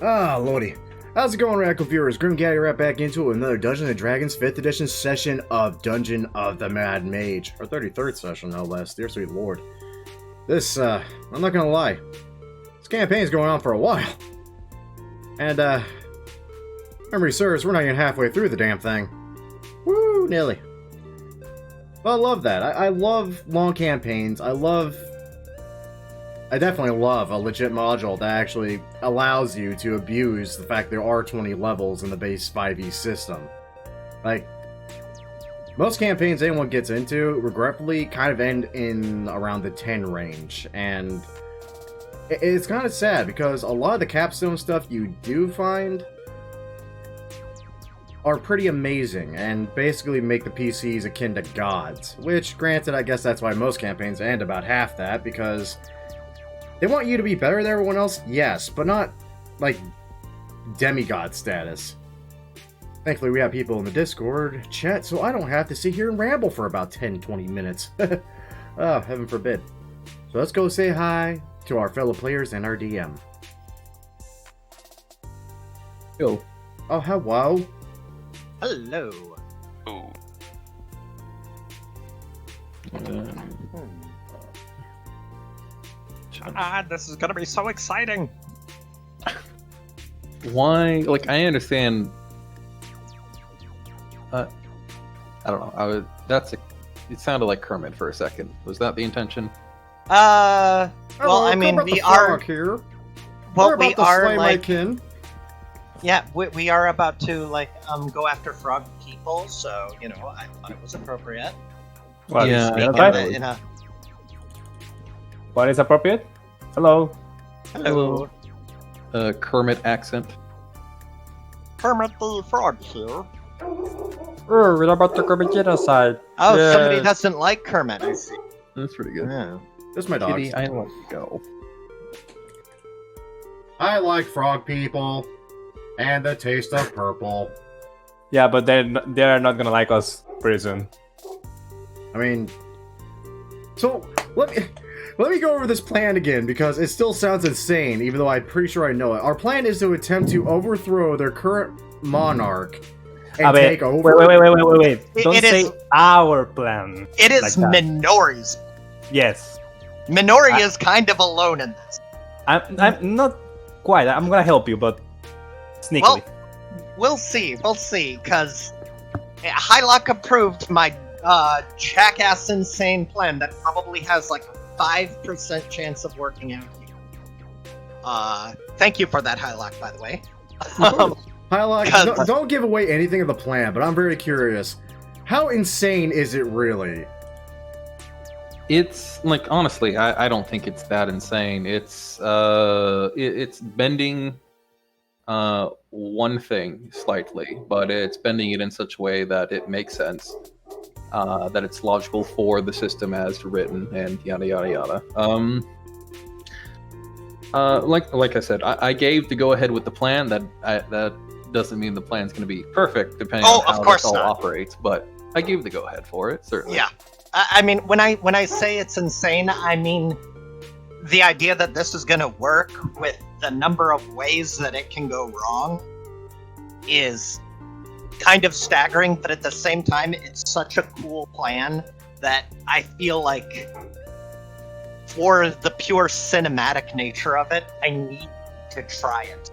Ah, lordy. How's it going, Radical viewers? Grim Gaddy right back into it with another Dungeons & Dragons 5th edition session of Dungeon of the Mad Mage. Our 33rd session, no less. Dear sweet lord. This, I'm not gonna lie. This campaign's going on for a while. And, memory serves, we're not even halfway through the damn thing. Woo, nearly. But I love that. I love long campaigns. I definitely love a legit module that actually allows you to abuse the fact there are 20 levels in the base 5e system. Like, most campaigns anyone gets into, regretfully, kind of end in around the 10 range, and it's kind of sad because a lot of the capstone stuff you do find are pretty amazing and basically make the PCs akin to gods, which, granted, I guess that's why most campaigns end about half that, because they want you to be better than everyone else, yes, but not, like, demigod status. Thankfully, we have people in the Discord chat, so I don't have to sit here and ramble for about 10-20 minutes. Oh, heaven forbid. So let's go say hi to our fellow players and our DM. Yo. Oh, hello. Hello. Oh. This is gonna be so exciting. Why? Like, I understand. I don't know. It sounded like Kermit for a second. Was that the intention? Well, Hello, I mean, Kermit we the are. Frog here. Well, We're about we to are slay my like. kin. Yeah, we are about to go after frog people. So I thought it was appropriate. Well, Yeah, Speak that's in a what is appropriate? Hello. hello, Kermit accent. Kermit the Frog here. We're about to commit genocide. Oh, Yeah. somebody doesn't like Kermit. I see. That's pretty good. Yeah. This is my dog. Kitty, I let you go. I like frog people and the taste of purple. Yeah, but they're not gonna like us pretty soon. I mean, so let me go over this plan again because it still sounds insane, even though I'm pretty sure I know it. Our plan is to attempt to overthrow their current monarch and take over. Wait. Don't It say is- our plan. It is Like that. Minori's. Yes. Minori is kind of alone in this. I'm not quite. I'm gonna help you, but sneakily. Well, we'll see, because Hylock approved my jackass insane plan that probably has like a 5% chance of working out here. Thank you for that, Hylock, by the way. Hylock, Cause- don't give away anything of the plan, but I'm very curious. How insane is it really? It's like, honestly, I don't think it's that insane. It's it's bending one thing slightly, but it's bending it in such a way that it makes sense, that it's logical for the system as written, and yada yada yada. Like I said, I gave the go ahead with the plan. That doesn't mean the plan's going to be perfect, depending on of how course this all not. operates. But I gave the go ahead for it, certainly. Yeah. I mean, when I say it's insane, I mean the idea that this is going to work with the number of ways that it can go wrong is kind of staggering, but at the same time, it's such a cool plan that I feel like for the pure cinematic nature of it, I need to try it.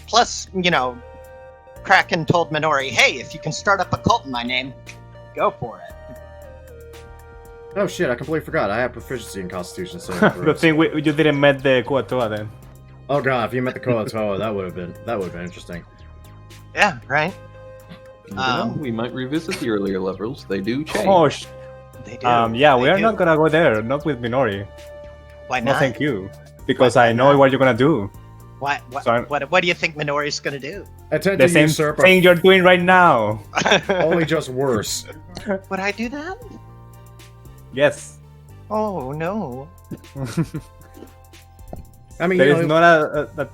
Plus, Kraken told Minori, hey, if you can start up a cult in my name, go for it. Oh shit, I completely forgot. I have proficiency in Constitution saving Good throws. thing you didn't met the Kua Toa then. Oh god, if you met the Kua Toa, that would have been interesting. Yeah, right? You know, we might revisit the earlier levels. They do change. Oh, They do. yeah, we They are do. not gonna go there. Not with Minori. Why No, not? thank you. Because Why I know not? what you're gonna do. What Sorry. do you think Minori's gonna do? Attempt The to same usurp thing you're doing right now. only just worse. Would I do that? Yes. Oh no. I mean, There you is know, not a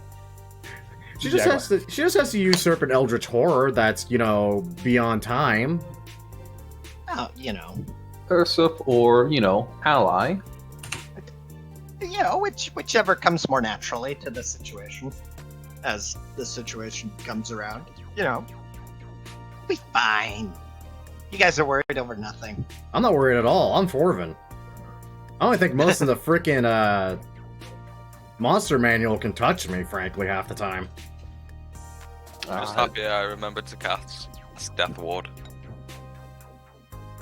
she just Yeah, has to usurp an eldritch horror that's, beyond time. Oh, Usurp or, ally. whichever comes more naturally to the situation. as the situation comes around. You know, be fine. You guys are worried over nothing. I'm not worried at all. I'm Forvin. I don't think most of the frickin' monster manual can touch me, frankly, half the time. I'm just happy I remembered to cast Death Ward.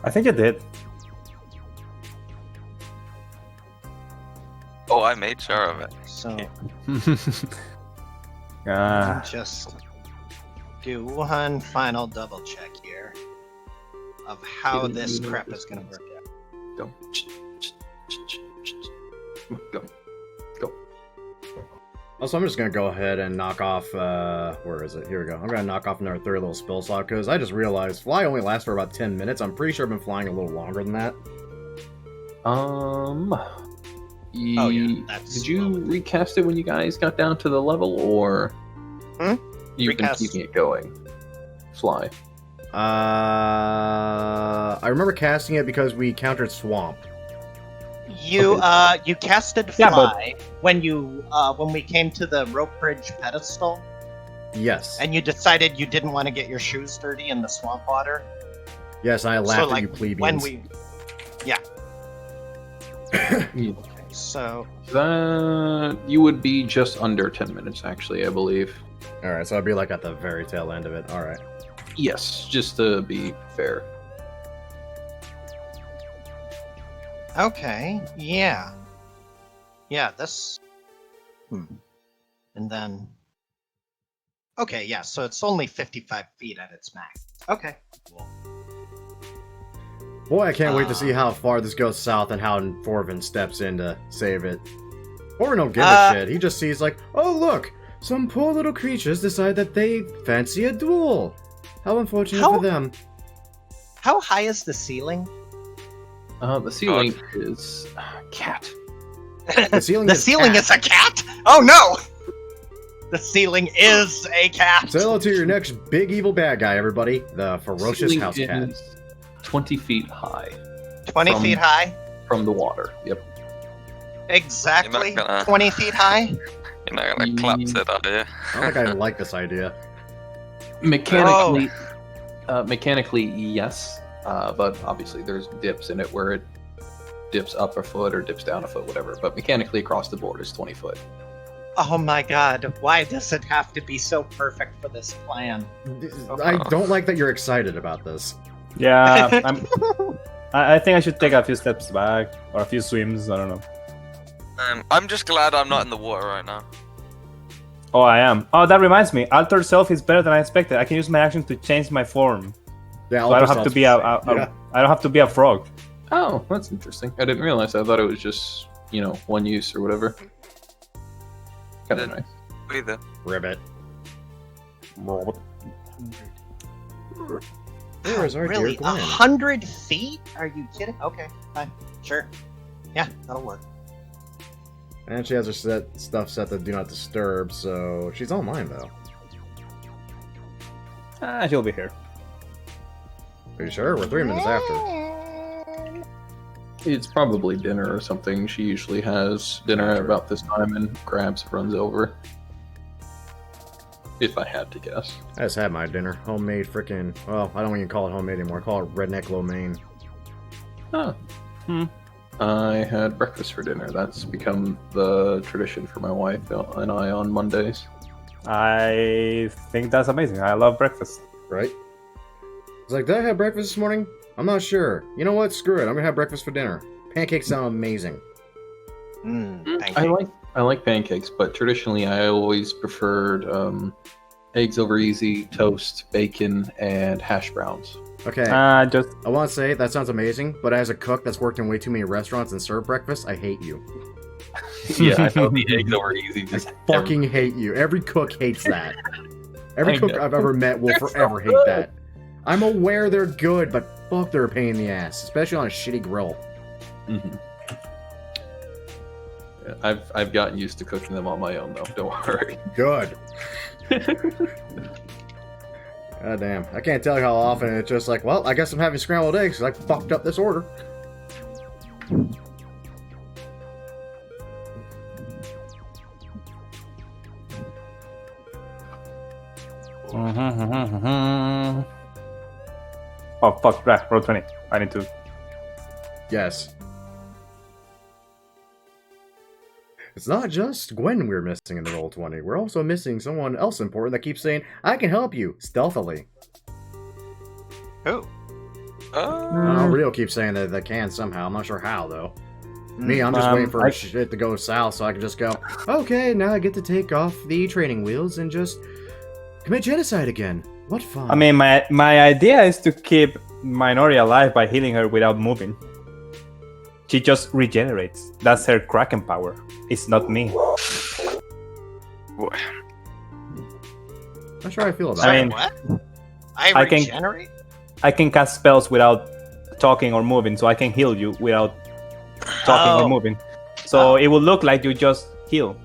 I think you did. Oh, I made sure of it. So Ah, just do one final double check here of how this crap is going to work out. Go. Go. Go. Also, I'm just gonna go ahead and knock off, where is it? Here we go. I'm gonna knock off another third little spell slot, because I just realized fly only lasts for about 10 minutes. I'm pretty sure I've been flying a little longer than that. That's Did you recast it when you guys got down to the level, or you've Recast. been keeping it going? Fly. I remember casting it because we countered Swamp. You you casted Yeah, fly when we came to the rope bridge pedestal, Yes. and you decided you didn't want to get your shoes dirty in the swamp water. Yes, I laughed like, at you plebeians. When we Yeah. so That you would be just under 10 minutes, actually, I believe. Alright, so I'd be like at the very tail end of it. Alright. Yes, just to be fair. okay, yeah, this and then okay, yeah, so it's only 55 feet at its max. Okay, cool. Boy, I can't wait to see how far this goes south and how Forvin steps in to save it. Forvin don't give a shit. He just sees like, oh look, some poor little creatures decide that they fancy a duel. How unfortunate How- for them. How high is the ceiling? The ceiling is cat. The ceiling The is ceiling cat. is a cat? Oh no! The ceiling is a cat. Say hello to your next big evil bad guy, everybody. The ferocious Ceiling house cat. is 20 feet high 20 from- feet high? from the water. Yep. Exactly You're not gonna- 20 feet high? You're not gonna collapse it, are you? I don't think I like this idea. Mechanically, yes. But obviously there's dips in it where it dips up a foot or dips down a foot, whatever. But mechanically across the board is 20 foot. Oh my god, why does it have to be so perfect for this plan? I don't like that you're excited about this. yeah. I think I should take a few steps back or a few swims. I don't know. I'm just glad I'm not in the water right now. Oh, I am. Oh, that reminds me. Altered Self is better than I expected. I can use my action to change my form, Yeah, so I don't have to be a Yeah. I don't have to be a frog. Oh, that's interesting. I didn't realize. I thought it was just, one use or whatever. Kind of Then- nice. Either. Ribbit. Where is our Really? dear Gwen? 100 feet? Are you kidding? Okay, fine. Sure. Yeah, that'll work. And she has her stuff set to do not disturb, so she's all mine though. She'll be here. Are you sure? We're 3 minutes after. It's probably dinner or something. She usually has dinner at about this time and grabs, runs over. If I had to guess. I just had my dinner. Homemade frickin'. Well, I don't even call it homemade anymore. I call it redneck lo mein. Oh. I had breakfast for dinner. That's become the tradition for my wife and I on Mondays. I think that's amazing. I love breakfast. Right? It's like, did I have breakfast this morning? I'm not sure. You know what? Screw it. I'm gonna have breakfast for dinner. Pancakes sound amazing. Thank I like pancakes, but traditionally I always preferred eggs over easy, toast, bacon, and hash browns. Okay. Just I want to say that sounds amazing, but as a cook that's worked in way too many restaurants and served breakfast, I hate you. Yeah, I know the eggs over easy. I Just fucking hate you. Every cook hates that. Every I cook know. I've ever met will They're forever so hate good. that. I'm aware they're good, but fuck, they're a pain in the ass, especially on a shitty grill. Mhm. Yeah, I've gotten used to cooking them on my own though. Don't worry. Good. God damn. I can't tell you how often it's just like, well, I guess I'm having scrambled eggs because I fucked up this order. Oh fuck! Right, roll 20. I need to. Yes. It's not just Gwen we're missing in the roll 20. We're also missing someone else important that keeps saying, I can help you, stealthily. Who? Rio keeps saying that they can somehow. I'm not sure how, though. Me, I'm just waiting for shit to go south so I can just go, okay, now I get to take off the training wheels and just commit genocide again. What fun. I mean, my idea is to keep Minori alive by healing her without moving. She just regenerates. That's her Kraken power. It's not me. Not sure how I feel about I it. mean, what? I can- Regenerate? I can cast spells without talking or moving, so I can heal you without talking or moving. So it will look like you just heal.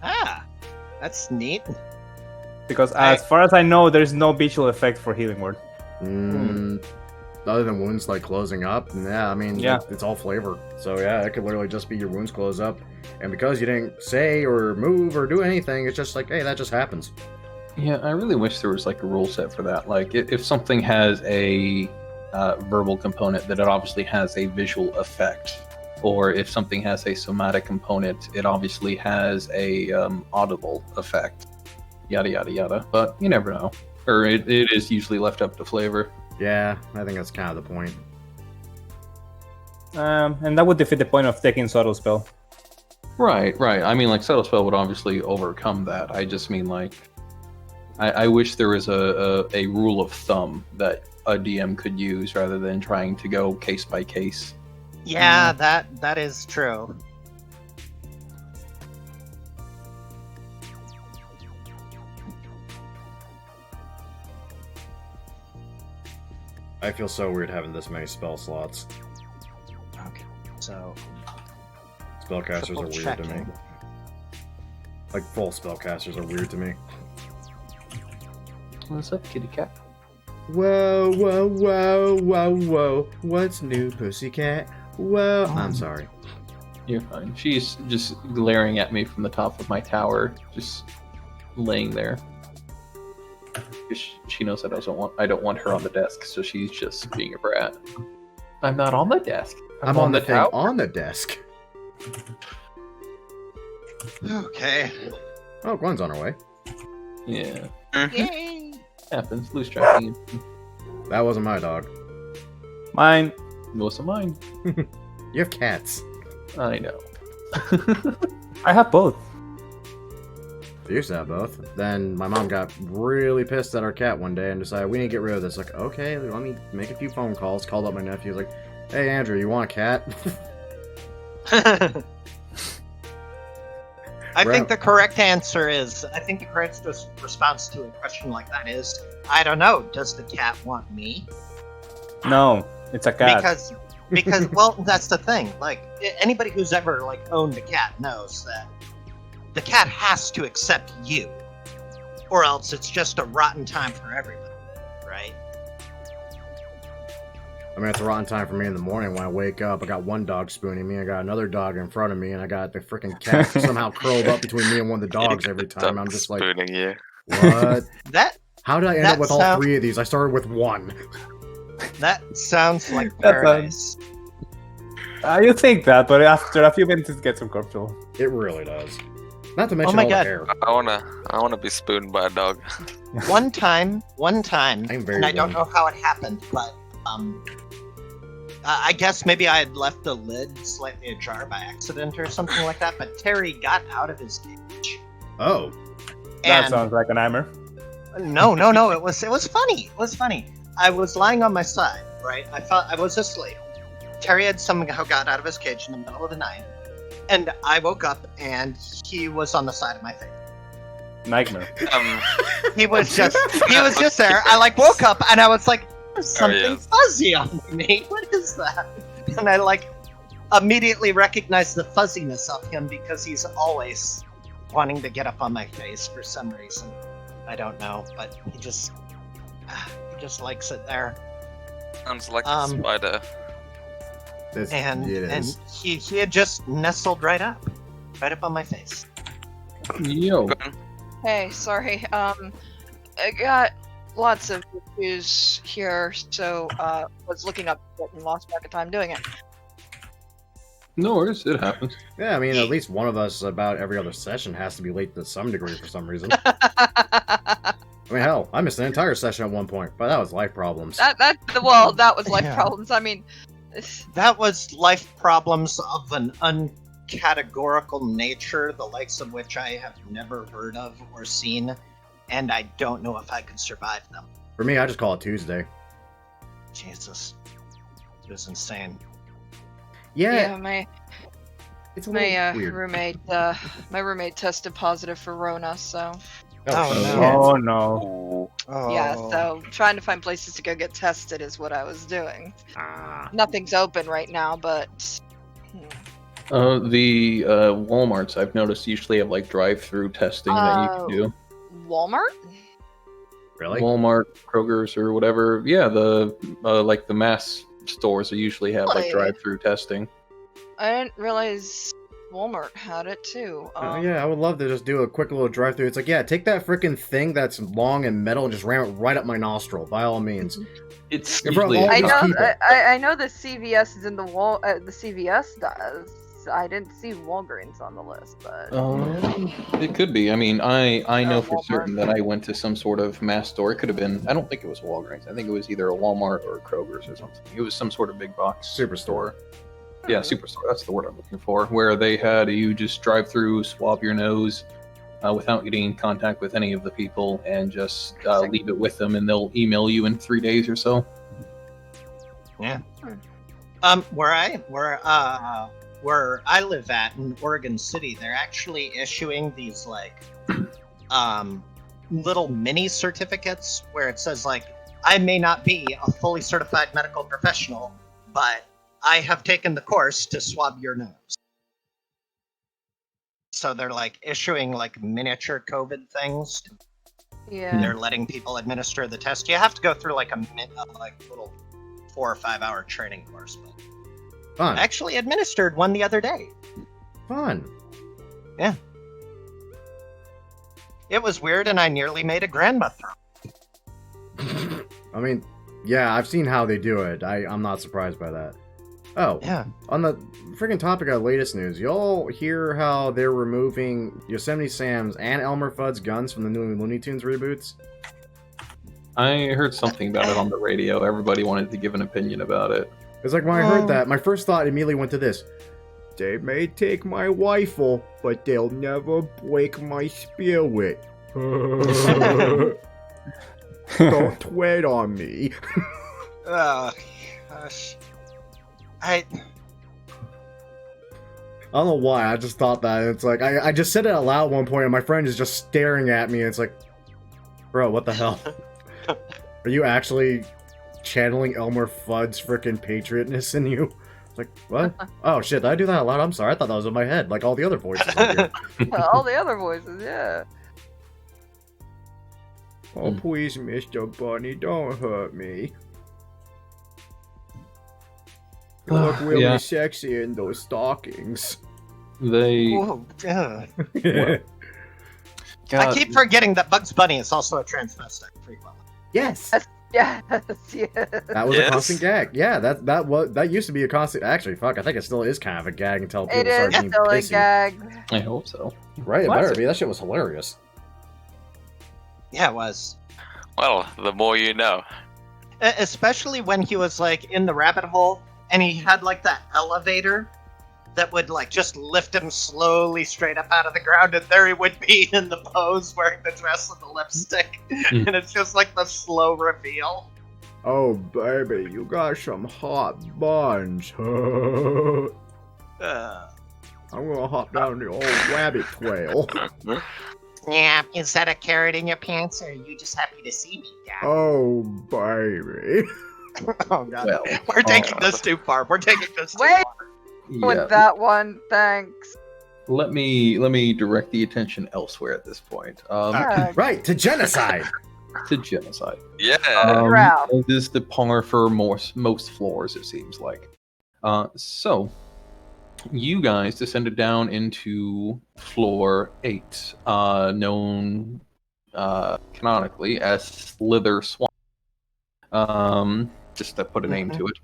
Ah, that's neat. Because as far as I know, there's no visual effect for healing word. Other than wounds like closing up, yeah, I mean, Yeah. it's all flavor. So yeah, it could literally just be your wounds close up, and because you didn't say or move or do anything, it's just like, hey, that just happens. Yeah, I really wish there was like a rule set for that. Like, if something has a verbal component, that it obviously has a visual effect, or if something has a somatic component, it obviously has a audible effect. Yada yada yada. But you never know, or it is usually left up to flavor. Yeah, I think that's kind of the point. And that would defeat the point of taking Subtle Spell. Right. I mean, like, subtle spell would obviously overcome that. I just mean, like, I wish there was a rule of thumb that a DM could use rather than trying to go case by case. Yeah, that is true. I feel so weird having this many spell slots. Okay, so Spellcasters triple are weird to me. checking. Like, full spellcasters are weird to me. What's up, kitty cat? Whoa, whoa, whoa, whoa, whoa. What's new, pussycat? Whoa. I'm sorry. You're fine. She's just glaring at me from the top of my tower, just laying there. She knows that I don't want her on the desk, so she's just being a brat. I'm not on the desk. I'm on the thing tower. on the desk. Okay. Oh, Gwen's on her way. Yeah, Yay! happens. Loose tracking. That wasn't my dog. Mine. Most of mine. You have cats. I know. I have both. I used to have both. Then my mom got really pissed at our cat one day and decided we need to get rid of this. Like, okay, let me make a few phone calls. Called up my nephew. Was like, hey, Andrew, you want a cat? I think the correct answer is, I think the correct response to a question like that is, I don't know, does the cat want me? No, it's a cat. Because well, that's the thing. Like, anybody who's ever, like, owned a cat knows that the cat has to accept you, or else it's just a rotten time for everybody, right? I mean, it's a rotten time for me in the morning when I wake up. I got one dog spooning me, I got another dog in front of me, and I got the freaking cat somehow curled up between me and one of the dogs every time. I'm just like, spooning you. what? That How did I end up with all three of these? I started with one. that sounds like paradise. You think that, but after a few minutes it gets uncomfortable. It really does. Not to mention my all God. the hair. I wanna be spooned by a dog. One time, I'm very and I don't young. know how it happened, but I guess maybe I had left the lid slightly ajar by accident or something like that. But Terry got out of his cage. Oh. That And sounds like a nightmare. no, it was funny. It was funny. I was lying on my side, right? I was asleep. Terry had somehow got out of his cage in the middle of the night, and I woke up and he was on the side of my face. Nightmare. He was just there. I like woke up and I was like, there's something fuzzy on me. What is that? And I like immediately recognized the fuzziness of him because he's always wanting to get up on my face for some reason. I don't know, but he just likes it there. Sounds like a spider. And it and is. he had just nestled right up on my face. Yo. Hey, sorry. I got lots of issues here, so was looking up it and lost track of time doing it. No worries, it happens. Yeah, I mean, at least one of us about every other session has to be late to some degree for some reason. I mean, hell, I missed an entire session at one point, but that was life problems. that was life Yeah. problems. I mean, That was life problems of an uncategorical nature, the likes of which I have never heard of or seen, and I don't know if I could survive them. For me, I just call it Tuesday. Jesus. It was insane. Yeah, my it's a little weird. roommate tested positive for Rona, so Oh, shit. no. Oh no. Ooh. Oh. yeah. So trying to find places to go get tested is what I was doing. Ah. Nothing's open right now, but The Walmarts I've noticed usually have like drive-through testing that you can do. Walmart. Really? Walmart, Kroger's, or whatever. Yeah, the like the mass stores usually have like Really? drive-through testing. I didn't realize Walmart had it too. Yeah, I would love to just do a quick little drive-through. It's like, yeah, take that freaking thing that's long and metal and just ram it right up my nostril, by all means. It's In front of usually all I these know. people. I know the CVS is in the wall. The CVS does. I didn't see Walgreens on the list, but It could be. I mean, I know for Walmart. certain that I went to some sort of mass store. It could have been. I don't think it was Walgreens. I think it was either a Walmart or a Kroger's or something. It was some sort of big box Superstore. Yeah, superstore. That's the word I'm looking for. Where they had you just drive through, swab your nose, without getting in contact with any of the people, and just leave it with them, and they'll email you in 3 days or so. Yeah. Where I live at in Oregon City, they're actually issuing these like little mini certificates where it says like, I may not be a fully certified medical professional, but I have taken the course to swab your nose. So they're like issuing like miniature COVID things. yeah. They're letting people administer the test. You have to go through like a little 4 or 5 hour training course. But Fun. I actually administered one the other day. Fun. It was weird, and I nearly made a grandma throw. I mean, yeah, I've seen how they do it. I'm not surprised by that. Oh, Yeah. on the freaking topic of latest news, y'all hear how they're removing Yosemite Sam's and Elmer Fudd's guns from the new Looney Tunes reboots? I heard something about it on the radio. Everybody wanted to give an opinion about it. It's like when I heard that, my first thought immediately went to this. They may take my rifle, but they'll never break my spirit. Don't tweet on me. Oh, gosh. I don't know why, I just thought that. It's like, I just said it out loud at one point, and my friend is just staring at me, and it's like, bro, what the hell? Are you actually channeling Elmer Fudd's freaking patriotness in you? It's like, what? Oh shit, did I do that out loud? I'm sorry, I thought that was in my head, like all the other voices on here. All the other voices, yeah. Oh, please, Mr. Bunny, don't hurt me. You look really Yeah. sexy in those stockings. They. Whoa, yeah. God, I keep forgetting that Bugs Bunny is also a transvestite frequently. Yes! Yes, yes. That was a Yes. constant gag. Yeah, that used to be a constant. Actually, fuck, I think it still is kind of a gag until people It is start being still a pissy. gag. I hope so. Right, it Classic. better be. That shit was hilarious. Yeah, it was. Well, the more you know. Especially when he was like in the rabbit hole and he had like that elevator that would like just lift him slowly straight up out of the ground, and there he would be in the pose wearing the dress and the lipstick. Mm. And it's just like the slow reveal. Oh, baby, you got some hot buns. I'm gonna hop down the old rabbit trail. Yeah, is that a carrot in your pants, or are you just happy to see me, Dad? Oh, baby. Oh, God. Well, We're taking this too far. We're taking this too Wait. far. Yeah. With that one, thanks. Let me direct the attention elsewhere at this point. Right, to genocide. To genocide. Yeah. Ralph. This is the par for most floors, it seems like. So, you guys descended down into floor 8, known canonically as Slither Swamp. Just to put a name to it.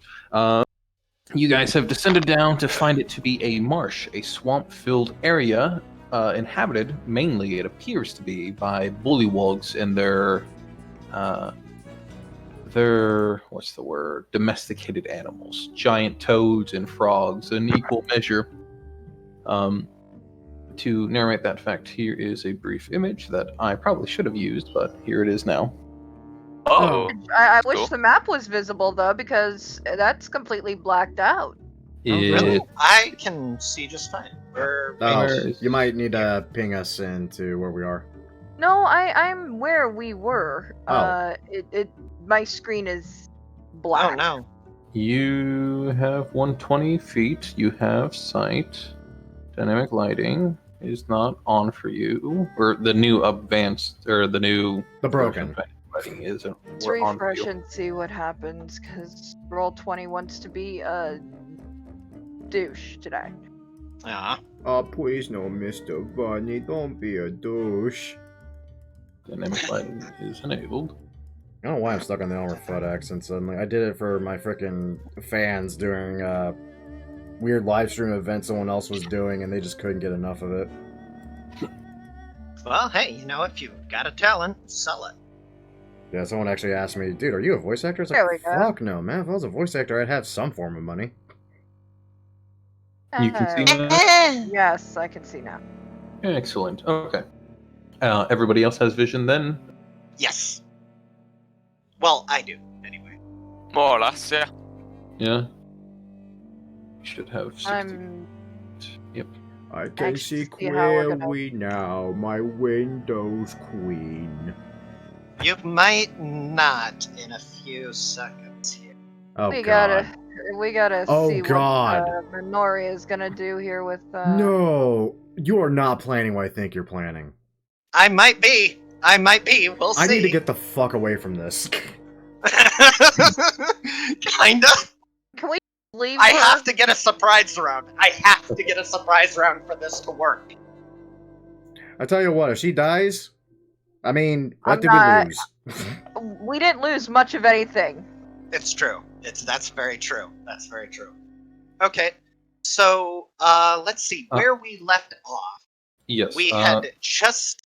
You guys have descended down to find it to be a marsh, a swamp-filled area inhabited mainly, it appears to be, by bullywugs and their what's the word? Domesticated animals, giant toads and frogs in equal measure. To narrate that fact, here is a brief image that I probably should have used, but here it is now. Oh, I cool. wish the map was visible though, because that's completely blacked out. Really? I can see just fine. You might need to ping us into where we are. No, I'm where we were. Oh. My screen is black. Oh no. You have 120 feet. You have sight. Dynamic lighting is not on for you, or the new advanced, or the broken lighting isn't. Let's refresh and see what happens, because Roll20 wants to be a douche today. Yeah. Oh, please no, Mr. Bunny, don't be a douche. Dynamic lighting is enabled. I don't know why I'm stuck on the Elmer Fudd accent suddenly. I did it for my frickin' fans during weird live stream event someone else was doing, and they just couldn't get enough of it. Well, hey, if you've got a talent, sell it. Yeah, someone actually asked me, dude, are you a voice actor? It's There like, we go. fuck no, man. If I was a voice actor, I'd have some form of money. You can see now? Yes, I can see now. Excellent. Okay. Everybody else has vision then? Yes. Well, I do, anyway. More or less, yeah. Yeah. Should have 60. Yep. I can Actually, see see how we're clearly now, my Windows queen. You might not in a few seconds here. Oh, we God. gotta Oh, see God. what Minori is gonna do here with. No, you are not planning what I think you're planning. I might be. We'll see. I need to get the fuck away from this. Kinda. Can we leave? I her? have to get a surprise round. I have to get a surprise round for this to work. I tell you what, if she dies, I mean, what did we lose? We didn't lose much of anything. It's true. That's very true. That's very true. Okay, so let's see where we left off. Yes. We had just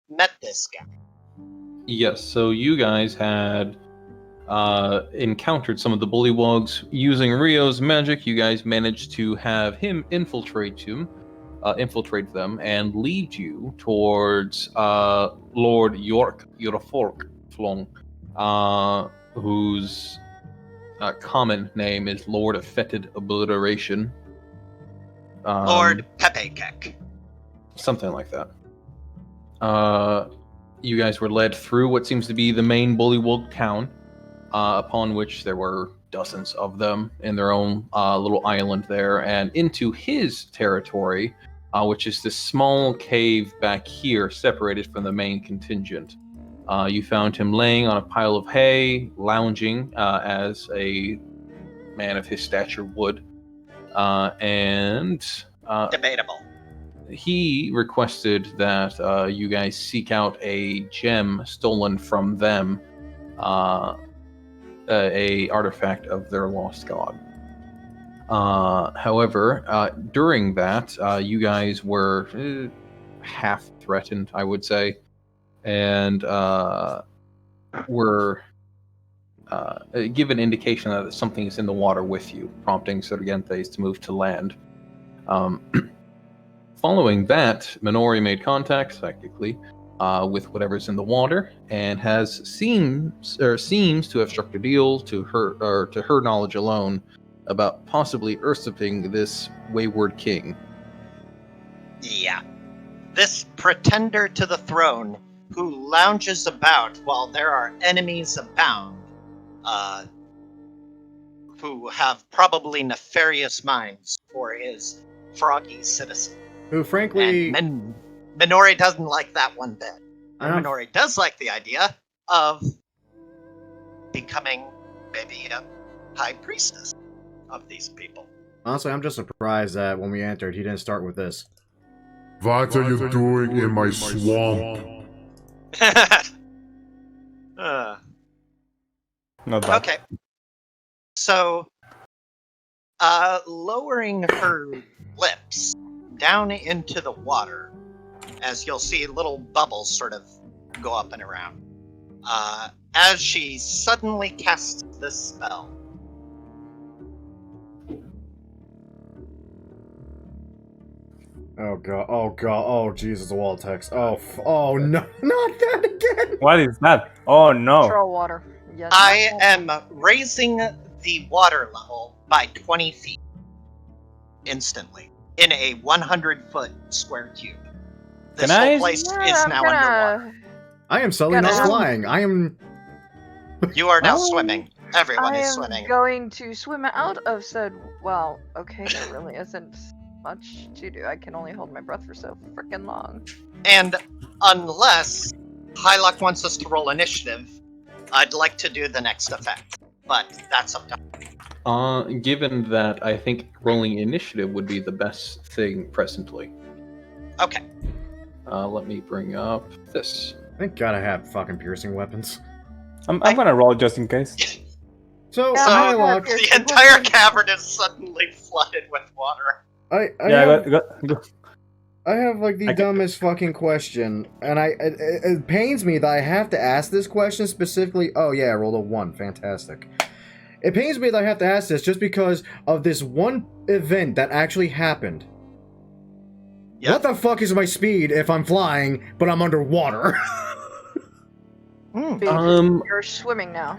met this guy. Yes, so you guys had encountered some of the bullywugs. Using Rio's magic, you guys managed to have him infiltrate them, and lead you towards Lord Yorfork Flong, whose common name is Lord of Fetid Obliteration. Lord Pepekek. Something like that. You guys were led through what seems to be the main bullywug town, upon which there were dozens of them in their own little island there, and into his territory, which is this small cave back here, separated from the main contingent. You found him laying on a pile of hay, lounging as a man of his stature would, and Debatable. he requested that you guys seek out a gem stolen from them, a artifact of their lost god. However, during that, you guys were half threatened, I would say, and were given indication that something is in the water with you, prompting Surgentes to move to land. Following that, Minori made contact psychically with whatever's in the water, and seems to have struck a deal to her knowledge alone about possibly usurping this wayward king. Yeah. This pretender to the throne who lounges about while there are enemies abound, who have probably nefarious minds for his froggy citizen. Who, frankly... And Minori doesn't like that one bit. I'm- Minori does like the idea of becoming maybe a high priestess of these people. Honestly, I'm just surprised that when we entered, he didn't start with this. What are you doing in my swamp? Not bad. Okay. So, lowering her lips down into the water, as you'll see little bubbles sort of go up and around, as she suddenly casts this spell. Oh god, oh Jesus, the wall text. Oh no, not that again! What is that? Oh no. Control water. Yes. I am raising the water level by 20 feet instantly in a 100-foot square cube. This Can whole I- place Yeah, is I'm now gonna- underwater. I am suddenly Gonna not have- flying. I am... You are now Oh. swimming. Everyone I is am swimming. going to swim out of said. Well, okay, there really isn't much to do. I can only hold my breath for so freaking long. And unless Hylock wants us to roll initiative, I'd like to do the next effect. But that's up to Given that, I think rolling initiative would be the best thing presently. Okay. Let me bring up this. Thank god I have fucking piercing weapons. I'm gonna roll just in case. So, Yeah, So, I have Hylock, piercing The entire weapons. cavern is suddenly flooded with water. I Yeah, have, go. I have like the I can- dumbest fucking question, and it pains me that I have to ask this question specifically. Oh yeah, I rolled a 1, fantastic. It pains me that I have to ask this just because of this one event that actually happened. Yeah. What the fuck is my speed if I'm flying, but I'm underwater? You're swimming now.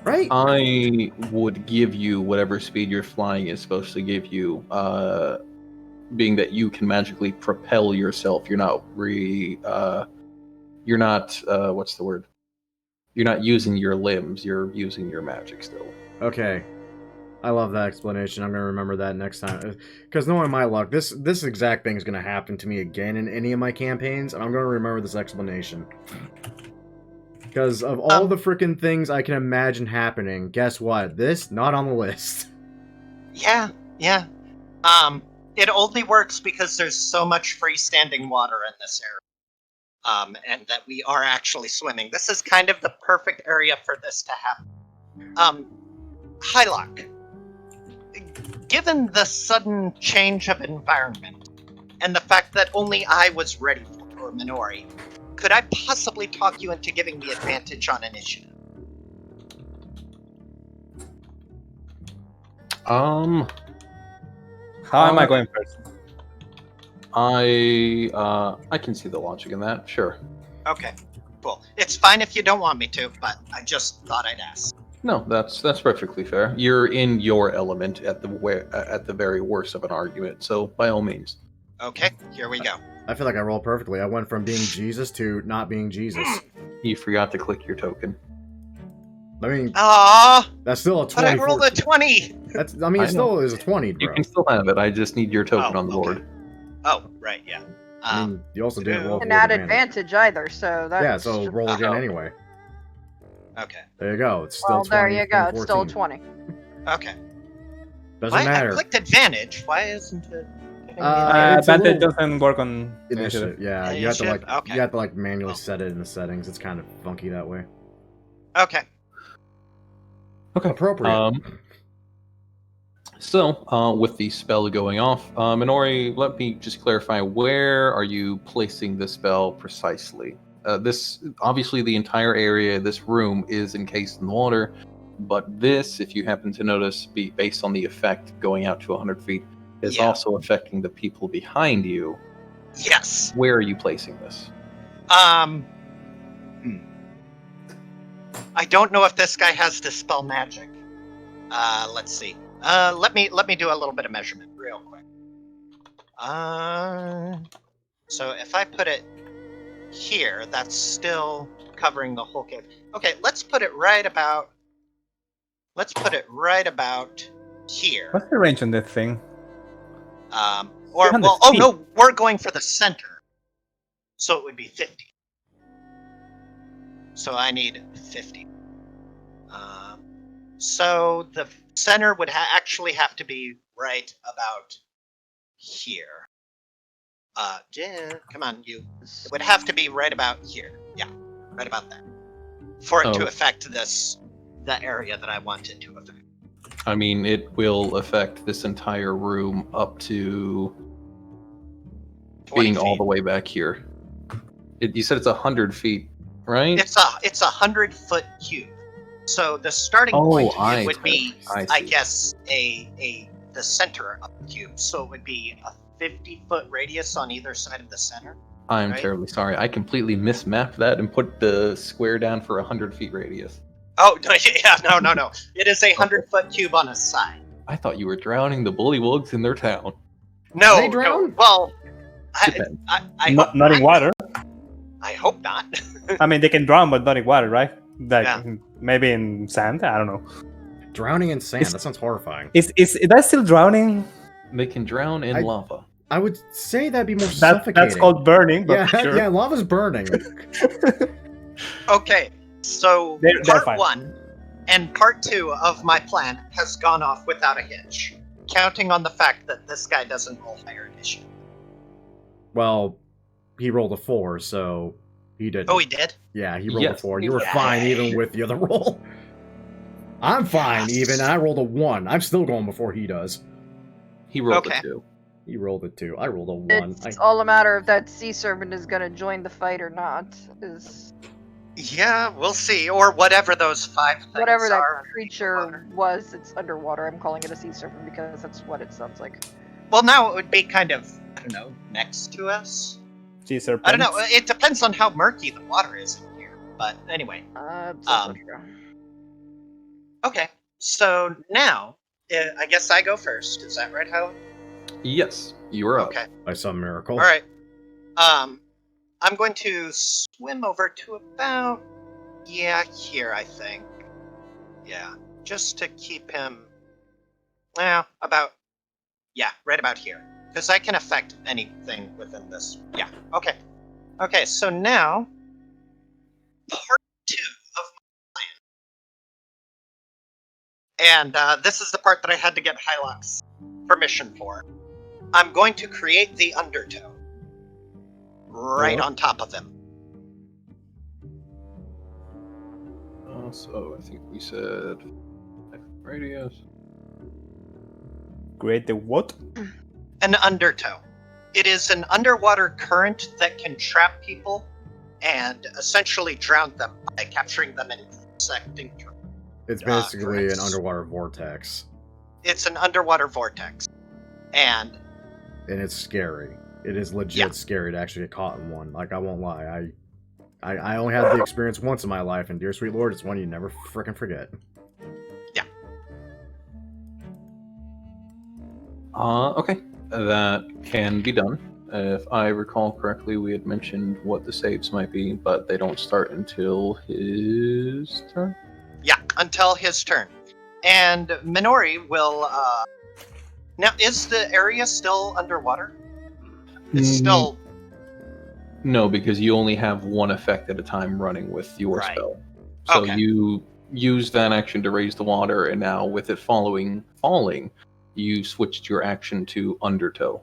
Right? I would give you whatever speed you're flying is supposed to give you, being that you can magically propel yourself. You're not what's the word? You're not using your limbs. You're using your magic still. Okay. I love that explanation. I'm gonna remember that next time. Because knowing my luck, this exact thing is gonna happen to me again in any of my campaigns, and I'm gonna remember this explanation. Because of all the freaking things I can imagine happening, guess what? This, not on the list. Yeah. It only works because there's so much freestanding water in this area. And that we are actually swimming. This is kind of the perfect area for this to happen. Hylock, given the sudden change of environment, and the fact that only I was ready for Minori, could I possibly talk you into giving me advantage on initiative? Um, How am I going first? I can see the logic in that. Sure. Okay, cool. It's fine if you don't want me to, but I just thought I'd ask. No, that's perfectly fair. You're in your element at the very worst of an argument, so by all means. Okay, here we go. I feel like I rolled perfectly. I went from being Jesus to not being Jesus. You forgot to click your token. I mean, Ah, that's still a but 20. I rolled a 20! That's, I mean, I it still is a 20, You bro. can still have it. I just need your token Oh, on the okay. board. Oh, right, yeah. I mean, you also didn't roll And with add advantage. advantage either, so that's Yeah, so roll again Oh. anyway. Okay, There you go. It's still well, 20 there you go. from It's still 14. 20. okay. Doesn't I matter. clicked advantage. Why isn't it? giving me It's a Advantage little- doesn't work on Initiative. initiative. Yeah, you have to Initiative? like Okay. you have to like manually Oh. set it in the settings. It's kind of funky that way. Okay. Appropriate. So, with the spell going off, Minori, let me just clarify, where are you placing the spell precisely? This, obviously the entire area, this room is encased in water, but this, if you happen to notice, based on the effect going out to 100 feet, is Yeah. also affecting the people behind you. Yes. Where are you placing this? I don't know if this guy has Dispel Magic. Let's see. Let me do a little bit of measurement real quick. So if I put it here, that's still covering the whole cave. Okay, let's put it right about. Let's put it right about here. What's the range on that thing? Or 300 well, oh feet. no, we're going for the center, so it would be 50. So I need 50. So the center would actually have to be right about here. Come on, you. It would have to be right about here. Yeah. Right about there. For it to Oh. affect the area that I want it to affect. I mean, it will affect this entire room up to 20 being all feet. the way back here. You said it's 100 feet, right? It's a 100-foot cube. So the starting Oh, point I it would be, see. I guess, the center of the cube. So it would be a 50-foot radius on either side of the center. I'm right? terribly sorry. I completely mismapped that and put the square down for 100 feet radius. Oh yeah, no. It is a 100-foot cube on a side. I thought you were drowning the bullywugs in their town. No, They drown? no. Well, Depends. I Not, hope not in water. I hope not. I mean, they can drown, but not in water, right? Like Yeah. maybe in sand. I don't know. Drowning in sand. It's- That sounds horrifying. Is that still drowning? They can drown in lava. I would say that'd be more That's suffocating. called burning. But Yeah, sure. yeah, lava's burning. Okay, so They're part fine. 1 and part 2 of my plan has gone off without a hitch, counting on the fact that this guy doesn't roll higher initiative. Well, he rolled a 4, so he did. Oh, he did? Yeah, he rolled a Yes, 4. he You were did. fine even with the other roll. I'm fine Yes. even. I rolled a 1. I'm still going before he does. He rolled Okay. a 2. He rolled a 2. I rolled a 1. It's all a matter of that sea serpent is gonna join the fight or not. Is Yeah, we'll see. Or whatever those 5 things whatever that are. creature was, it's underwater. I'm calling it a sea serpent because that's what it sounds like. Well, now it would be kind of, I don't know, next to us? Sea serpent. I don't know. It depends on how murky the water is in here. But anyway. It's also true. Okay. So now, I guess I go first. Is that right, Howard? Yes, you were up. Okay. By some miracle. All right. I'm going to swim over to about, here, I think. Yeah, just to keep him, right about here. Because I can affect anything within this. Yeah, okay. Okay, so now, part 2 of my plan. And this is the part that I had to get Hylock's permission for. I'm going to create the undertow. Right on top of him. So I think we said radius. Create the what? An undertow. It is an underwater current that can trap people and essentially drown them by capturing them in intersecting. It's basically an currents. underwater vortex. It's an underwater vortex. And it's scary. It is legit Yeah. scary to actually get caught in one. Like, I won't lie. I only had the experience once in my life, and dear sweet lord, it's one you never frickin' forget. Okay, that can be done. If I recall correctly, we had mentioned what the saves might be, but they don't start until his turn. yeah, until his turn. And Minori will now is the area still underwater? It's still No, because you only have one effect at a time running with your Right. spell. So Okay. you use that action to raise the water, and now with it falling, you switched your action to undertow.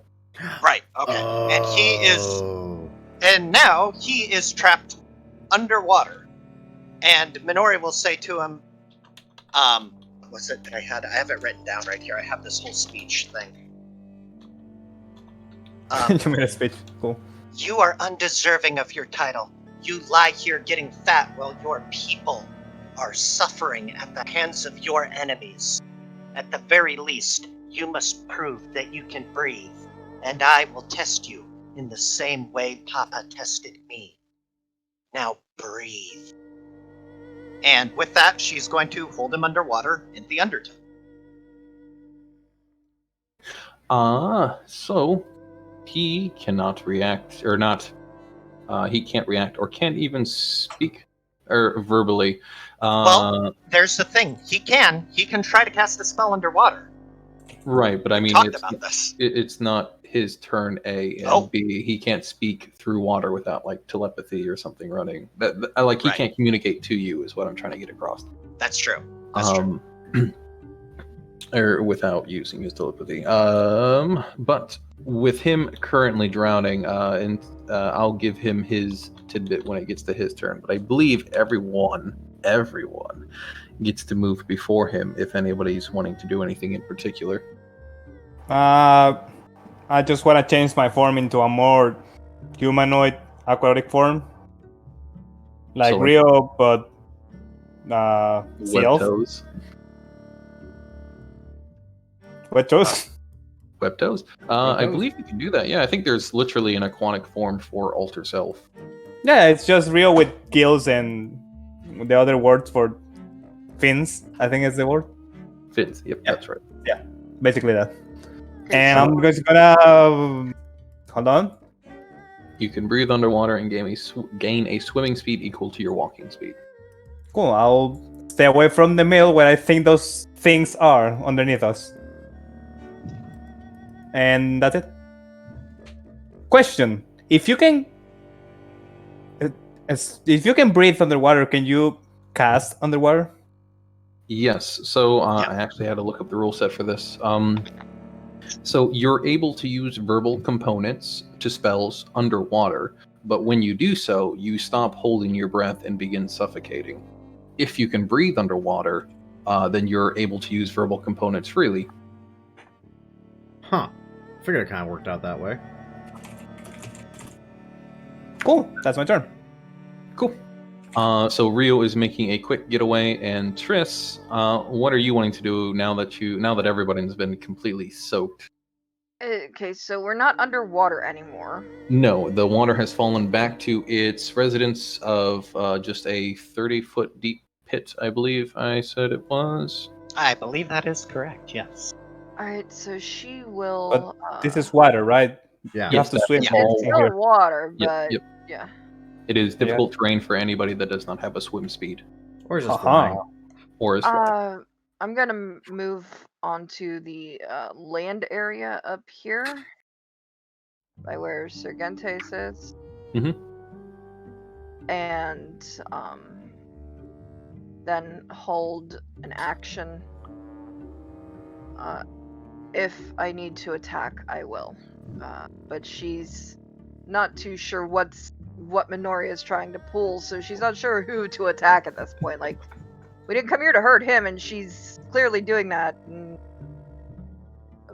right, okay. And he is Oh. And now he is trapped underwater. And Minori will say to him, what's it that I had? I have it written down right here. I have this whole speech thing. You made a speech. Cool. You are undeserving of your title. You lie here getting fat while your people are suffering at the hands of your enemies. At the very least, you must prove that you can breathe, and I will test you in the same way Papa tested me. Now breathe. And with that, she's going to hold him underwater in the undertow. So he cannot react, or not. He can't react, or can't even speak, or verbally. Well, there's the thing. He can try to cast a spell underwater. Right, but I mean, Talked it's about this. it's not his turn. A and Oh. B. He can't speak through water without like telepathy or something running. Like he Right. can't communicate to you is what I'm trying to get across. That's true. That's true. Or without using his telepathy. But with him currently drowning, and I'll give him his tidbit when it gets to his turn. But I believe everyone gets to move before him if anybody's wanting to do anything in particular. I just want to change my form into a more humanoid aquatic form. Like So, like- Rio, but sea Web elf. toes. Web toes? Web toes. I believe you can do that. Yeah, I think there's literally an aquatic form for Alter Self. Yeah, it's just Rio with gills and the other word for fins, I think is the word. Fins. Yep, that's right. Basically that. Okay, And so- I'm just gonna... hold on. You can breathe underwater and gain a swimming speed equal to your walking speed. Cool, I'll stay away from the mill where I think those things are underneath us. And that's it. Question: If you can breathe underwater, can you cast underwater? Yes. So I actually had to look up the rule set for this. So you're able to use verbal components to spells underwater, but when you do so, you stop holding your breath and begin suffocating. If you can breathe underwater, then you're able to use verbal components freely. Huh. Figured it kind of worked out that way. Cool, that's my turn. Cool. So Rio is making a quick getaway, and Triss, what are you wanting to do now that everybody's been completely soaked? Okay, so we're not underwater anymore. No, the water has fallen back to its residence of just a 30-foot deep pit, I believe I said it was. I believe that is correct, yes. Alright, so she will. This is water, right? Yeah. You have to swim Yeah. all It's in still here. water, Yep, but yep. yeah. It is difficult terrain for anybody that does not have a swim speed. Or is it Uh-huh. flying? Or is I'm gonna move onto the land area up here, by where Sergentes is. Mhm. And then hold an action. If I need to attack, I will. But she's not too sure what Minori is trying to pull, so she's not sure who to attack at this point. Like, we didn't come here to hurt him, and she's clearly doing that.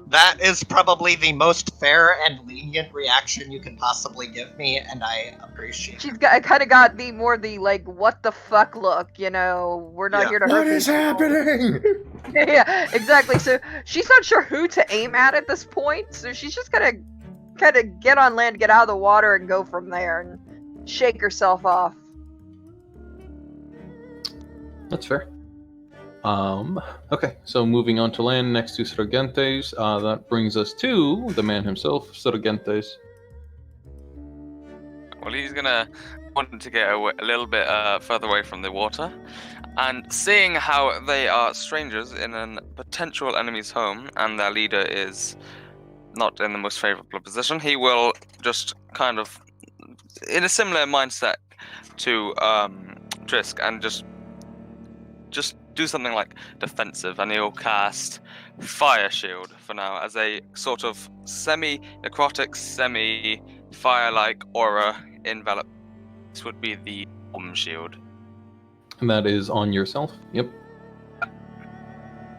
That is probably the most fair and lenient reaction you can possibly give me, and I appreciate it. I kind of got the like, what the fuck look, you know, we're not Yeah. here to hurt What these is people. happening? Yeah, exactly. So she's not sure who to aim at this point, so she's just gonna kind of get on land, get out of the water, and go from there and shake herself off. That's fair. Okay, so moving on to land next to Sergentes, that brings us to the man himself, Sergentes. Well, he's gonna want to get a little bit further away from the water, and seeing how they are strangers in a potential enemy's home, and their leader is not in the most favorable position, he will just kind of, in a similar mindset to Trisk, and just do something like defensive, and he'll cast Fire Shield for now as a sort of semi-necrotic, semi-fire-like aura envelop. This would be the Bomb Shield. And that is on yourself. Yep.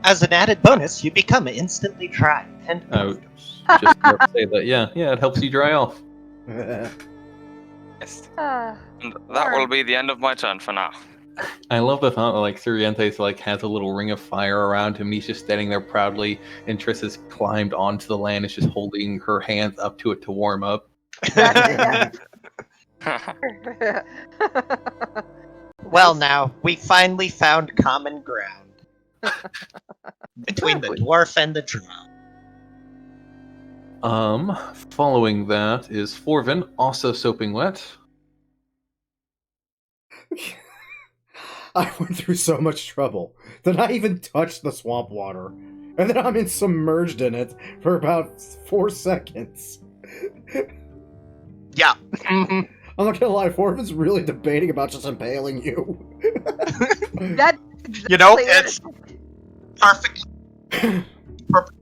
As an added bonus, you become instantly dry. And Just about to say that. Yeah, it helps you dry off. Yes. Ah, And that will be the end of my turn for now. I love the thought that like Sergentes like has a little ring of fire around him, and he's just standing there proudly, and Triss has climbed onto the land, is just holding her hands up to it to warm up. well, now, we finally found common ground between the dwarf and the drow. Following that is Forvin, also soaping wet. I went through so much trouble that I even touched the swamp water, and then I'm submerged in it for about 4 seconds. Yeah. I'm not gonna lie, Forvin's really debating about just impaling you. that You know, exactly it's perfect. Perfect.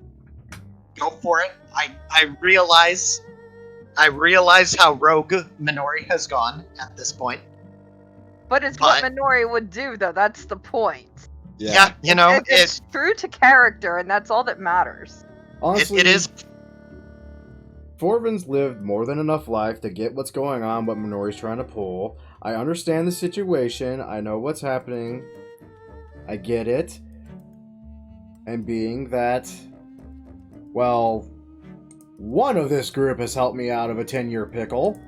Go for it. I realize I realize how rogue Minori has gone at this point. But it's what Minori would do, though. That's the point. Yeah, It's true to character, and that's all that matters. Honestly, it is. Forvin's lived more than enough life to get what's going on, what Minori's trying to pull. I understand the situation. I know what's happening. I get it. And being that, well, one of this group has helped me out of a 10-year pickle,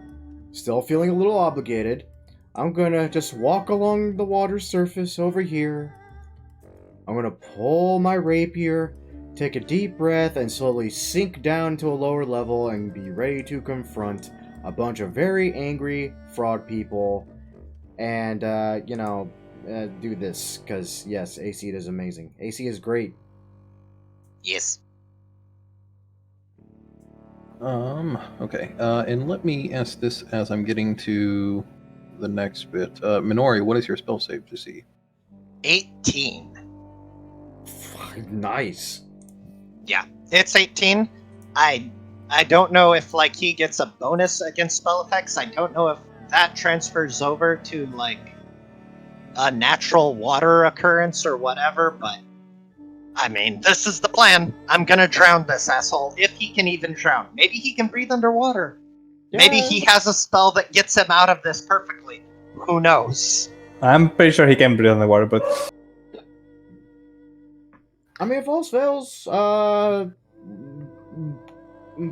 still feeling a little obligated, I'm gonna just walk along the water surface over here. I'm gonna pull my rapier, take a deep breath, and slowly sink down to a lower level and be ready to confront a bunch of very angry frog people and, do this. Because, yes, AC is amazing. AC is great. Yes. Okay. And let me ask this as I'm getting to the next bit. Minori, what is your spell save to see? 18. Nice. Yeah, it's 18. I don't know if he gets a bonus against spell effects. I don't know if that transfers over to a natural water occurrence or whatever, but I mean, this is the plan. I'm gonna drown this asshole, if he can even drown. Maybe he can breathe underwater. Yeah. Maybe he has a spell that gets him out of this perfectly. Who knows? I'm pretty sure he can breathe underwater, but I mean, if all fails,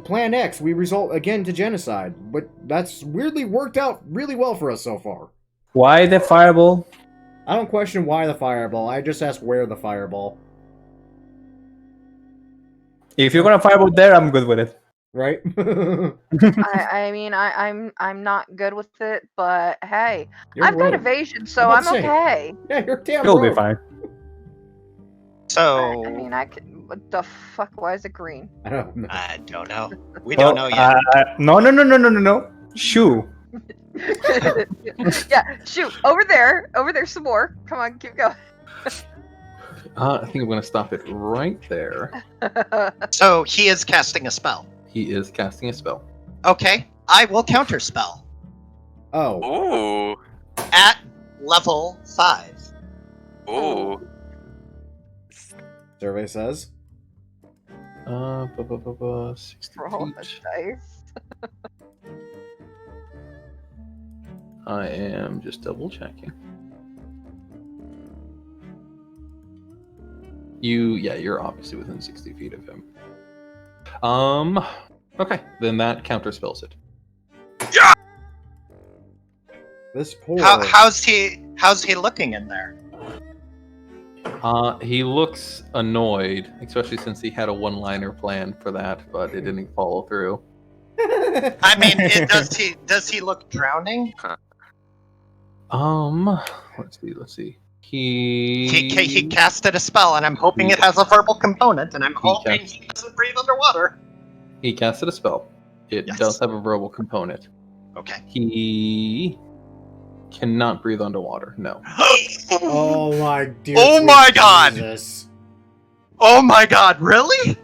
Plan X, we result again to genocide. But that's weirdly worked out really well for us so far. Why the fireball? I don't question why the fireball. I just ask where the fireball. If you're gonna fireball there, I'm good with it. Right? I mean, I'm not good with it, but hey, I've got evasion, so I'm okay. Yeah, you're damn You'll rogue. be fine. So I mean, I can. What the fuck? Why is it green? I don't know. I don't know. We don't know yet. No. Shoo. Yeah, shoot over there some more. Come on, keep going. I think I'm going to stop it right there. So he is casting a spell. He is casting a spell. Okay, I will counterspell. Oh. Ooh. At level 5. Ooh. Survey says. 60 Roll the feet. dice. I am just double checking. You're obviously within 60 feet of him. Okay, then that counter spells it. Yeah. This poor. How's he looking in there? He looks annoyed, especially since he had a one-liner plan for that, but it didn't follow through. I mean, does he look drowning? Let's see. He casted a spell, and I'm hoping it has a verbal component, and I'm hoping he doesn't breathe underwater. He casted a spell. It does have a verbal component. Okay. He cannot breathe underwater. No. Oh my dear. Oh my God! Jesus. Oh my God! Really?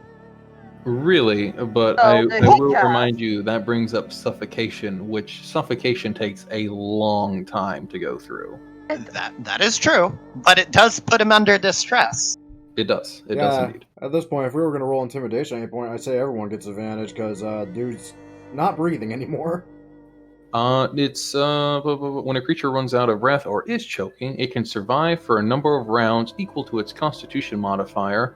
Really, but I will remind you that brings up suffocation, which suffocation takes a long time to go through. That is true, but it does put him under distress. It does. It does indeed. At this point, if we were going to roll intimidation at any point, I'd say everyone gets advantage because dude's not breathing anymore. It's when a creature runs out of breath or is choking, it can survive for a number of rounds equal to its Constitution modifier.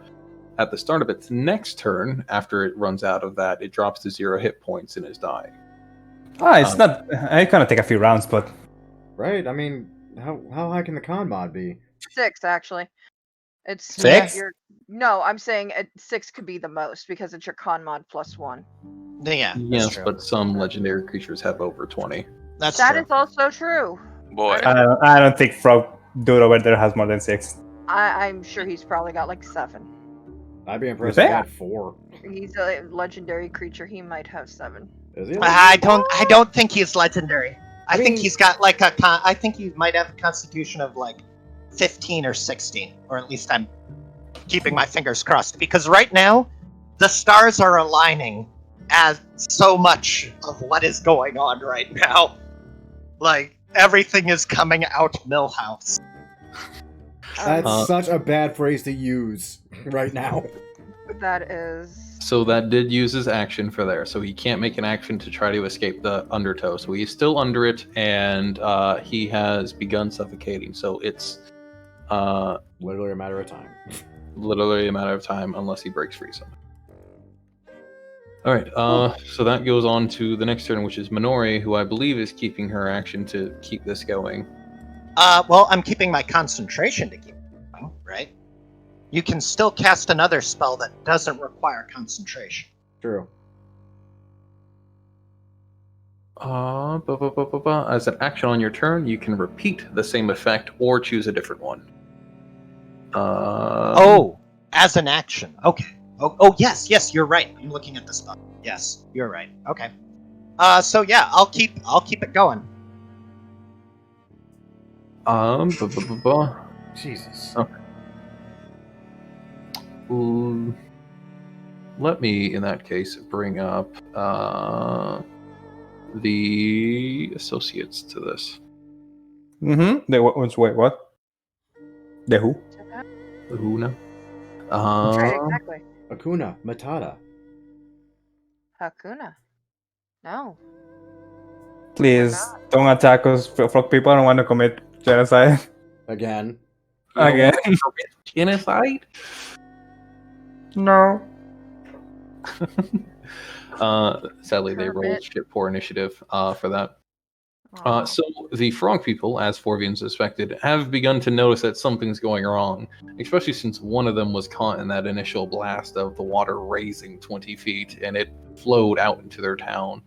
At the start of its next turn, after it runs out of that, it drops to 0 hit points and is dying. It's not. I kind of take a few rounds, but right. I mean, how high can the con mod be? 6 actually. It's 6. No, I'm saying 6 could be the most because it's your con mod plus 1. Yeah. Yes, but some legendary creatures have over 20. That is also true. Boy. I don't think Frog Dude over there has more than 6. I'm sure he's probably got like 7. I'd be impressed if he had 4. He's a legendary creature. He might have 7. Is he? I don't think he's legendary. I think he's got I think he might have a constitution of 15 or 16, or at least I'm keeping my fingers crossed, because right now the stars are aligning as so much of what is going on right now. Like, everything is coming out Millhouse. That's such a bad phrase to use right now. That is. So that did use his action for there, so he can't make an action to try to escape the undertow. So he's still under it, and he has begun suffocating. So it's Literally a matter of time. literally a matter of time unless he breaks free somehow. All right, so that goes on to the next turn, which is Minori, who I believe is keeping her action to keep this going. Well, I'm keeping my concentration to keep it going, right? You can still cast another spell that doesn't require concentration. True. As an action on your turn, you can repeat the same effect or choose a different one. As an action. Okay. Oh, yes, you're right. I'm looking at the spell. Yes, you're right. Okay. So yeah, I'll keep it going. Jesus. Okay. Let me, in that case, bring up the associates to this. Mm-hmm. Wait, what? The who? Who now? Right, exactly. Hakuna Matata. Hakuna. No. Please don't attack us, frog people. I don't want to commit genocide Again. again. Genocide? No. Sadly, they rolled Kermit. shit poor initiative for that. Aw. So the frog people, as Forvian suspected, have begun to notice that something's going wrong, especially since one of them was caught in that initial blast of the water raising 20 feet, and it flowed out into their town.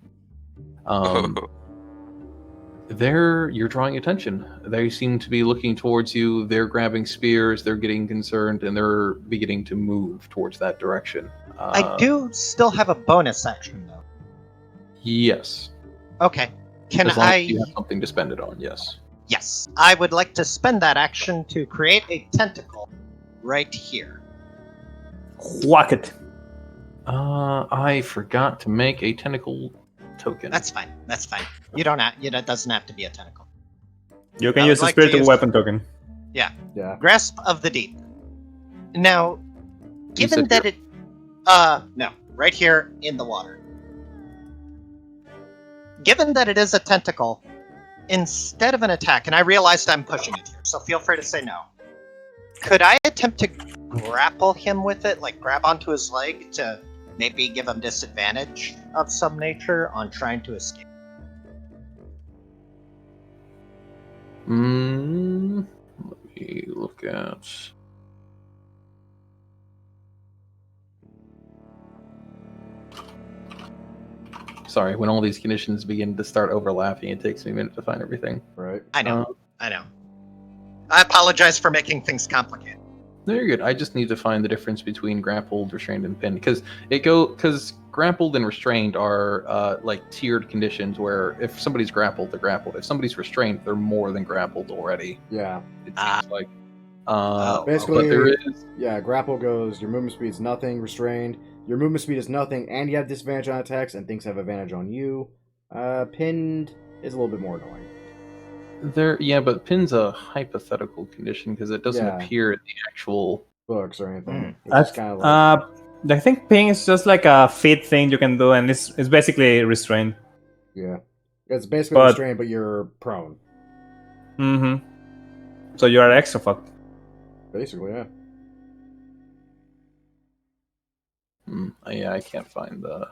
You're drawing attention. They seem to be looking towards you. They're grabbing spears. They're getting concerned, and they're beginning to move towards that direction. I do still have a bonus action though. Yes. Okay. Can As long I? as you have something to spend it on, yes. Yes, I would like to spend that action to create a tentacle right here. Whack it. I forgot to make a tentacle token. That's fine. That's fine. You don't have. It doesn't have to be a tentacle. You can I use would the like to spiritual use- weapon token. Yeah. Grasp of the Deep. Now, given said that it, no, right here in the water. Given that it is a tentacle, instead of an attack, and I realized I'm pushing it here, so feel free to say no. Could I attempt to grapple him with it, like grab onto his leg to maybe give him disadvantage of some nature on trying to escape? Let me look at. Sorry, when all these conditions begin to start overlapping, it takes me a minute to find everything. Right. I know. I apologize for making things complicated. No, you're good. I just need to find the difference between grappled, restrained, and pinned because grappled and restrained are like tiered conditions where if somebody's grappled, they're grappled. If somebody's restrained, they're more than grappled already. Yeah. It seems like. Basically, but there is. Yeah, grapple goes, your movement speed is nothing, restrained, your movement speed is nothing, and you have disadvantage on attacks, and things have advantage on you. Pinned is a little bit more annoying. But pin's a hypothetical condition because it doesn't Yeah. appear in the actual. Books or anything. It's That's just kind of like, I think ping is just like a feat thing you can do, and it's basically restrained. yeah. It's basically But- restrained, but you're prone. Mm-hmm. So you are extra fucked. Basically, yeah. Yeah, I can't find the.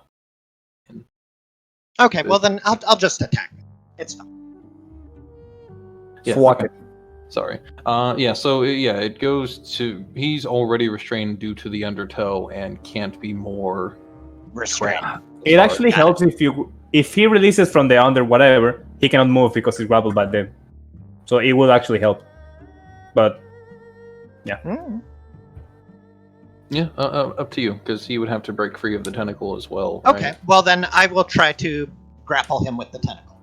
Okay, well then I'll just attack. It's fine. Yeah, Fuck okay. Sorry. It goes to. He's already restrained due to the undertow and can't be more. Restraint. It actually Got helps if he releases from the under whatever, he cannot move because he's grappled by them. So it will actually help. But Hmm. Yeah, up to you because he would have to break free of the tentacle as well. Right? Okay, well then I will try to grapple him with the tentacle.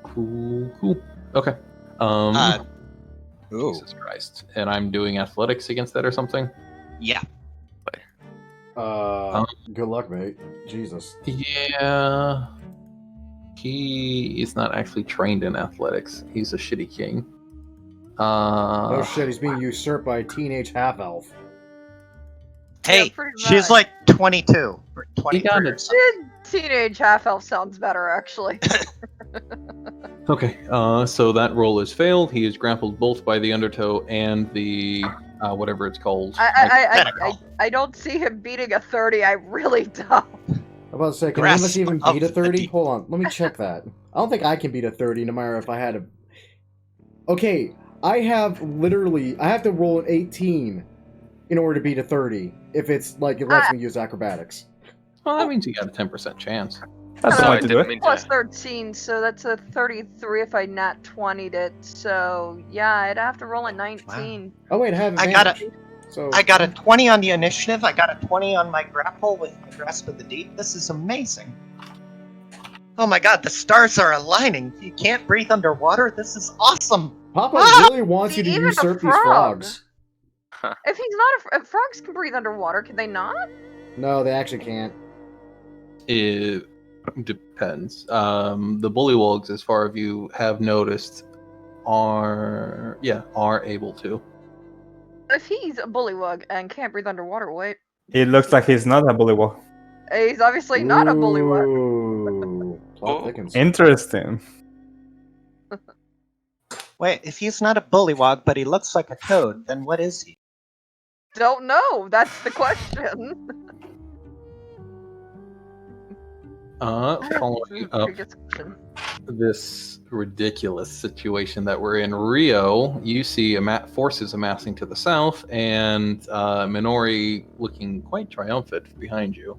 Cool. Okay. Ooh. Jesus Christ. And I'm doing athletics against that or something? Yeah. Good luck, mate. Jesus. Yeah. He is not actually trained in athletics. He's a shitty king. Oh shit, he's being usurped by a teenage half-elf. Hey, pretty she's much. like 22 or He got 23 or it. something. Teenage half elf sounds better, actually. Okay, so that roll is failed. He is grappled both by the undertow and the whatever it's called. I don't see him beating a 30. I really don't. I'm about to say, can any of us Grasp even of beat a the 30? deep. Hold on, let me check that. I don't think I can beat a 30 no matter if I had a... Okay, I have to roll an 18 in order to beat a 30. If it's, like, it lets me use acrobatics. Well, that means you got a 10% chance. That's No, the I way to do didn't it. mean Plus to. 13, so that's a 33 if I nat 20'd it. So, yeah, I'd have to roll a 19. Oh wait, I have I got advantage. So I got a 20 on the initiative. I got a 20 on my grapple with my grasp of the deep. This is amazing. Oh my god, the stars are aligning. You can't breathe underwater. This is awesome. Papa Ah! really wants you to Even a usurp these frog. frogs. If he's not frogs can breathe underwater, can they not? No, they actually can't. It depends. The bullywugs, as far as you have noticed, are able to. If he's a bullywug and can't breathe underwater, wait. It looks like he's not a bullywug. He's obviously not a bullywug. Ooh, plot thickens. Interesting. Wait, if he's not a bullywog, but he looks like a toad, then what is he? Don't know. That's the question. Following up Good question. this ridiculous situation that we're in, Rio, you see forces amassing to the south, and Minori looking quite triumphant behind you.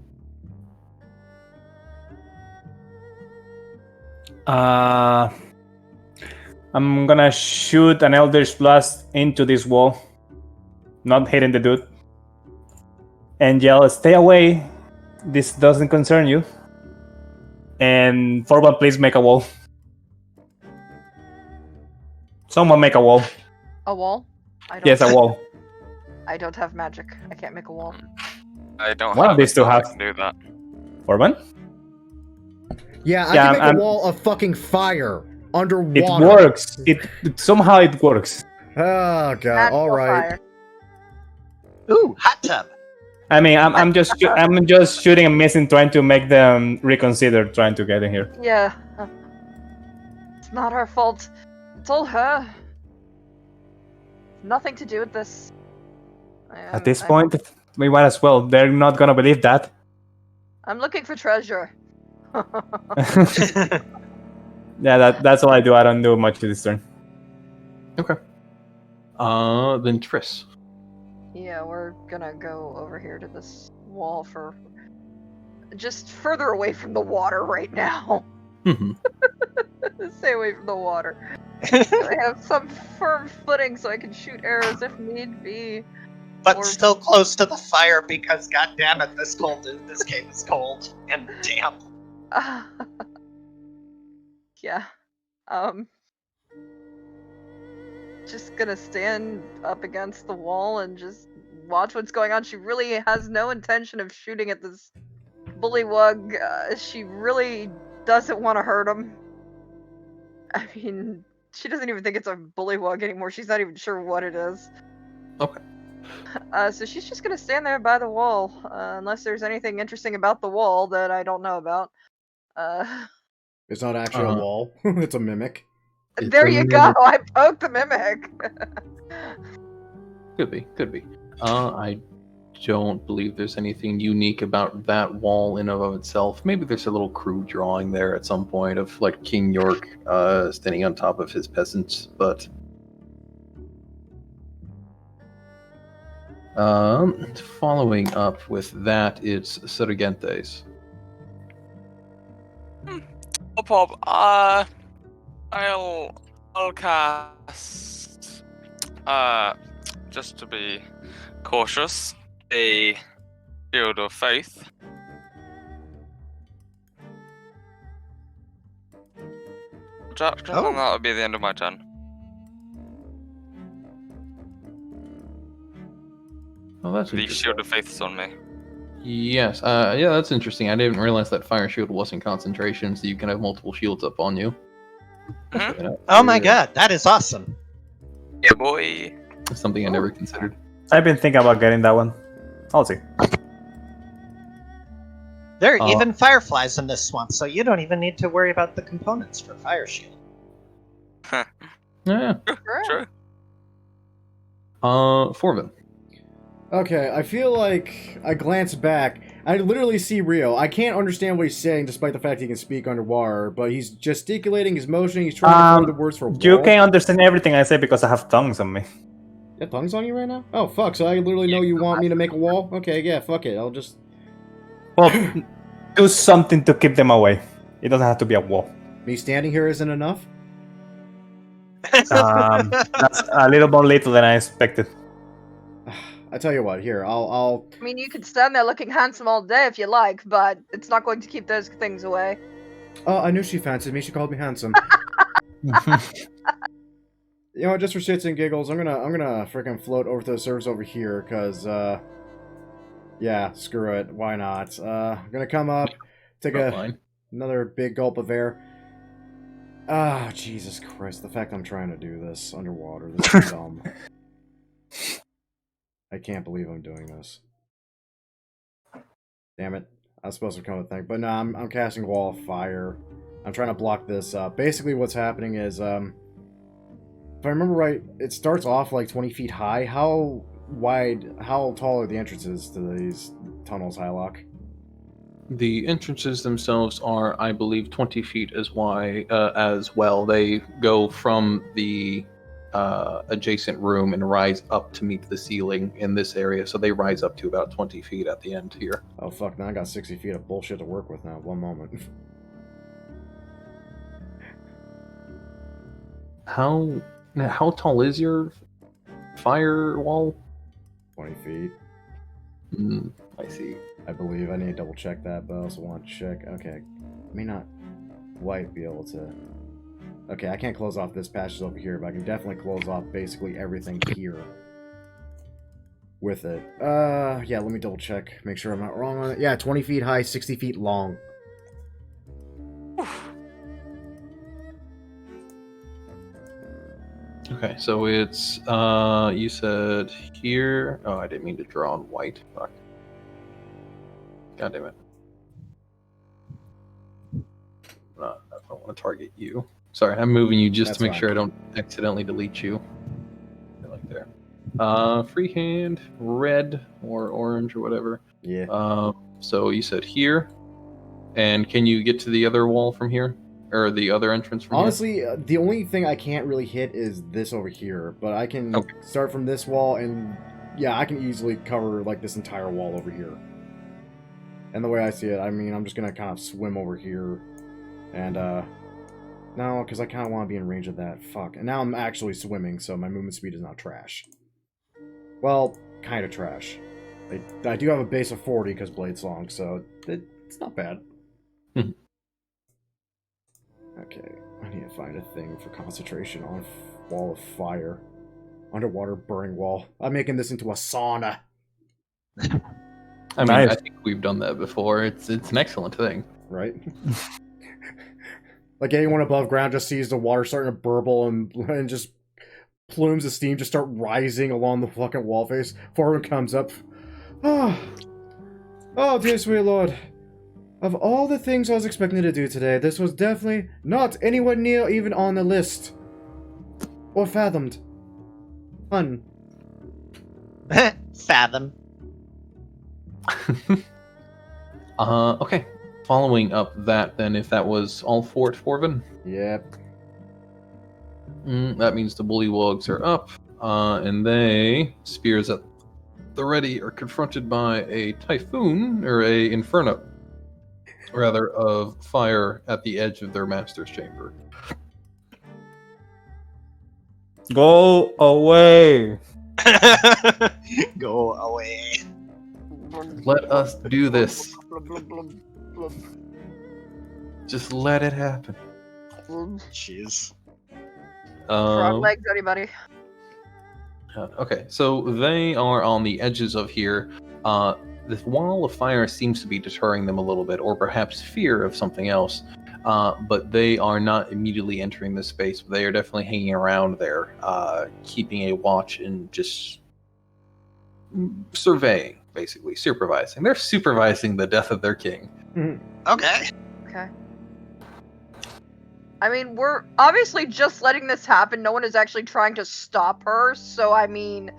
I'm gonna shoot an Eldritch Blast into this wall, not hitting the dude, and yell, "Stay away! This doesn't concern you." And Forban, please make a wall. Someone make a wall. A wall? I don't Yes, a wall. I don't have magic. I can't make a wall. I don't One of have these two a spell have. that can do that. Forban? Yeah, I Yeah, can make a wall of fucking fire underwater. It works. It somehow it works. Oh god! Natural All right. fire. Ooh, hot tub. I mean, I'm just shooting and missing, trying to make them reconsider trying to get in here. Yeah. It's not our fault. It's all her. Nothing to do with this. At this point, we might as well. They're not gonna believe that. I'm looking for treasure. Yeah, that's all I do. I don't do much this turn. Okay. Then Triss. Yeah, we're gonna go over here to this wall for just further away from the water right now. Mm-hmm. Stay away from the water. I have some firm footing so I can shoot arrows if need be. But Or- still close to the fire because, god damn it, this game is cold and damp. Yeah. Just gonna stand up against the wall and just watch what's going on. She really has no intention of shooting at this bullywug. She really doesn't want to hurt him. I mean, she doesn't even think it's a bullywug anymore. She's not even sure what it is. Okay. So she's just gonna stand there by the wall, unless there's anything interesting about the wall that I don't know about. It's not actually a wall. It's a mimic. It's There a you mimic. go. I poked the mimic. Could be. I don't believe there's anything unique about that wall in and of itself. Maybe there's a little crude drawing there at some point of like King York standing on top of his peasants, but following up with that, it's Sergentes. Oh, Bob, I'll cast, just to be cautious, a Shield of Faith. Jack, Oh. and that'll be the end of my turn. Oh, that's The interesting. Shield of Faith's on me. Yes. Yeah, that's interesting. I didn't realize that fire shield wasn't concentration, so you can have multiple shields up on you. Mhm. Yeah, Oh my god, that is awesome. Yeah, boy. that's something I never considered. I've been thinking about getting that one. I'll see. There are Uh, even fireflies in this swamp, so you don't even need to worry about the components for fire shield. Yeah. True. Forvin. Okay, I feel like I glance back. I literally see Rio. I can't understand what he's saying, despite the fact he can speak underwater. But he's gesticulating, he's motioning, he's trying to form the words for You wall. can understand everything I say because I have tongues on me. You have tongues on you right now? Oh fuck! So I literally know you want me to make a wall? Okay, yeah, fuck it. I'll just. Well, do something to keep them away. It doesn't have to be a wall. Me standing here isn't enough. That's a little more little than I expected. I tell you what. Here, I'll. I mean, you could stand there looking handsome all day if you like, but it's not going to keep those things away. Oh, I knew she fancied me. She called me handsome. You know what? Just for shits and giggles, I'm gonna freaking float over to the surface over here, cause yeah, screw it. Why not? I'm gonna come up, take another big gulp of air. Ah, Jesus Christ! The fact I'm trying to do this underwater, this is dumb. I can't believe I'm doing this. Damn it! I was supposed to come with a thing, but no, I'm casting Wall of Fire. I'm trying to block this up. Basically, what's happening is if I remember right, it starts off like 20 feet high. How tall are the entrances to these tunnels, Hylock? The entrances themselves are, I believe, 20 feet as well. They go from the adjacent room and rise up to meet the ceiling in this area. So they rise up to about 20 feet at the end here. Oh fuck, now I got 60 feet of bullshit to work with now. One moment. How tall is your firewall? 20 feet. I see. I believe. I need to double check that, but I also want to check. Okay. I may not quite be able to. Okay, I can't close off this passage over here, but I can definitely close off basically everything here with it. Yeah, let me double check. Make sure I'm not wrong on it. Yeah, 20 feet high, 60 feet long. Okay, so it's you said here. Oh, I didn't mean to draw on white. Fuck. God damn it. I don't want to target you. Sorry, I'm moving you just That's to make fine. sure I don't accidentally delete you. Like there. Freehand, red or orange or whatever. Yeah. So you said here, and can you get to the other wall from here, or the other entrance from Honestly, the only thing I can't really hit is this over here, but I can start from this wall, and yeah, I can easily cover like this entire wall over here. And the way I see it, I mean, I'm just gonna kind of swim over here, and no, because I kind of want to be in range of that. Fuck. And now I'm actually swimming, so my movement speed is not trash. Well, kind of trash. I do have a base of 40 because Blade's long, so it's not bad. Okay, I need to find a thing for concentration on Wall of Fire. Underwater burning wall. I'm making this into a sauna. I mean, Nice. I think we've done that before. It's an excellent thing. Right? Like anyone above ground just sees the water starting to burble and just plumes of steam just start rising along the fucking wall face. Forward comes up. Oh, dear sweet lord. Of all the things I was expecting to do today, this was definitely not anywhere near even on the list. Or fathomed. Fun. Fathom. Okay. Following up that, then, if that was all for it, Forvin, Yep. that means the bullywugs are up, and they, spears at the ready, are confronted by a typhoon, or a inferno, rather, of fire at the edge of their master's chamber. Go away. Go away. Let us do this. Just let it happen. Jeez. Frog legs, anybody? Okay, so they are on the edges of here. this wall of fire seems to be deterring them a little bit, or perhaps fear of something else. But they are not immediately entering this space. They are definitely hanging around there, keeping a watch and just surveying, basically supervising. They're supervising the death of their king. Okay. Okay. I mean, we're obviously just letting this happen. No one is actually trying to stop her. So, I mean,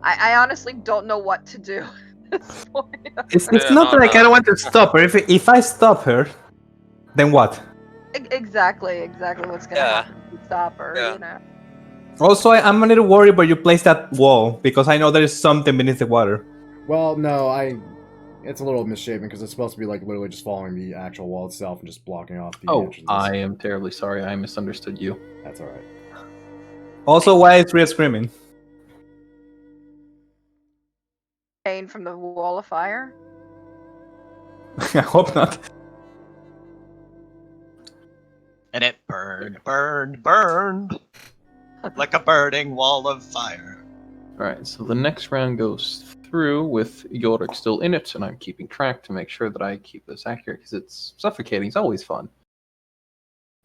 I honestly don't know what to do at this point. It's Yeah, not no, like no. I don't want to stop her. If I stop her, then what? Exactly what's gonna Yeah. happen if we stop her, Yeah. you know. Also, I'm a little worried where you place that wall because I know there is something beneath the water. Well, no, it's a little misshapen because it's supposed to be like literally just following the actual wall itself and just blocking off the Oh, entrances. I am terribly sorry. I misunderstood you. That's all right. Also, why is Rhea screaming? Pain from the wall of fire. I hope not. And it burned like a burning wall of fire. Alright, so the next round goes through with Yorick still in it, and I'm keeping track to make sure that I keep this accurate, because it's suffocating. It's always fun.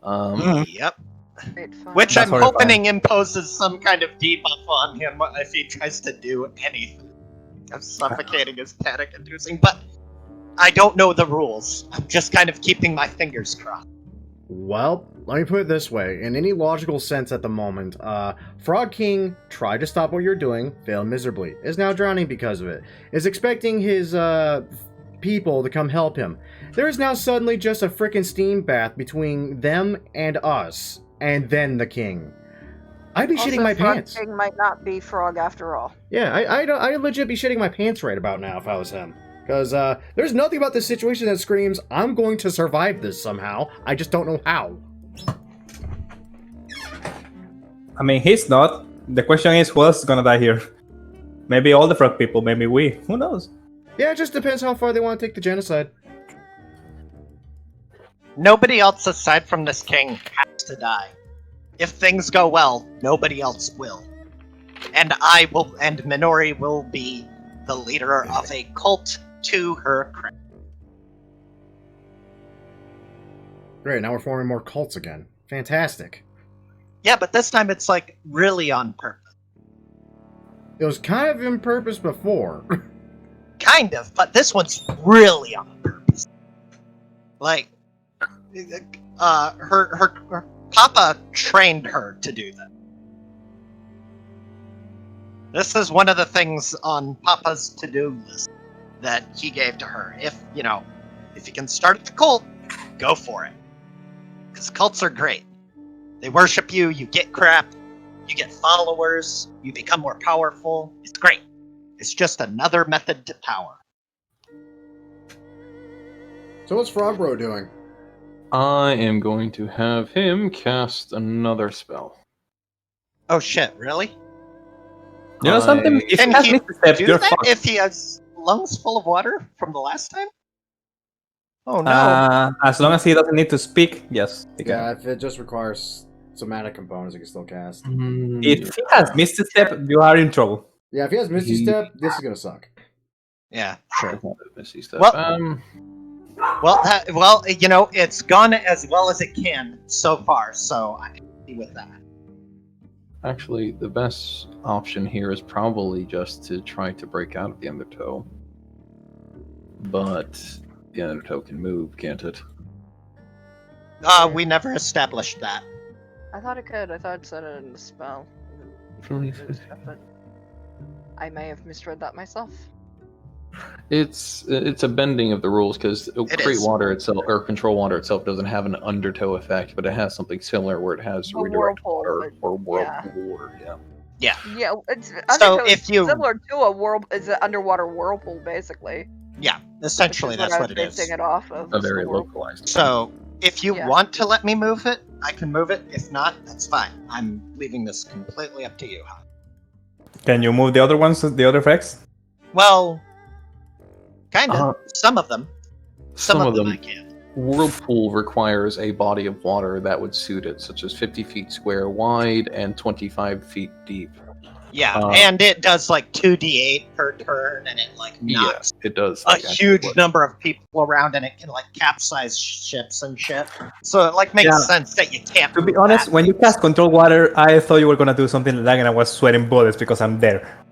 Yep. Great fun. Which That's I'm horrifying. hoping imposes some kind of debuff on him if he tries to do anything. Of suffocating is panic inducing, but I don't know the rules. I'm just kind of keeping my fingers crossed. Well, let me put it this way. In any logical sense at the moment, Frog King tried to stop what you're doing, failed miserably, is now drowning because of it, is expecting his people to come help him. There is now suddenly just a frickin' steam bath between them and us, and then the king. I'd be shitting my Frog pants. King might not be Frog after all. Yeah, I'd legit be shitting my pants right about now if I was him. Because there's nothing about this situation that screams, I'm going to survive this somehow. I just don't know how. I mean, he's not. The question is, who else is gonna die here? Maybe all the frog people, maybe we. Who knows? Yeah, it just depends how far they want to take the genocide. Nobody else aside from this king has to die. If things go well, nobody else will. And Minori will be the leader of a cult to her credit. Great, now we're forming more cults again. Fantastic. Yeah, but this time it's like really on purpose. It was kind of in purpose before. Kind of, but this one's really on purpose. Like, her papa trained her to do that. This is one of the things on Papa's to-do list that he gave to her. If you can start the cult, go for it. Because cults are great. They worship you, you get crap, you get followers, you become more powerful. It's great. It's just another method to power. So what's Frogbro doing? I am going to have him cast another spell. Oh shit, really? You know something? If Can he has he missed a step, Do you're that fucked. if he has lungs full of water from the last time? Oh no. As long as he doesn't need to speak, yes. He can. Yeah, if it just requires somatic components, he can still cast. If he has missed a step, you are in trouble. Yeah, if he has Misty Step, this is gonna suck. Yeah, Sure. sure. Missy stuff. Well- Well, it's gone as well as it can so far, so I'm happy with that. Actually, the best option here is probably just to try to break out of the Undertow. But the Undertow can move, can't it? We never established that. I thought it could. I thought it said it in the spell. But I may have misread that myself. It's a bending of the rules because create is. water itself or control water itself doesn't have an undertow effect, but it has something similar where it has A redirect whirlpool, water or yeah. water. Yeah. Yeah, Yeah, it's So Undertow if is you- similar to a whirl. It's an underwater whirlpool, basically. yeah. Essentially, Which is that's what what I it was is. basing it off of. A was the very whirlpool. localized. So, if you Yeah. want to let me move it, I can move it. If not, that's fine. I'm leaving this completely up to you, huh? Can you move the other ones, the other effects? Well, kind of. Uh, Some of them. Some of them I them. can. Whirlpool requires a body of water that would suit it, such as 50 feet square wide and 25 feet deep. Yeah, and it does like 2d8 per turn, and it like knocks it does. a huge number of people around, and it can like capsize ships and shit. So it like makes sense that you can't. To be honest, when you cast Control Water, I thought you were gonna do something like that, and I was sweating bullets because I'm there.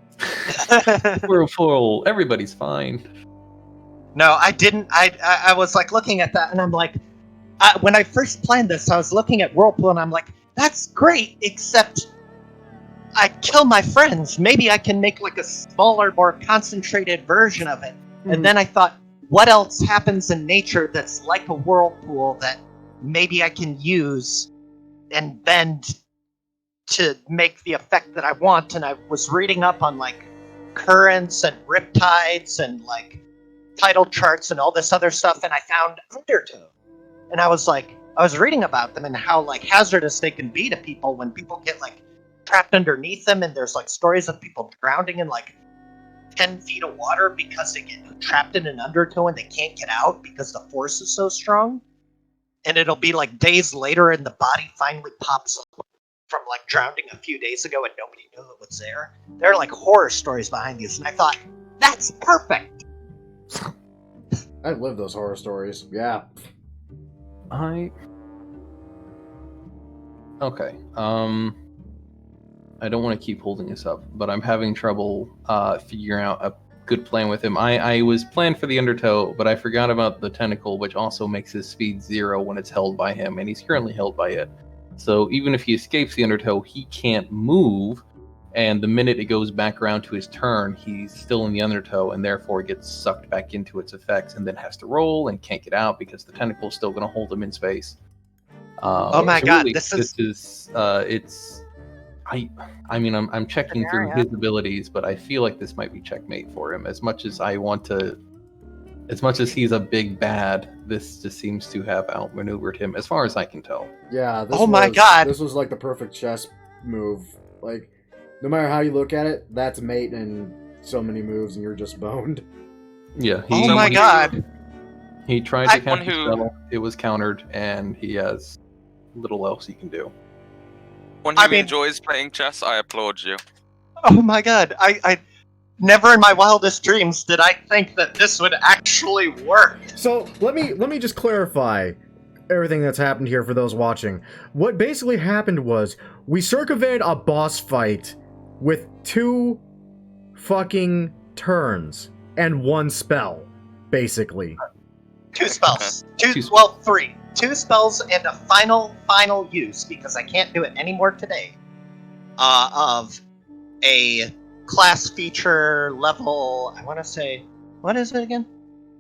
We're full. Everybody's fine. No, I didn't. I was like looking at that, and I'm like, when I first planned this, I was looking at Whirlpool, and I'm like, that's great, except I kill my friends. Maybe I can make like a smaller, more concentrated version of it. And then I thought, what else happens in nature that's like a whirlpool that maybe I can use and bend to make the effect that I want? And I was reading up on like currents and riptides and like tidal charts and all this other stuff, and I found Undertow. And I was reading about them and how like hazardous they can be to people when people get like trapped underneath them, and there's like stories of people drowning in like 10 feet of water because they get trapped in an undertow and they can't get out because the force is so strong. And it'll be like days later and the body finally pops up from like drowning a few days ago and nobody knew it was there. There are like horror stories behind these, and I thought, that's perfect. I've lived those horror stories. Yeah. Okay. I don't want to keep holding this up, but I'm having trouble figuring out a good plan with him. I was planned for the undertow, but I forgot about the tentacle, which also makes his speed 0 when it's held by him, and he's currently held by it. So even if he escapes the undertow, he can't move, and the minute it goes back around to his turn, he's still in the undertow, and therefore gets sucked back into its effects, and then has to roll and can't get out because the tentacle's still going to hold him in space. Oh my god, really, this is it's. I mean, I'm checking through his abilities, but I feel like this might be checkmate for him. As much as he's a big bad, this just seems to have outmaneuvered him, as far as I can tell. Yeah. God! This was like the perfect chess move. Like, no matter how you look at it, that's mate in so many moves, and you're just boned. Yeah. Oh my god! He tried to counter the spell. It was countered, and he has little else he can do. When he enjoys playing chess, I applaud you. Oh my god, I never in my wildest dreams did I think that this would actually work. So let me just clarify everything that's happened here for those watching. What basically happened was we circumvented a boss fight with 2 fucking turns and 1 spell, basically. 2 spells. 3. 2 spells and a final use, because I can't do it anymore today, of a class feature level, I want to say, what is it again?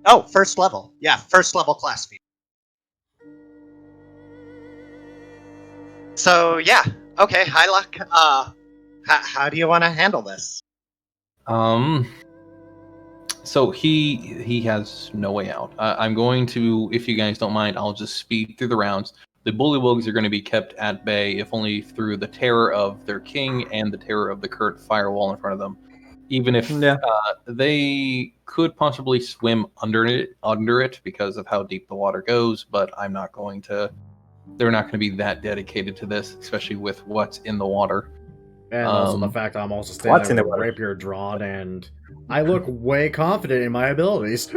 Oh, first level. Yeah, first level class feature. So, yeah. Okay, Hylock, how do you want to handle this? So he has no way out. I'm going to, if you guys don't mind, I'll just speed through the rounds. The bullywugs are going to be kept at bay, if only through the terror of their king and the terror of the current firewall in front of them. Even if they could possibly swim under it because of how deep the water goes, but I'm not going to. They're not going to be that dedicated to this, especially with what's in the water. And also the fact I'm also standing there with a rapier drawn, and I look way confident in my abilities.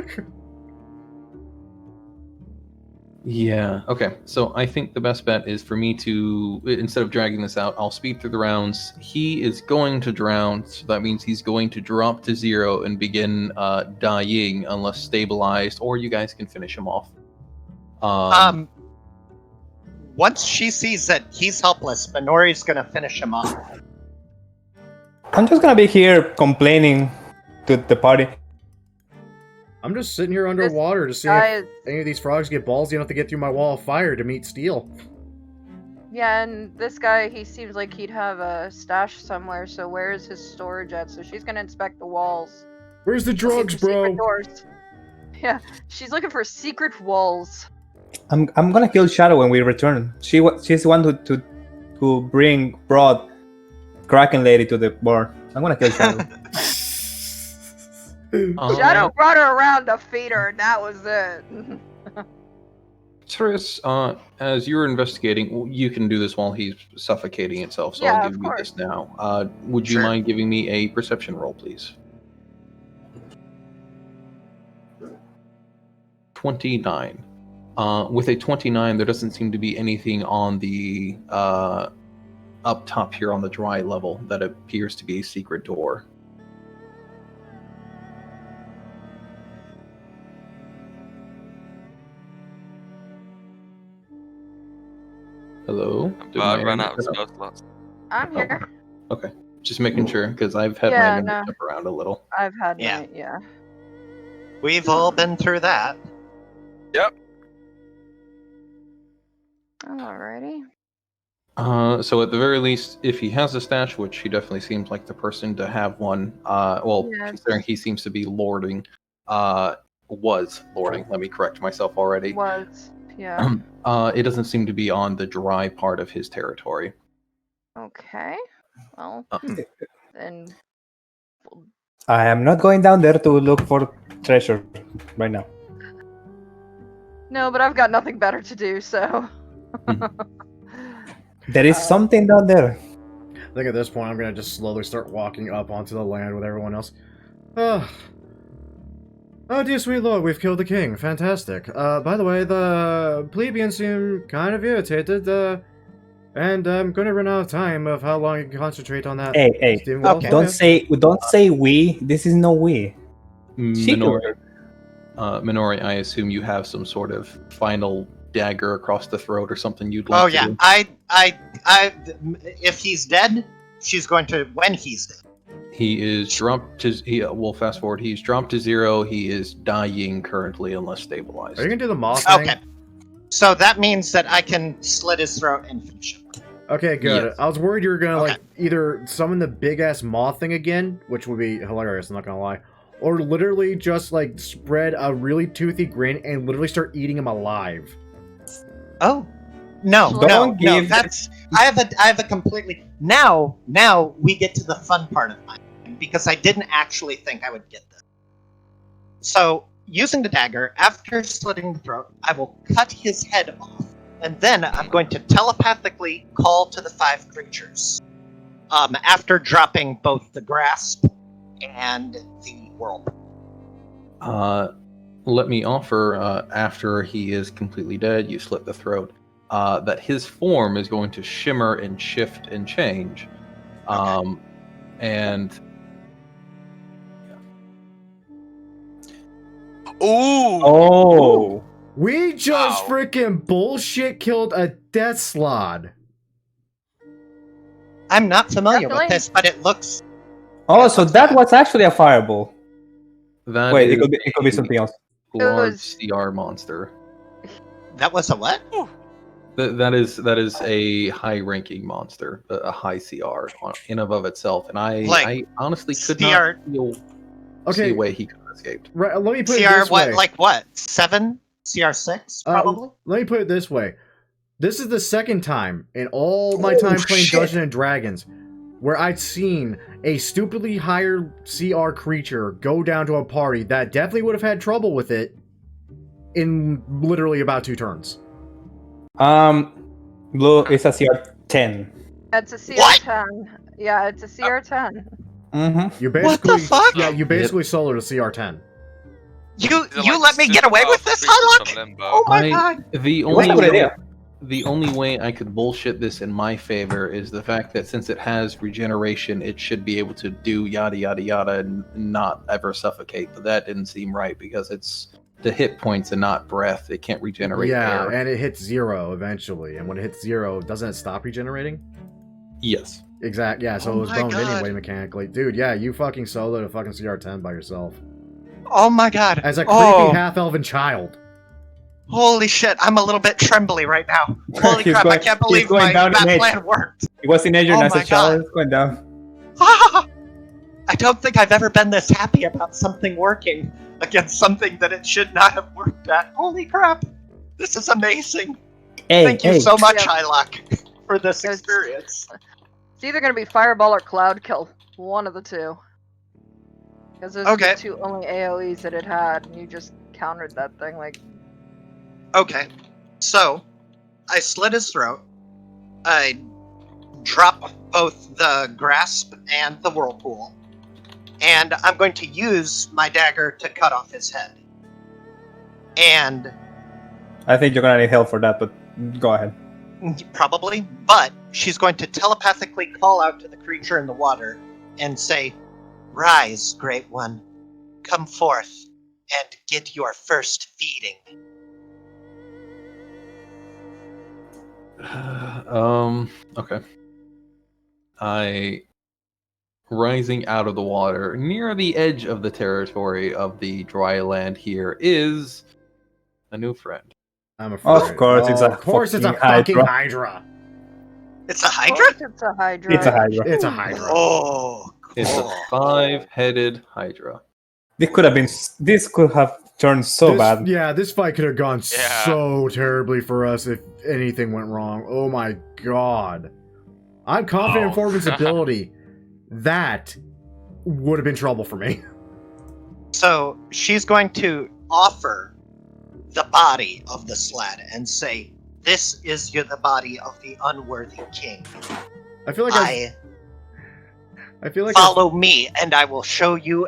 Yeah, okay. So I think the best bet is for me to, instead of dragging this out, I'll speed through the rounds. He is going to drown, so that means he's going to drop to 0 and begin dying unless stabilized, or you guys can finish him off. Once she sees that he's helpless, Minori's gonna finish him off. I'm just gonna be here complaining to the party. I'm just sitting here underwater to see if any of these frogs get balls. You don't have to get through my wall of fire to meet steel. Yeah, and this guy, he seems like he'd have a stash somewhere, so where is his storage at? So she's gonna inspect the walls. Where's the drugs, bro? Secret doors. Yeah, she's looking for secret walls. I'm gonna kill Shadow when we return. She's the one who brought Kraken Lady to the bar. I'm gonna kill Shadow. Shadow brought her around to feed her, and that was it. Tris, as you're investigating, you can do this while he's suffocating itself, so Yeah, I'll of give you course. this now. Would you Sure. mind giving me a perception roll, please? 29. With a 29, there doesn't seem to be anything on the up top here on the dry level that appears to be a secret door. Hello? Did my But I ran internet out of cut spell slots. I'm here. Okay, just making sure, because I've had Yeah, my internet no. jump around a little. I've had Yeah. my yeah. We've all been through that. Alrighty. So at the very least, if he has a stash, which he definitely seems like the person to have one, Yes. considering he seems to be lording, was lording, let me correct myself already. Was yeah. It doesn't seem to be on the dry part of his territory. Okay. Well, then I am not going down there to look for treasure right now. no, but I've got nothing better to do, so. There is something down there. I think at this point I'm gonna just slowly start walking up onto the land with everyone else. Oh, dear sweet lord, we've killed the king. Fantastic. By the way, the plebeians seem kind of irritated, and I'm gonna run out of time of how long you can concentrate on that. Hey, Steam wall. Okay. don't say we. This is no we. Minori, I assume you have some sort of final dagger across the throat or something you'd like Oh to yeah, do. if he's dead, she's going to. When he's dead. He is dropped to. We'll fast forward. He's dropped to 0. He is dying currently, unless stabilized. Are you gonna do the moth thing? Okay. So that means that I can slit his throat and finish him. Okay, good. Yes. I was worried you were gonna Okay. like either summon the big ass moth thing again, which would be hilarious. I'm not gonna lie, or literally just like spread a really toothy grin and literally start eating him alive. Oh. No, Don't no, give- that's I have a completely now we get to the fun part of mine because I didn't actually think I would get this. So, using the dagger, after slitting the throat, I will cut his head off, and then I'm going to telepathically call to the 5 creatures. After dropping both the grasp and the whirlpool. Let me offer, after he is completely dead, you slit the throat, that his form is going to shimmer and shift and change. And Ooh! Oh. We just Wow. freaking bullshit killed a death slod. I'm not familiar with Definitely. this, but it looks. Oh, so that was actually a fireball. that Wait, is it could be something else. a It large was- CR monster. That was a what? That is a high-ranking monster, a high CR in and of itself, and I honestly could CR not see Okay, a way he could have escaped. right. Let me put it CR this what? way. Like what? 7? CR6 probably. Let me put it this way. This is the second time in all my time playing shit. Dungeons and Dragons where I'd seen a stupidly higher CR creature go down to a party that definitely would have had trouble with it in literally about 2 turns. Blue is a CR10. It's a What? CR10. Yeah, it's a CR10. Mm-hmm. You What the basically, fuck? yeah, you basically soloed a CR10. You These are you like let me get away with this, super powerful Hylock? creatures from Limbo. Oh my god! The What's only a good way, idea? the only way I could bullshit this in my favor is the fact that since it has regeneration, it should be able to do yada yada yada and not ever suffocate. But that didn't seem right because it's the hit points and not breath. It can't regenerate Yeah, air. and it hits 0 eventually. And when it hits 0, doesn't it stop regenerating? Yes. Exactly. Yeah, so Oh it was my boned God. anyway mechanically. Dude, yeah, you fucking soloed a fucking CR10 by yourself. Oh my god! As a creepy Oh, half-elven child. holy shit! I'm a little bit trembly right now. Holy He's crap! going- I can't he's believe going down in that age. plan worked. It was teenager, Oh now as my a child. God. It's going down. I don't think I've ever been this happy about something working against something that it should not have worked at. Holy crap! This is amazing. Hey, Thank you hey. so much, Yeah. Hylock, for this It's- experience. It's either gonna be Fireball or Cloud Kill. One of the two. Because those Okay. are the 2 only AoEs that it had, and you just countered that thing like. Okay. So, I slit his throat. I drop both the grasp and the whirlpool. And I'm going to use my dagger to cut off his head. And I think you're gonna need help for that, but go ahead. probably, but she's going to telepathically call out to the creature in the water and say, "Rise, Great One. Come forth and get your first feeding." Okay. Rising out of the water, near the edge of the territory of the dry land here is a new friend. I'm afraid. Of course, it's a Of course, it's a fucking fucking Hydra. Hydra. It's a Of Hydra? course it's a Hydra. It's a Hydra. It's a Hydra. Oh, It's a cool. 5-headed Hydra. This could have turned so This- bad. Yeah, this fight could have gone Yeah. so terribly for us if anything went wrong. Oh my god. I'm confident in Forbin's ability. That would have been trouble for me. So she's going to offer the body of the sled and say, "This is the body of the unworthy king. I feel like I feel like Follow me, and I will show you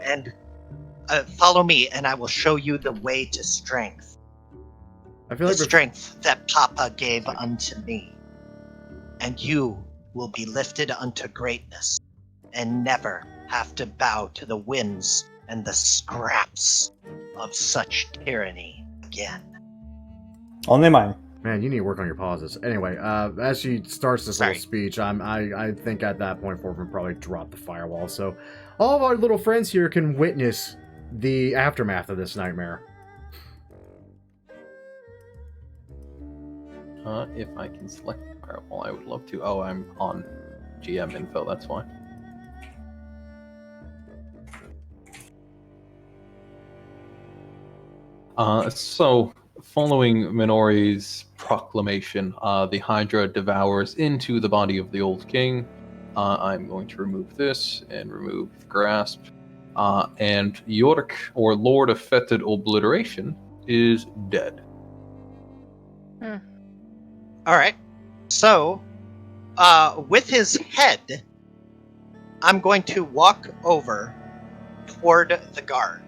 follow me, and I will show you the way to strength. I feel The like strength that Papa gave unto me. And you will be lifted unto greatness, and never have to bow to the whims and the scraps of such tyranny again." Only mine. man, you need to work on your pauses. Anyway, as she starts this Sorry. little speech, I think at that point Forbin probably dropped the firewall, so all of our little friends here can witness the aftermath of this nightmare. If I can select firewall, I would love to. Oh, I'm on GM info, that's why. So, following Minori's proclamation, the Hydra devours into the body of the old king. I'm going to remove this and remove Grasp. And York, or Lord of Fetid Obliteration, is dead. Alright. So, with his head, I'm going to walk over toward the guard,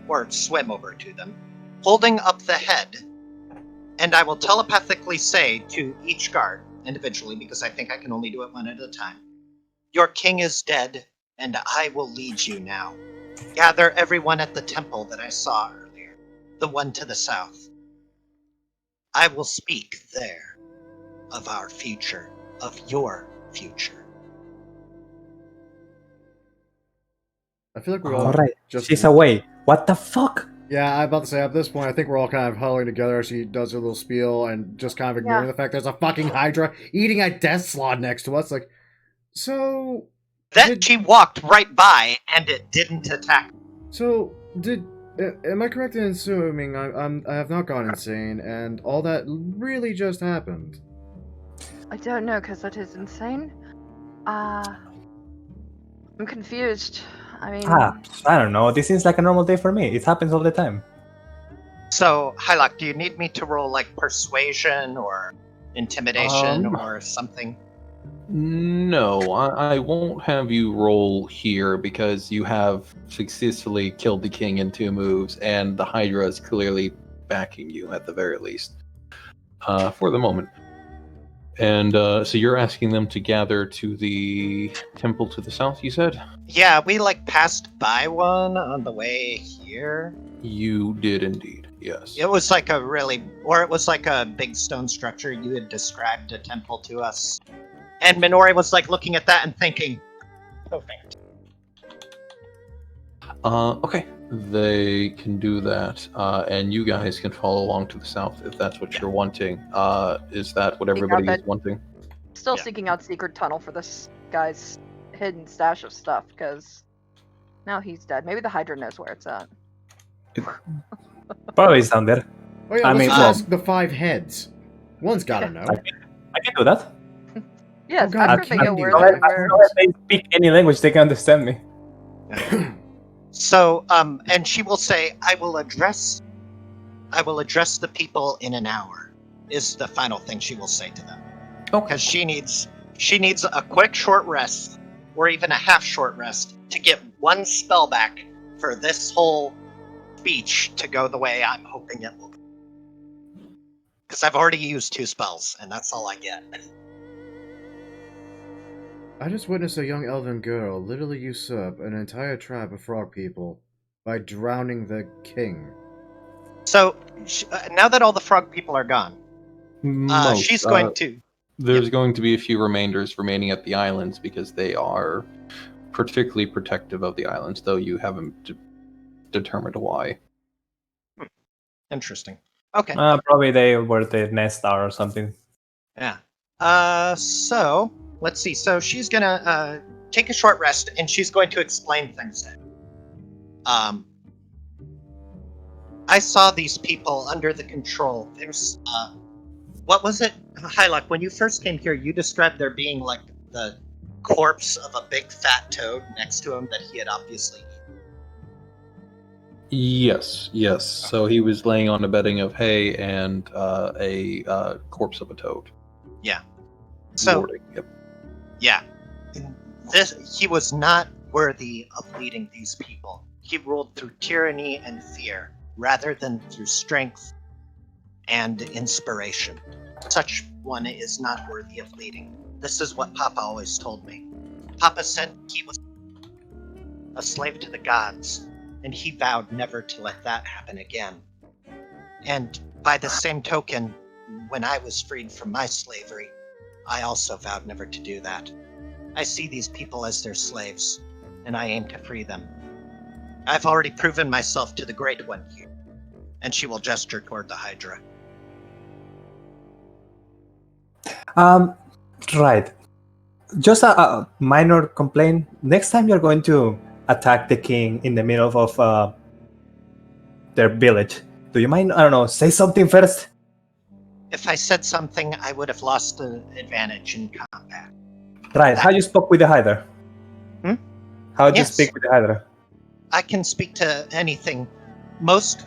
or swim over to them, holding up the head, and I will telepathically say to each guard, individually, because I think I can only do it one at a time, "Your king is dead, and I will lead you now. Gather everyone at the temple that I saw earlier, the one to the south. I will speak there of our future, of your future." I feel like we're all Alright, just she's away. What the fuck? Yeah, I'm about to say, at this point, I think we're all kind of huddling together as she does her little spiel and just kind of ignoring the fact there's a fucking Hydra eating a death slot next to us. Like, so... She walked right by, and it didn't attack. Am I correct in assuming I have not gone insane, and all that really just happened? I don't know, because that is insane. I'm confused. I mean, I don't know. This seems like a normal day for me. It happens all the time. So, Hylock, do you need me to roll, like, persuasion or intimidation or something? No, I won't have you roll here because you have successfully killed the king in 2 moves, and the Hydra is clearly backing you at the very least, for the moment. And so you're asking them to gather to the temple to the south, you said? Yeah, we, like, passed by one on the way here. You did indeed, yes. It was like a big stone structure. You had described a temple to us. And Minori was, like, looking at that and thinking, perfect. Okay, they can do that, and you guys can follow along to the south if that's what you're wanting. Is that what everybody is wanting? still Yeah. seeking out secret tunnel for this guy's hidden stash of stuff, because now he's dead. Maybe the Hydra knows where it's at. Probably it's down there. Oh yeah, I let's mean, just well- ask the 5 heads. One's gotta know. I can do that. Yes, God, after they I know can where do they that. were. If they speak any language, they can understand me. So, and she will say, I will address the people in an hour. is the final thing she will say to them. Okay. Because she needs a quick short rest, or even a half short rest, to get one spell back for this whole speech to go the way I'm hoping it will go. Because I've already used 2 spells, and that's all I get. I just witnessed a young elven girl literally usurp an entire tribe of frog people by drowning the king. So, now that all the frog people are gone, Most, she's going to... There's going to be a few remainders remaining at the islands because they are particularly protective of the islands, though you haven't determined why. Interesting. Okay. Probably they were the nest star or something. Yeah. So, let's see. So she's gonna take a short rest, and she's going to explain things to him. I saw these people under the control. There's, what was it? Hylock, when you first came here, you described there being, like, the corpse of a big fat toad next to him that he had obviously eaten. Yes. So he was laying on a bedding of hay and a corpse of a toad. Yeah. So, Warding. Yep. yeah. He was not worthy of leading these people. He ruled through tyranny and fear, rather than through strength and inspiration. Such one is not worthy of leading. This is what Papa always told me. Papa said he was a slave to the gods, and he vowed never to let that happen again. And by the same token, when I was freed from my slavery, I also vowed never to do that. I see these people as their slaves, and I aim to free them. I've already proven myself to the Great One here. And she will gesture toward the Hydra. Right. Just a minor complaint. Next time you're going to attack the king in the middle of their village, do you mind, I don't know, say something first? If I said something, I would have lost the advantage in combat. Right. How you spoke with the Hydra? How did you Yes. speak with the Hydra? I can speak to anything. Most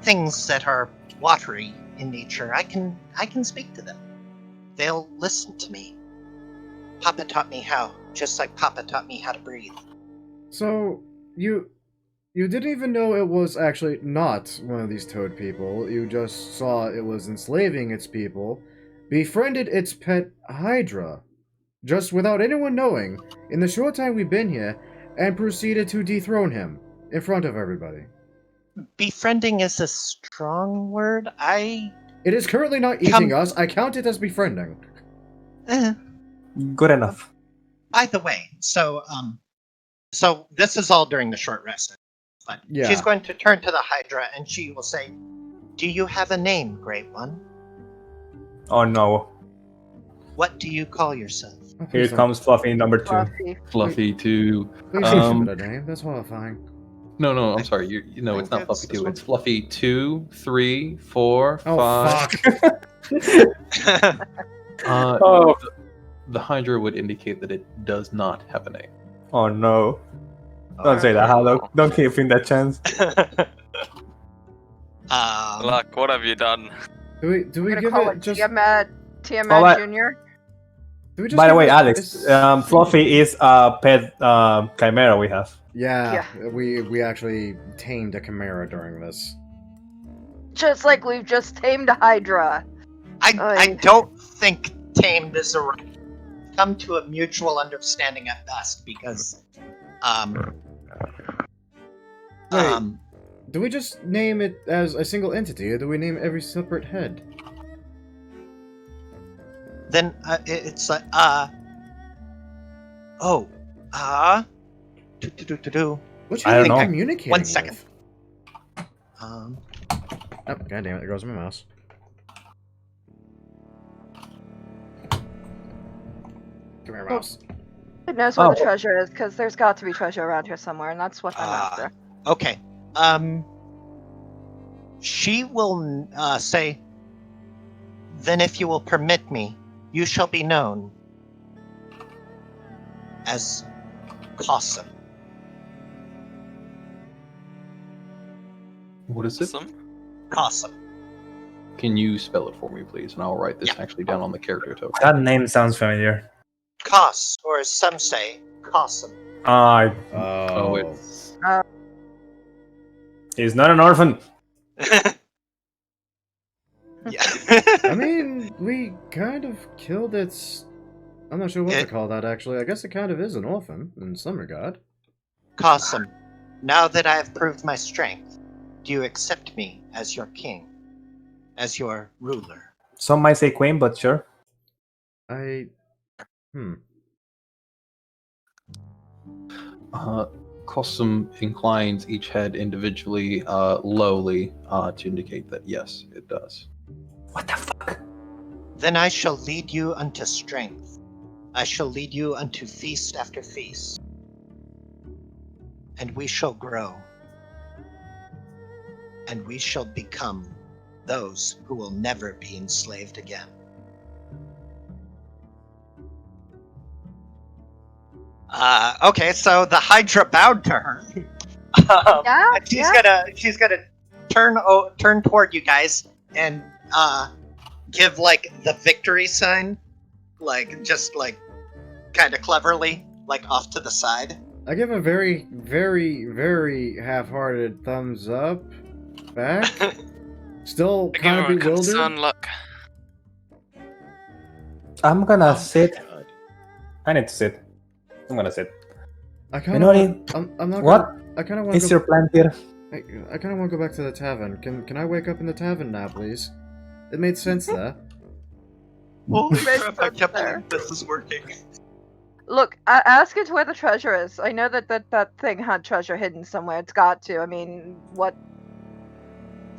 things that are watery in nature, I can speak to them. They'll listen to me. Papa taught me how, just like Papa taught me how to breathe. So, you didn't even know it was actually not one of these toad people. You just saw it was enslaving its people, befriended its pet Hydra, just without anyone knowing, in the short time we've been here, and proceeded to dethrone him in front of everybody. Befriending is a strong word. It is currently not eating us. I count it as befriending. Good enough. By the way, so this is all during the short rest. But Yeah. she's going to turn to the Hydra and she will say, "Do you have a name, Great One? Oh no. What do you call yourself?" Oh, Here please don't- comes Fluffy number 2. Fluffy. Fluffy 2. Please don't give it a name. That's horrifying. No, I'm sorry. You know, it's not It's Fluffy this 2. one. It's Fluffy 2, 3, 4, Oh, 5. fuck. Oh. The Hydra would indicate that it does not have a name. Oh no. Don't say that, Hallow. Don't give him that chance. Luck, what have you done? Do we I'm gonna give call it it just... Tiamat Alright. Jr. do we just By the give way, it Alex, Fluffy is a pet chimera we have. Yeah, we actually tamed a chimera during this. Just like we've just tamed a Hydra. I don't think tamed is a right. Come to a mutual understanding at best, because Do we just name it as a single entity, or do we name every separate head? then it's like What I don't know. communicating 1 second. with? Oh, goddamn it, there goes my mouse. Come here, mouse. It knows where Oh. the treasure is, because there's got to be treasure around here somewhere, and that's what I'm after. Okay. She will say, "Then if you will permit me, you shall be known as Cossum." What is it? Some? Cossum. Can you spell it for me, please? And I'll write this actually down on the character token. That name sounds familiar. Kos, or as some say, Kossum. Oh, it's He's not an orphan. Yeah. I mean, we kind of killed its... I'm not sure what to call that, actually. I guess it kind of is an orphan, in some regard. Kossum, now that I have proved my strength, do you accept me as your king? As your ruler? Some might say queen, but sure. Kossum inclines each head individually, lowly, to indicate that yes, it does. What the fuck? Then I shall lead you unto strength. I shall lead you unto feast after feast. And we shall grow. And we shall become those who will never be enslaved again. Okay, so the Hydra bowed to her. And she's gonna turn toward you guys and give like the victory sign, like just like kind of cleverly, like off to the side. I give a very, very, very half-hearted thumbs up back. Still I give kind him of a bewildered. concerned look. I'm gonna sit. I need to sit. I'm gonna sit. I kind Minori, of. I'm not. what Gonna, I kind of want is to. your plan here? I kind of want to go back to the tavern. Can I wake up in the tavern now, please? It made sense there. Holy Makes crap! I sense can't there. believe this is working. Look, ask it where the treasure is. I know that thing had treasure hidden somewhere. It's got to. I mean, what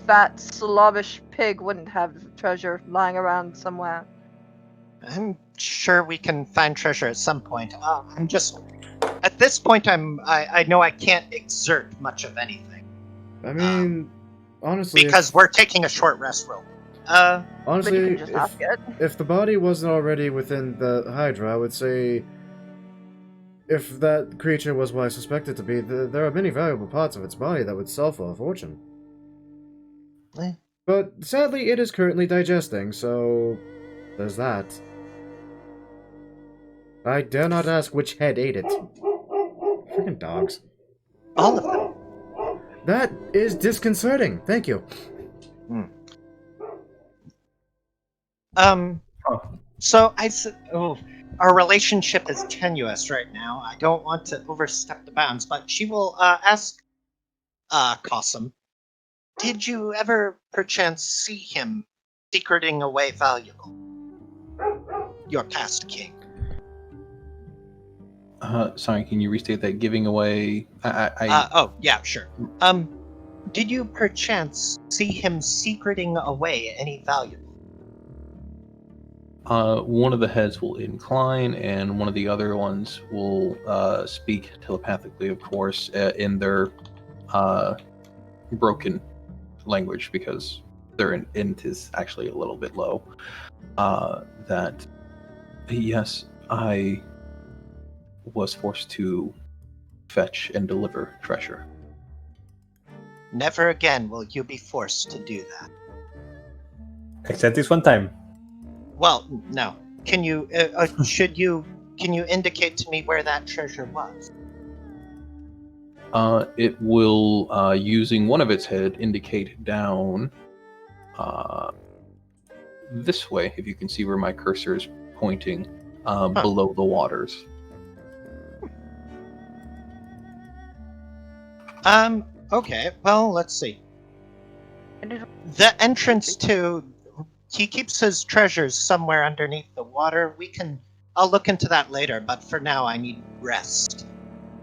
fat, Slavish pig wouldn't have treasure lying around somewhere? I'm sure we can find treasure at some point. I'm just at this point. I know I can't exert much of anything. I mean, honestly, because we're taking a short rest roll. But you honestly, can just ask it. if the body wasn't already within the Hydra, I would say, if that creature was what I suspected to be, there are many valuable parts of its body that would sell for a fortune. Eh. But sadly, it is currently digesting, so there's that. I dare not ask which head ate it. Freaking dogs. All of them. That is disconcerting. Thank you. So our relationship is tenuous right now. I don't want to overstep the bounds, but she will ask Kossum, did you ever perchance see him secreting away valuable? Your past king. Sorry, can you restate that? Giving away... Oh, yeah, sure. Did you perchance see him secreting away any valuable? One of the heads will incline, and one of the other ones will speak telepathically, of course, in their broken language, because their int is actually a little bit low. That, yes, I was forced to fetch and deliver treasure. Never again will you be forced to do that. Except this one time. Well, no. Can you, can you indicate to me where that treasure was? It will, using one of its head, indicate down this way, if you can see where my cursor is pointing, below the waters. Okay, well, let's see. The entrance to... He keeps his treasures somewhere underneath the water. I'll look into that later, but for now I need rest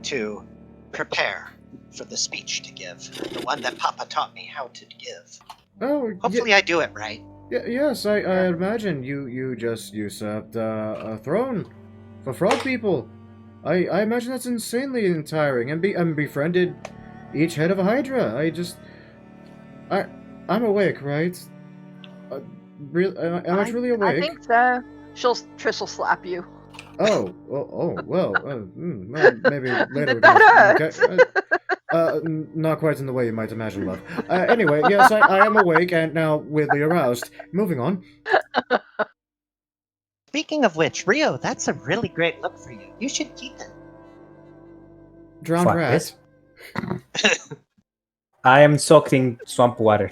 to prepare for the speech to give. The one that Papa taught me how to give. Oh, Hopefully I do it right. yes, I imagine you just usurped a throne for frog people. I imagine that's insanely tiring, and befriended each head of a Hydra. I'm awake, right? Am I truly awake? I think so. Trish will slap you. Oh, well, maybe later. That hurts. Not quite in the way you might imagine, love. Anyway, yes, I am awake and now weirdly aroused. Moving on. Speaking of which, Rio, that's a really great look for you. You should keep it. Drowned Fuck rat. this. I am soaked in swamp water.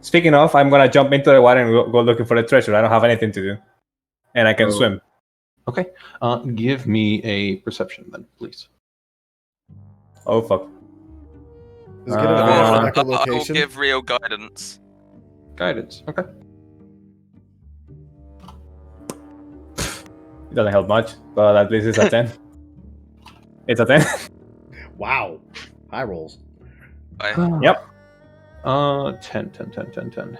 Speaking of, I'm gonna jump into the water and go looking for the treasure. I don't have anything to do. And I can swim. Okay. Give me a perception then, please. Oh, fuck. Is it gonna be a I will location? give Rio guidance. Guidance. Okay. It doesn't help much, but at least it's a 10. It's a 10. Wow. High rolls. Yep. 10.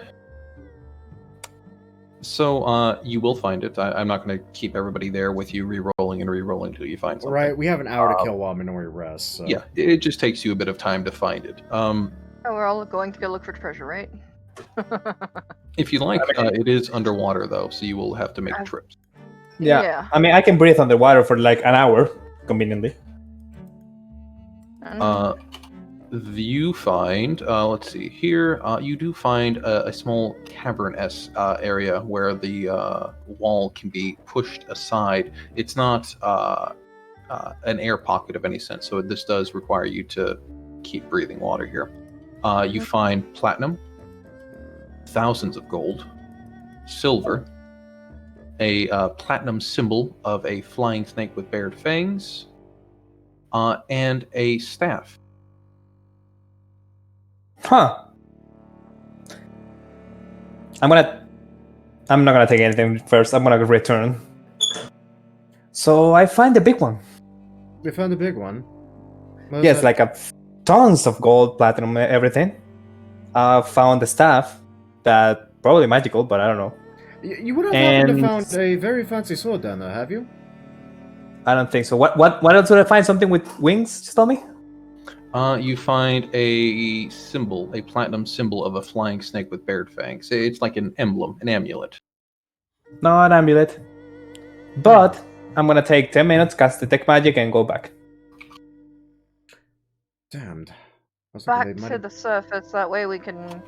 So, you will find it. I'm not going to keep everybody there with you re-rolling and re-rolling until you find something. Right, we have an hour to kill while Minori rests. So. Yeah, it just takes you a bit of time to find it. Oh, we're all going to go look for treasure, right? If you like, it is underwater though, so you will have to make trips. Yeah. I mean, I can breathe underwater for like an hour, conveniently. You find, let's see here, you do find a small cavernous area where the wall can be pushed aside. It's not an air pocket of any sense, so this does require you to keep breathing water here. You find platinum, thousands of gold, silver, a platinum symbol of a flying snake with bared fangs, and a staff. Huh. I'm not gonna take anything first. I'm gonna return. So I find the big one. We found the big one. Yes, like tons of gold, platinum, everything. Found the staff that probably magical, but I don't know. You would have happened to found a very fancy sword down there, have you? I don't think so. What else would I find? Something with wings? Just tell me. You find a symbol, a platinum symbol of a flying snake with bared fangs. It's like an emblem, an amulet. No, an amulet. But I'm gonna take 10 minutes, cast detect magic, and go back. Damned. Back to the surface, that way we can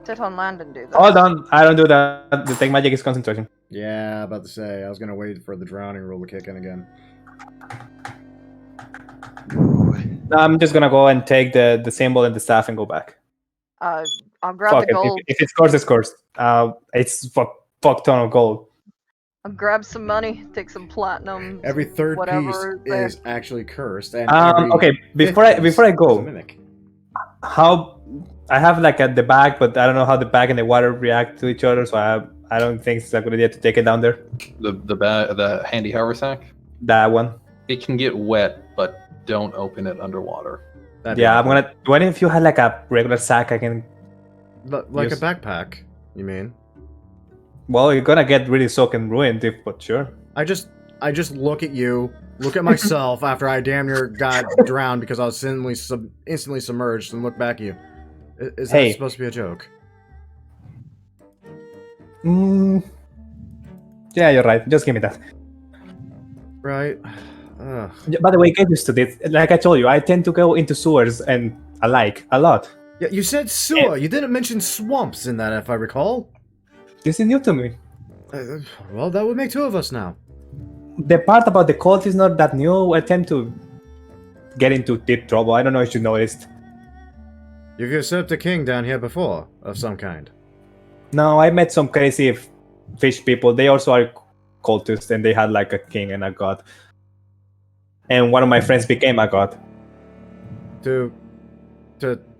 sit on land and do this. Hold on, I don't do that. Detect magic is concentration. Yeah, about to say, I was gonna wait for the drowning rule to kick in again. I'm just gonna go and take the symbol and the staff and go back. I'll grab the gold. If it's cursed, it's cursed. It's fuck ton of gold. I'll grab some money, take some platinum. Every third piece there. is actually cursed. And okay, before I go, how I have like the bag, but I don't know how the bag and the water react to each other, so I don't think it's a good idea to take it down there. The handy haversack. That one. It can get wet, but don't open it underwater. I'm gonna. What if you had like a regular sack? I can. Like a backpack, you mean? Well, you're gonna get really soaked and ruined, but sure. I just look at you, look at myself after I damn near got drowned because I was instantly submerged, and look back at you. Is that supposed to be a joke? Yeah, you're right. Just give me that. Right. By the way, get used to this. Like I told you, I tend to go into sewers and a lot. Yeah, you said sewer. You didn't mention swamps in that, if I recall. This is new to me. Well, that would make two of us now. The part about the cult is not that new. I tend to get into deep trouble. I don't know if you noticed. You've usurped a king down here before, of some kind. No, I met some crazy fish people. They also are cultists, and they had like a king and a god. And one of my friends became a god. To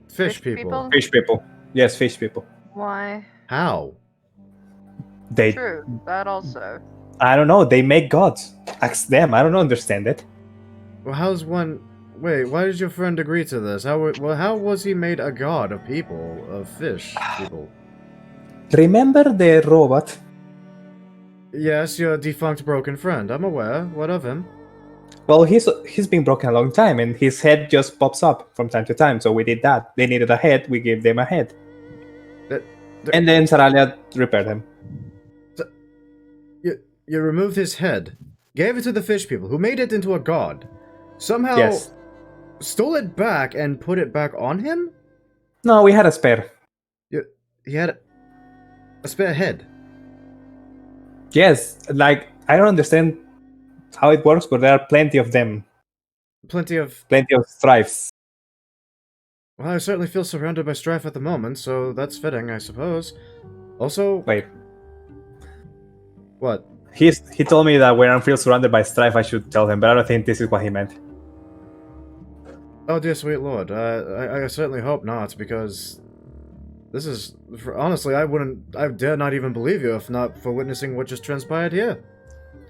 fish people? Fish people. Yes, fish people. Why? How? True, that also. I don't know. They make gods. Ask them. I don't understand it. Well, how's one... Wait, why did your friend agree to this? How was he made a god of people, of fish people? Remember the robot? Yes, your defunct broken friend. I'm aware. What of him? Well, he's been broken a long time, and his head just pops up from time to time. So we did that. They needed a head. We gave them a head. And then Saralia repaired him. You removed his head, gave it to the fish people, who made it into a god. Somehow, yes. stole it back and put it back on him? No, we had a spare. He had a spare head. Yes, like, I don't understand how it works, but there are plenty of them. Plenty of... Plenty of strifes. Well, I certainly feel surrounded by strife at the moment, so that's fitting, I suppose. Also... Wait. What? He told me that when I feel surrounded by strife, I should tell him, but I don't think this is what he meant. Oh, dear sweet lord. I certainly hope not, because... This is... Honestly, I dare not even believe you if not for witnessing what just transpired here.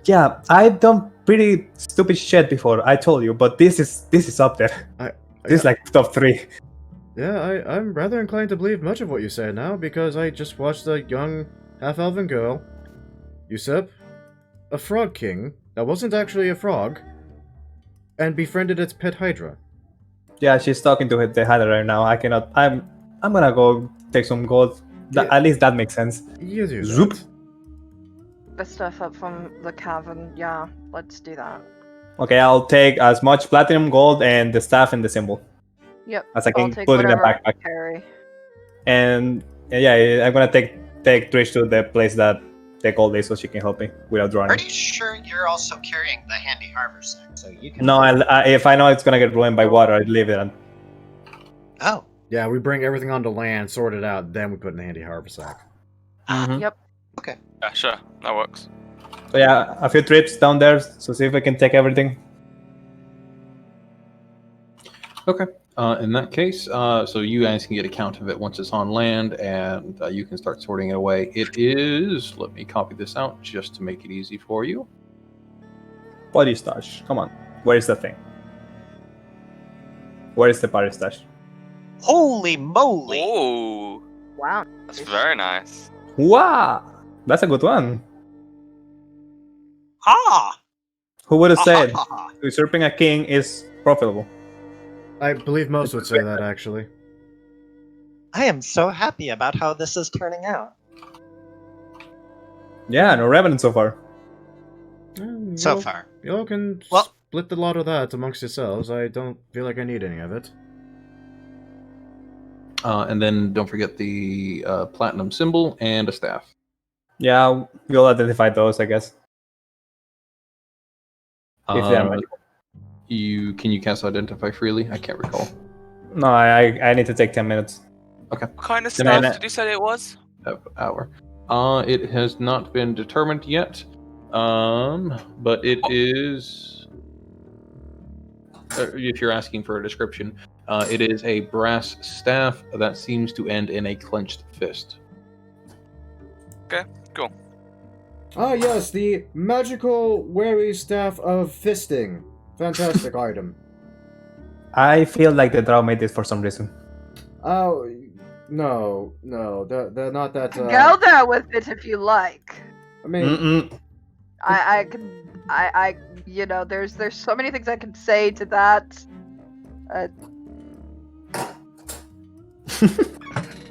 Yeah, I've done pretty stupid shit before, I told you, but this is up there. This is like top 3. Yeah, I'm rather inclined to believe much of what you say now, because I just watched a young, half-elven girl, usurp a frog king that wasn't actually a frog, and befriended its pet hydra. Yeah, she's talking to the Hydra right now. I cannot... I'm gonna go take some gold. Yeah. At least that makes sense. You do that. Zoop. The stuff up from the cavern. Yeah, let's do that. Okay, I'll take as much platinum, gold, and the staff and the symbol. Yep. As I I'll can take put in the whatever I backpack. carry. And yeah, I'm gonna take Trish to the place that the gold is so she can help me without drowning. Pretty sure you're also carrying the handy haversack, so you can. No, if I know it's gonna get ruined by water, I'd leave it on. Oh. Yeah, we bring everything onto land, sort it out, then we put in the handy haversack. Mhm. Yep. Okay. Yeah, sure, that works. So yeah, a few trips down there, so see if I can take everything. Okay. In that case, so you guys can get a count of it once it's on land, and you can start sorting it away. It is. Let me copy this out just to make it easy for you. Body stash. Come on. Where is the thing? Where is the body stash? Holy moly! Oh, Wow. that's very nice. Wow! That's a good one. Ha! Who would have said Ha, ha, ha. usurping a king is profitable? I believe most would say that, actually. I am so happy about how this is turning out. Yeah, no revenant so far. So far. Y'all can Well- split the lot of that amongst yourselves. I don't feel like I need any of it. And then don't forget the platinum symbol and a staff. Yeah, we'll identify those, I guess. If they are magical. Can you cast identify freely? I can't recall. No, I need to take 10 minutes. What kind of The man- stuff did you say it was? Hour. It has not been determined yet. But it is. If you're asking for a description, it is a brass staff that seems to end in a clenched fist. Cool. Ah, yes, the magical wary staff of fisting. Fantastic item. I feel like the drow made this for some reason. Oh, no, they're not that. Go there with it if you like. I mean, Mm-mm. I you know, there's so many things I can say to that.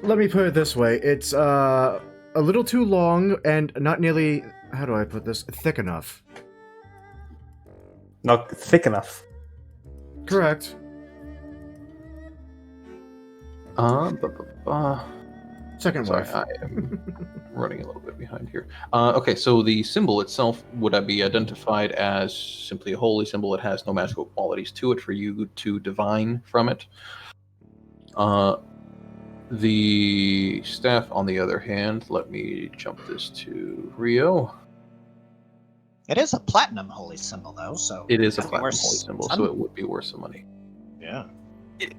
let me put it this way: it's a little too long and not nearly. How do I put this? Thick enough. Not thick enough. Correct. Second Sorry, wife. I am running a little bit behind here. Okay, so the symbol itself, would that be identified as simply a holy symbol? It has no magical qualities to it for you to divine from it. The staff, on the other hand, let me jump this to Rio. It is a platinum holy symbol, though, so It is a could be platinum worth holy symbol, some. so it would be worth some money. Yeah.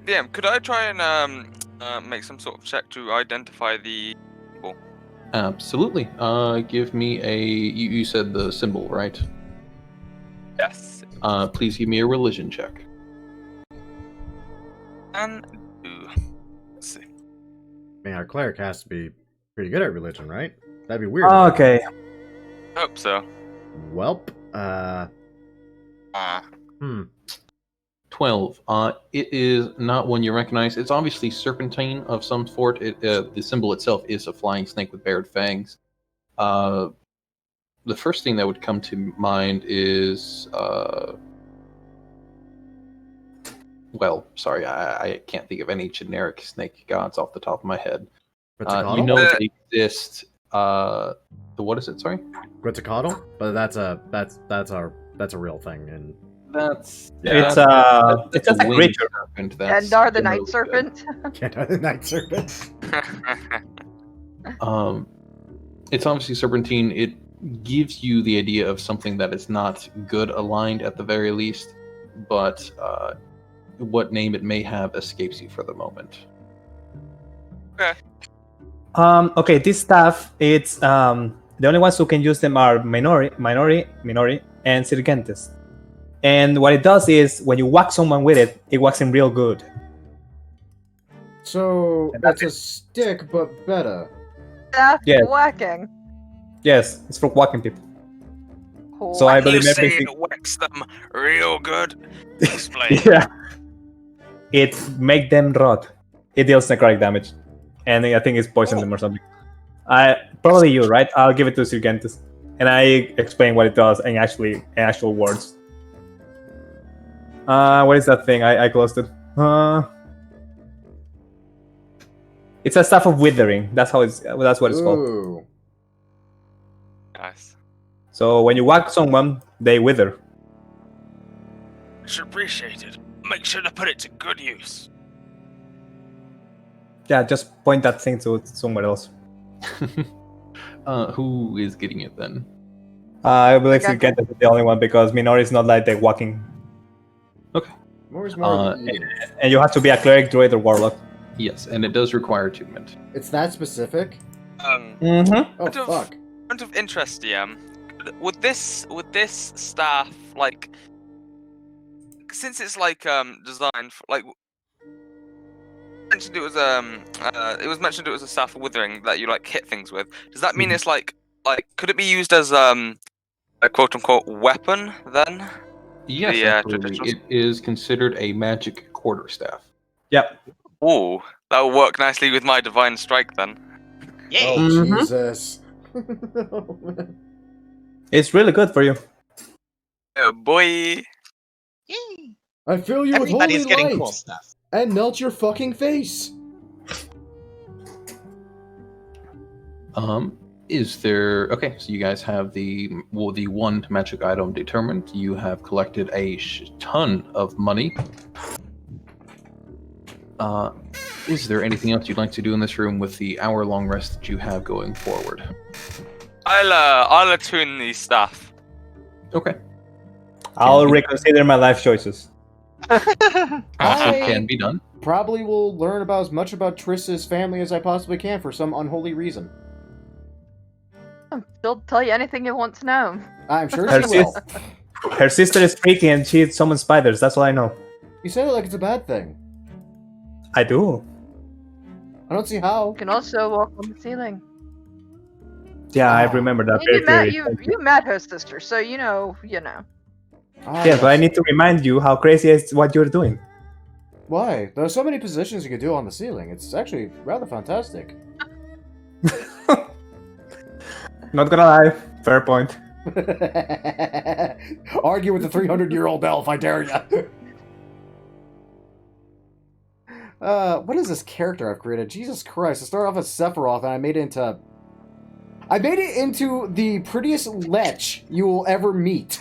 Yeah, could I try and make some sort of check to identify the symbol? Absolutely. Give me a. You said the symbol, right? Yes. Please give me a religion check. And let's see. I mean, our cleric has to be pretty good at religion, right? That'd be weird. Okay. Hope so. Welp. 12. It is not one you recognize. It's obviously serpentine of some sort. The symbol itself is a flying snake with bared fangs. The first thing that would come to mind is well, sorry, I can't think of any generic snake gods off the top of my head. Quetzalcoatl? You know they exist. What is it? Sorry. Quetzalcoatl? But that's a real thing, and That's It's that's a winged creature. serpent. That's Gendar the Night generally Serpent. the Night Serpent. good. It's obviously serpentine. It gives you the idea of something that is not good aligned at the very least, but what name it may have escapes you for the moment. Okay, this stuff, it's the only ones who can use them are Minori, and Sirgentes. And what it does is, when you whack someone with it, it whacks him real good. So it's a stick, but better. That's Yes. whacking. Yes, it's for whacking people. So I You believe say everything. it whacks them real good. Explain. Yeah, it make them rot. It deals necrotic damage, and I think it's poison them or something. Probably you, right? I'll give it to Sirgentes, and I explain what it does in actual words. What is that thing? I closed it. It's a staff of withering. That's what it's called. Ooh. Nice. So when you whack someone, they wither. Much appreciated. Make sure to put it to good use. Yeah, just point that thing to somewhere else. Who is getting it then? I believe Okay. Sirgentes is the only one because Minori is not like the whacking, More's more. and you have to be a cleric, druid, or warlock. Yes, and it does require attunement. It's that specific? Mm-hmm. Oh, Out of- fuck. Point of interest, DM. Would this staff, like, since it's like designed for, like, mentioned it was mentioned it was a staff of withering that you like hit things with. Does that mean it's like could it be used as a quote unquote weapon then? Yes, The, absolutely. traditional- It is considered a magic quarterstaff. Yep. Ooh, that will work nicely with my divine strike then. Yay! Oh, Mhm. Jesus. It's really good for you. Oh boy. Yay! I fill you with Everybody's holy getting light cool stuff. and melt your fucking face. Is there okay? So you guys have the one magic item determined. You have collected a ton of money. Is there anything else you'd like to do in this room with the hour-long rest that you have going forward? I'll attune the staff. Okay, I'll be- reconsider my life choices. also I- can be done. Probably will learn about as much about Triss's family as I possibly can for some unholy reason. She'll tell you anything you want to know. I'm sure Her, she will. her sister is freaky and she summons spiders. That's all I know. You said it like it's a bad thing. I do. I don't see how. You can also walk on the ceiling. Yeah, I Ah. remember that And very you met clearly. you met her sister, so you know. Ah, Yes, but I need to remind you how crazy is what you're doing. Why? There are so many positions you could do on the ceiling. It's actually rather fantastic. Not gonna lie, fair point. Argue with the 300-year-old elf, I dare ya. What is this character I've created? Jesus Christ! I started off as Sephiroth, and I made it into the prettiest lech you will ever meet.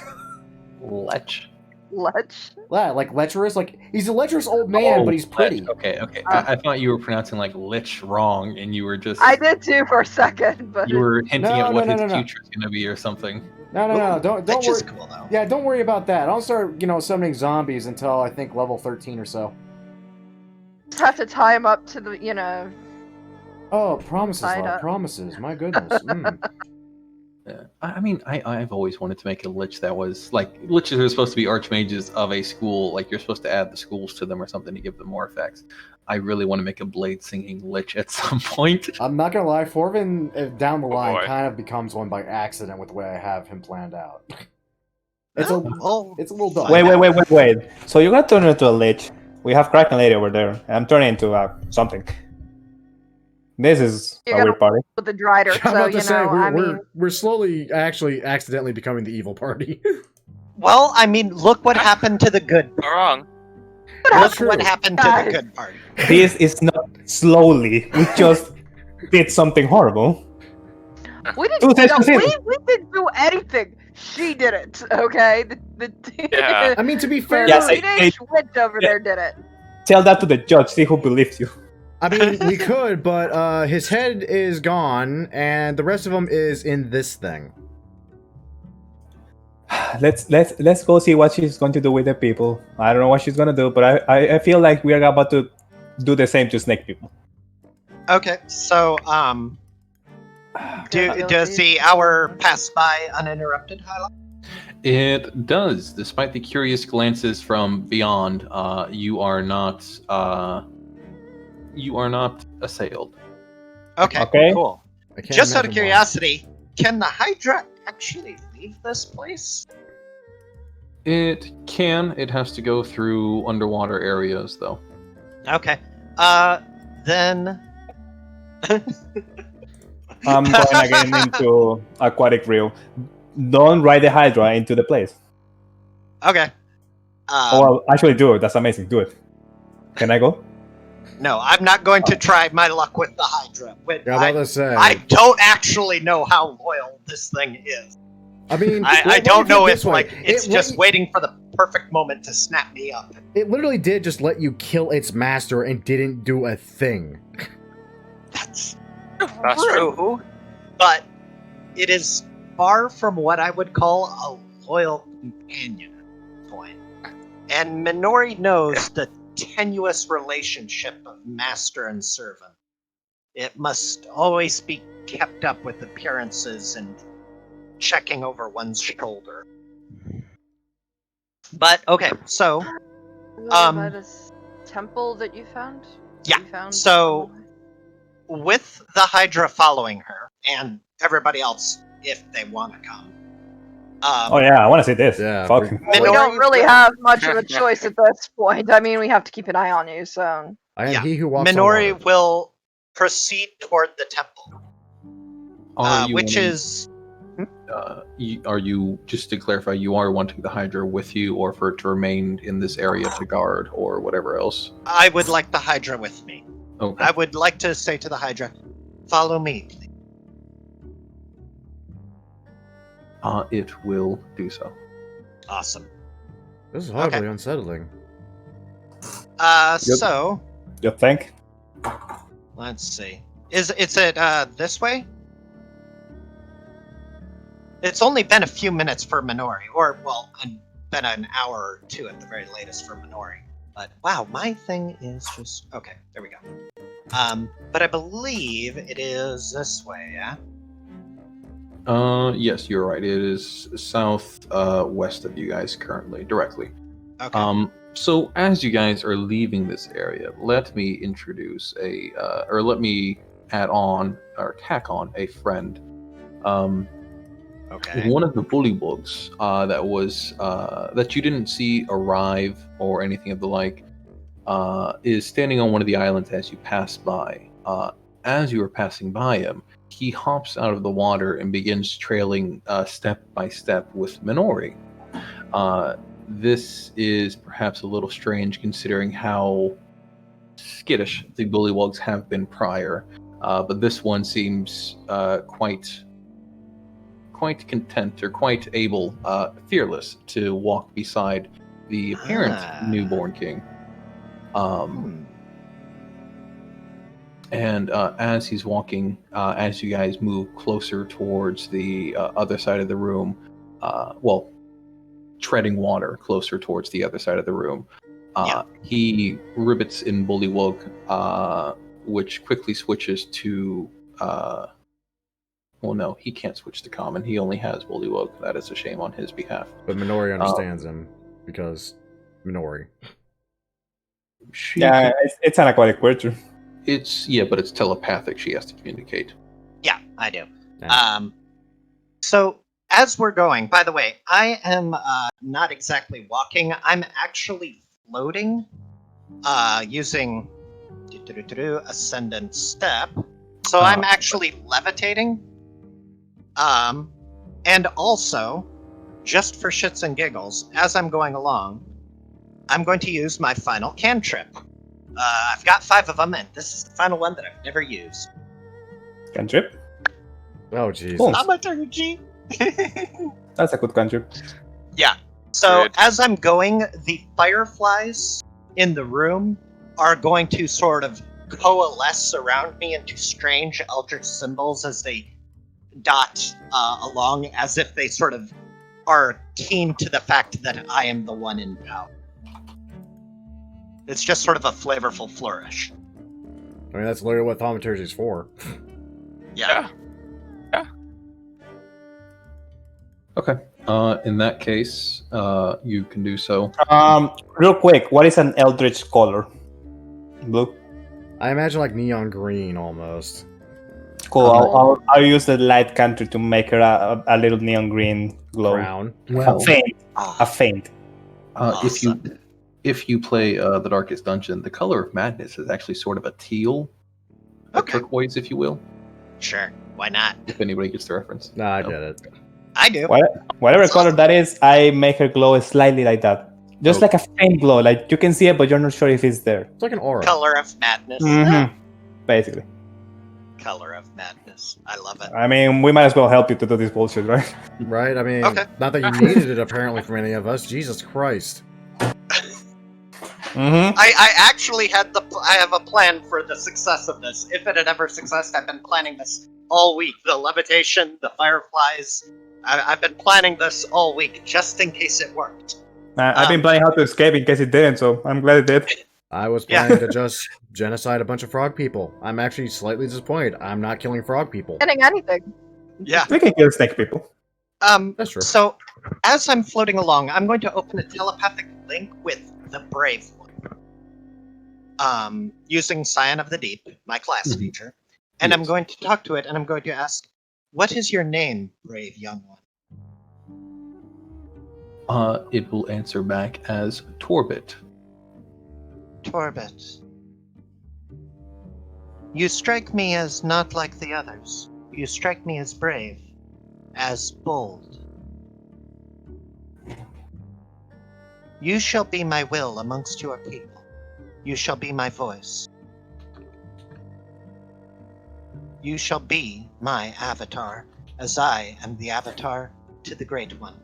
Lech. Lech. Yeah, like lecherous. Like he's a lecherous old man, but he's pretty. Lech. Okay. I thought you were pronouncing like lich wrong, and you were just I did too for a second, but you were hinting No, at what no, his no, no. future is going to be or something. No, don't That's worry. just cool though. Yeah, don't worry about that. I don't start, summoning zombies until I think level 13 or so. just have to tie him up to the. Oh, promises, Tied love, up. promises. My goodness. Yeah. I mean, I've always wanted to make a lich that was like liches are supposed to be archmages of a school. Like you're supposed to add the schools to them or something to give them more effects. I really want to make a blade singing lich at some point. I'm not gonna lie, Forvin down the line boy. kind of becomes one by accident with the way I have him planned out. It's a Oh, it's a little dumb. Wait. So you're gonna turn into a lich. We have Kraken Lady over there, and I'm turning into something. This is You're a gonna- weird party. with the Drider. I'm So about to say I mean, we're slowly actually accidentally becoming the evil party. well, I mean, look what happened to the good. Not wrong. That's true. What happened to the good party? This is not slowly. We just did something horrible. We Two didn't. times No, consistent. we didn't do anything. She did it. Okay. Yeah. I mean, to be fair, Yes, teenage witch over there did it. Tell that to the judge. See who believes you. I mean, we could, but his head is gone, and the rest of him is in this thing. Let's go see what she's going to do with the people. I don't know what she's going to do, but I feel like we are about to do the same to snake people. Okay, so does the hour pass by uninterrupted, Hyla? It does, despite the curious glances from beyond. You are not assailed. Okay, cool. I can't Just out of imagine why. curiosity, can the Hydra actually leave this place? It can. It has to go through underwater areas, though. Okay. Then I'm going again into aquatic real. Don't ride the Hydra into the place. okay. Oh, well, actually do it. That's amazing. Do it. Can I go? No, I'm not going to try my luck with the Hydra. Yeah, I'm about to say. I don't actually know how loyal this thing is. I mean, I don't know if this way. like it's just waiting for the perfect moment to snap me up. It literally did just let you kill its master and didn't do a thing. That's That's true, but it is far from what I would call a loyal companion at this point. And Minori knows the tenuous relationship of master and servant. It must always be kept up with appearances and checking over one's shoulder. But okay, so By this temple that you found. Yeah, You found so- with the Hydra following her and everybody else, if they want to come. Oh yeah, I want to see this. Yeah, Fuck. pretty- Well, we don't really have much of a choice at this point. I mean, we have to keep an eye on you. So I am Yeah, he who walks on Minori water. will proceed toward the temple, Are you which wanting- is are you, just to clarify, you are wanting the Hydra with you, or for it to remain in this area to guard, or whatever else? I would like the Hydra with me. Okay. I would like to say to the Hydra, follow me, please. It will do so. Awesome. This is horribly Okay. unsettling. Yep. So You think? let's see. Is it this way? It's only been a few minutes for Minori, or well, been an hour or two at the very latest for Minori. But wow, my thing is just okay. There we go. But I believe it is this way. Yeah. Yes, you're right. It is south west of you guys currently, directly. Okay. So as you guys are leaving this area, let me introduce or let me add on or tack on a friend. Okay. One of the bullywugs that you didn't see arrive or anything of the like is standing on one of the islands as you pass by. As you are passing by him, he hops out of the water and begins trailing step by step with Minori. This is perhaps a little strange considering how skittish the bullywugs have been prior, but this one seems quite content or quite able, fearless to walk beside the apparent newborn king. And as he's walking, as you guys move closer towards the other side of the room, treading water closer towards the other side of the room, he rivets in Bullywug, which quickly switches to... well, no, he can't switch to common. He only has Bullywug. That is a shame on his behalf. But Minori understands him because Minori. Yeah, it's an aquatic creature. But it's telepathic. She has to communicate. Yeah, I do. Yeah. So as we're going, by the way, I am not exactly walking. I'm actually floating, using ascendant step. So I'm actually levitating. And also, just for shits and giggles, as I'm going along, I'm going to use my final cantrip. I've got 5 of them, and this is the final one that I've never used. Cantrip? Oh, Jesus. Cool. Thaumaturgy! That's a good cantrip. Yeah. So Good. as I'm going, the fireflies in the room are going to sort of coalesce around me into strange eldritch symbols as they dot along, as if they sort of are keen to the fact that I am the one in power. It's just sort of a flavorful flourish. I mean, that's literally what thaumaturgy is for. Yeah. Okay. In that case, you can do so. Real quick, what is an eldritch color? Blue. I imagine like neon green almost. Cool. I'll use the light cantrip to make her a little neon green glow. Brown. A faint. Oh, A faint. awesome. If you play the Darkest Dungeon, the color of madness is actually sort of a teal, a Okay. turquoise, if you will. Sure. Why not? If anybody gets the reference. Nah, I No. get it. I do. Whatever color that is, I make her glow slightly like that. Just Oh. like a faint glow. Like you can see it, but you're not sure if it's there. It's like an aura. Color of madness. Mm-hmm. Basically. Color of madness. I love it. I mean, we might as well help you to do this bullshit, right? Right? I mean, Okay. not that you needed it apparently from any of us. Jesus Christ. Mm-hmm. I actually I have a plan for the success of this. If it had ever successed, I've been planning this all week. The levitation, the fireflies. I've been planning this all week just in case it worked. I've been planning how to escape in case it didn't, so I'm glad it did. I was Yeah. planning to just genocide a bunch of frog people. I'm actually slightly disappointed. I'm not killing frog people. Getting anything. Yeah. We can kill snake people. That's true. So, as I'm floating along, I'm going to open a telepathic link with the Brave One. Using Scion of the Deep, my class feature. And I'm Yes. going to talk to it, and I'm going to ask, what is your name, brave young one? It will answer back as Torbit. Torbit. You strike me as not like the others. You strike me as brave, as bold. You shall be my will amongst your people. You shall be my voice. You shall be my avatar, as I am the avatar to the Great One.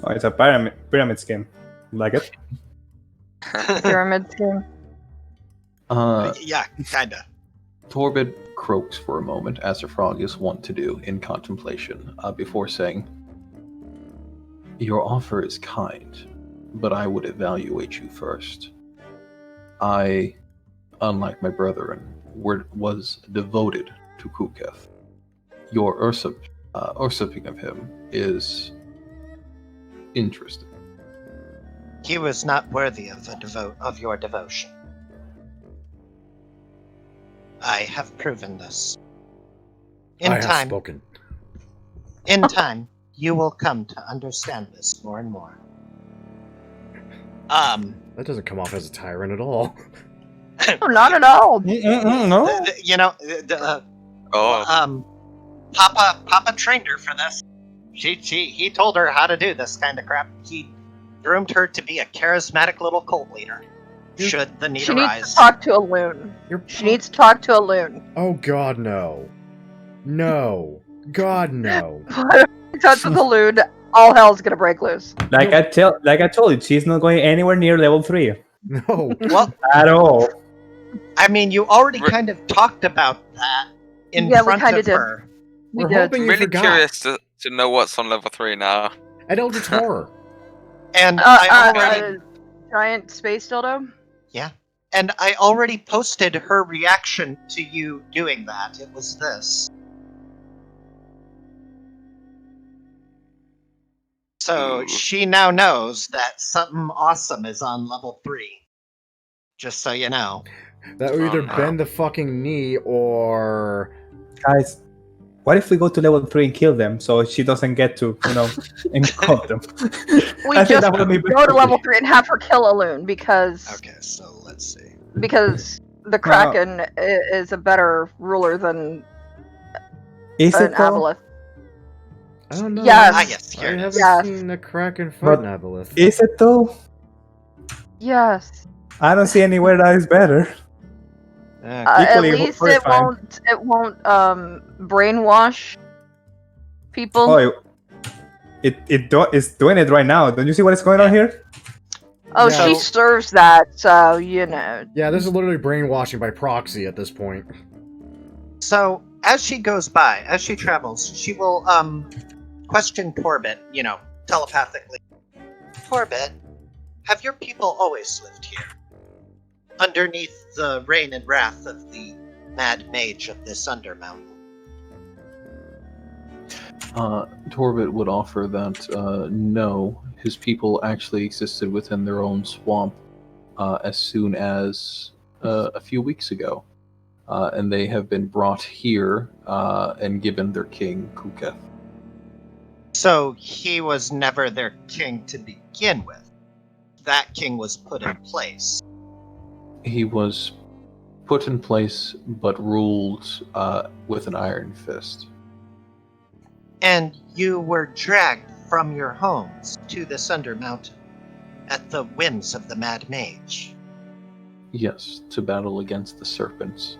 Oh, it's a pyramid scheme. Like it? Pyramid scheme. Yeah, kinda. Torbid croaks for a moment, as a frog is wont to do in contemplation, before saying, "Your offer is kind, but I would evaluate you first. I, unlike my brethren, was devoted to Kuketh. Your usurping of him is interesting." He was not worthy of your devotion. I have proven this. I have spoken. In time, you will come to understand this more and more. That doesn't come off as a tyrant at all. Oh, not at all. No. You know, Oh, Papa trained her for this. He told her how to do this kind of crap. He groomed her to be a charismatic little cult leader. Should the need She needs arise. to talk to a loon. She needs to talk to a loon. Oh God, no. No. God, no. Touch with the loon, all hell's gonna break loose. Like I told you, she's not going anywhere near level 3 No. Well, at all. I mean, you already kind of talked about that in Yeah, we front kinda of did. her. We We're did. hoping I'm you really forgot. curious to know what's on level 3 now. And Eldritch Horror. And I already Giant space dildo? And I already posted her reaction to you doing that. It was this. So Ooh. she now knows that something awesome is on level 3. Just so you know. That would either Oh, no. bend the fucking knee or... Guys, what if we go to level 3 and kill them so she doesn't get to, encode them? We I think just that would be go to level 3 and have her kill a loon because Okay, so let's see. the Kraken is a better ruler than Is an it though? Aboleth. I don't know. Yes. Ah, yes, here I it haven't is. Yes. seen a Kraken fight But- an Aboleth. Is it though? Yes. I don't see anywhere that is better. At Equally least horrifying. it won't brainwash people. Oh, it's doing it right now. Don't you see what is going on here? Oh, Yeah. she serves that, so you know. Yeah, this is literally brainwashing by proxy at this point. So, as she goes by, as she travels, she will question Torbit, telepathically. Torbit, have your people always lived here? Underneath the reign and wrath of the mad mage of this Undermountain? Torbit would offer that no, his people actually existed within their own swamp as soon as a few weeks ago. And they have been brought here and given their king, Kuketh. So, he was never their king to begin with. That king was put in place. He was put in place, but ruled with an iron fist. And you were dragged from your homes to this Undermountain at the whims of the mad mage. Yes, to battle against the serpents.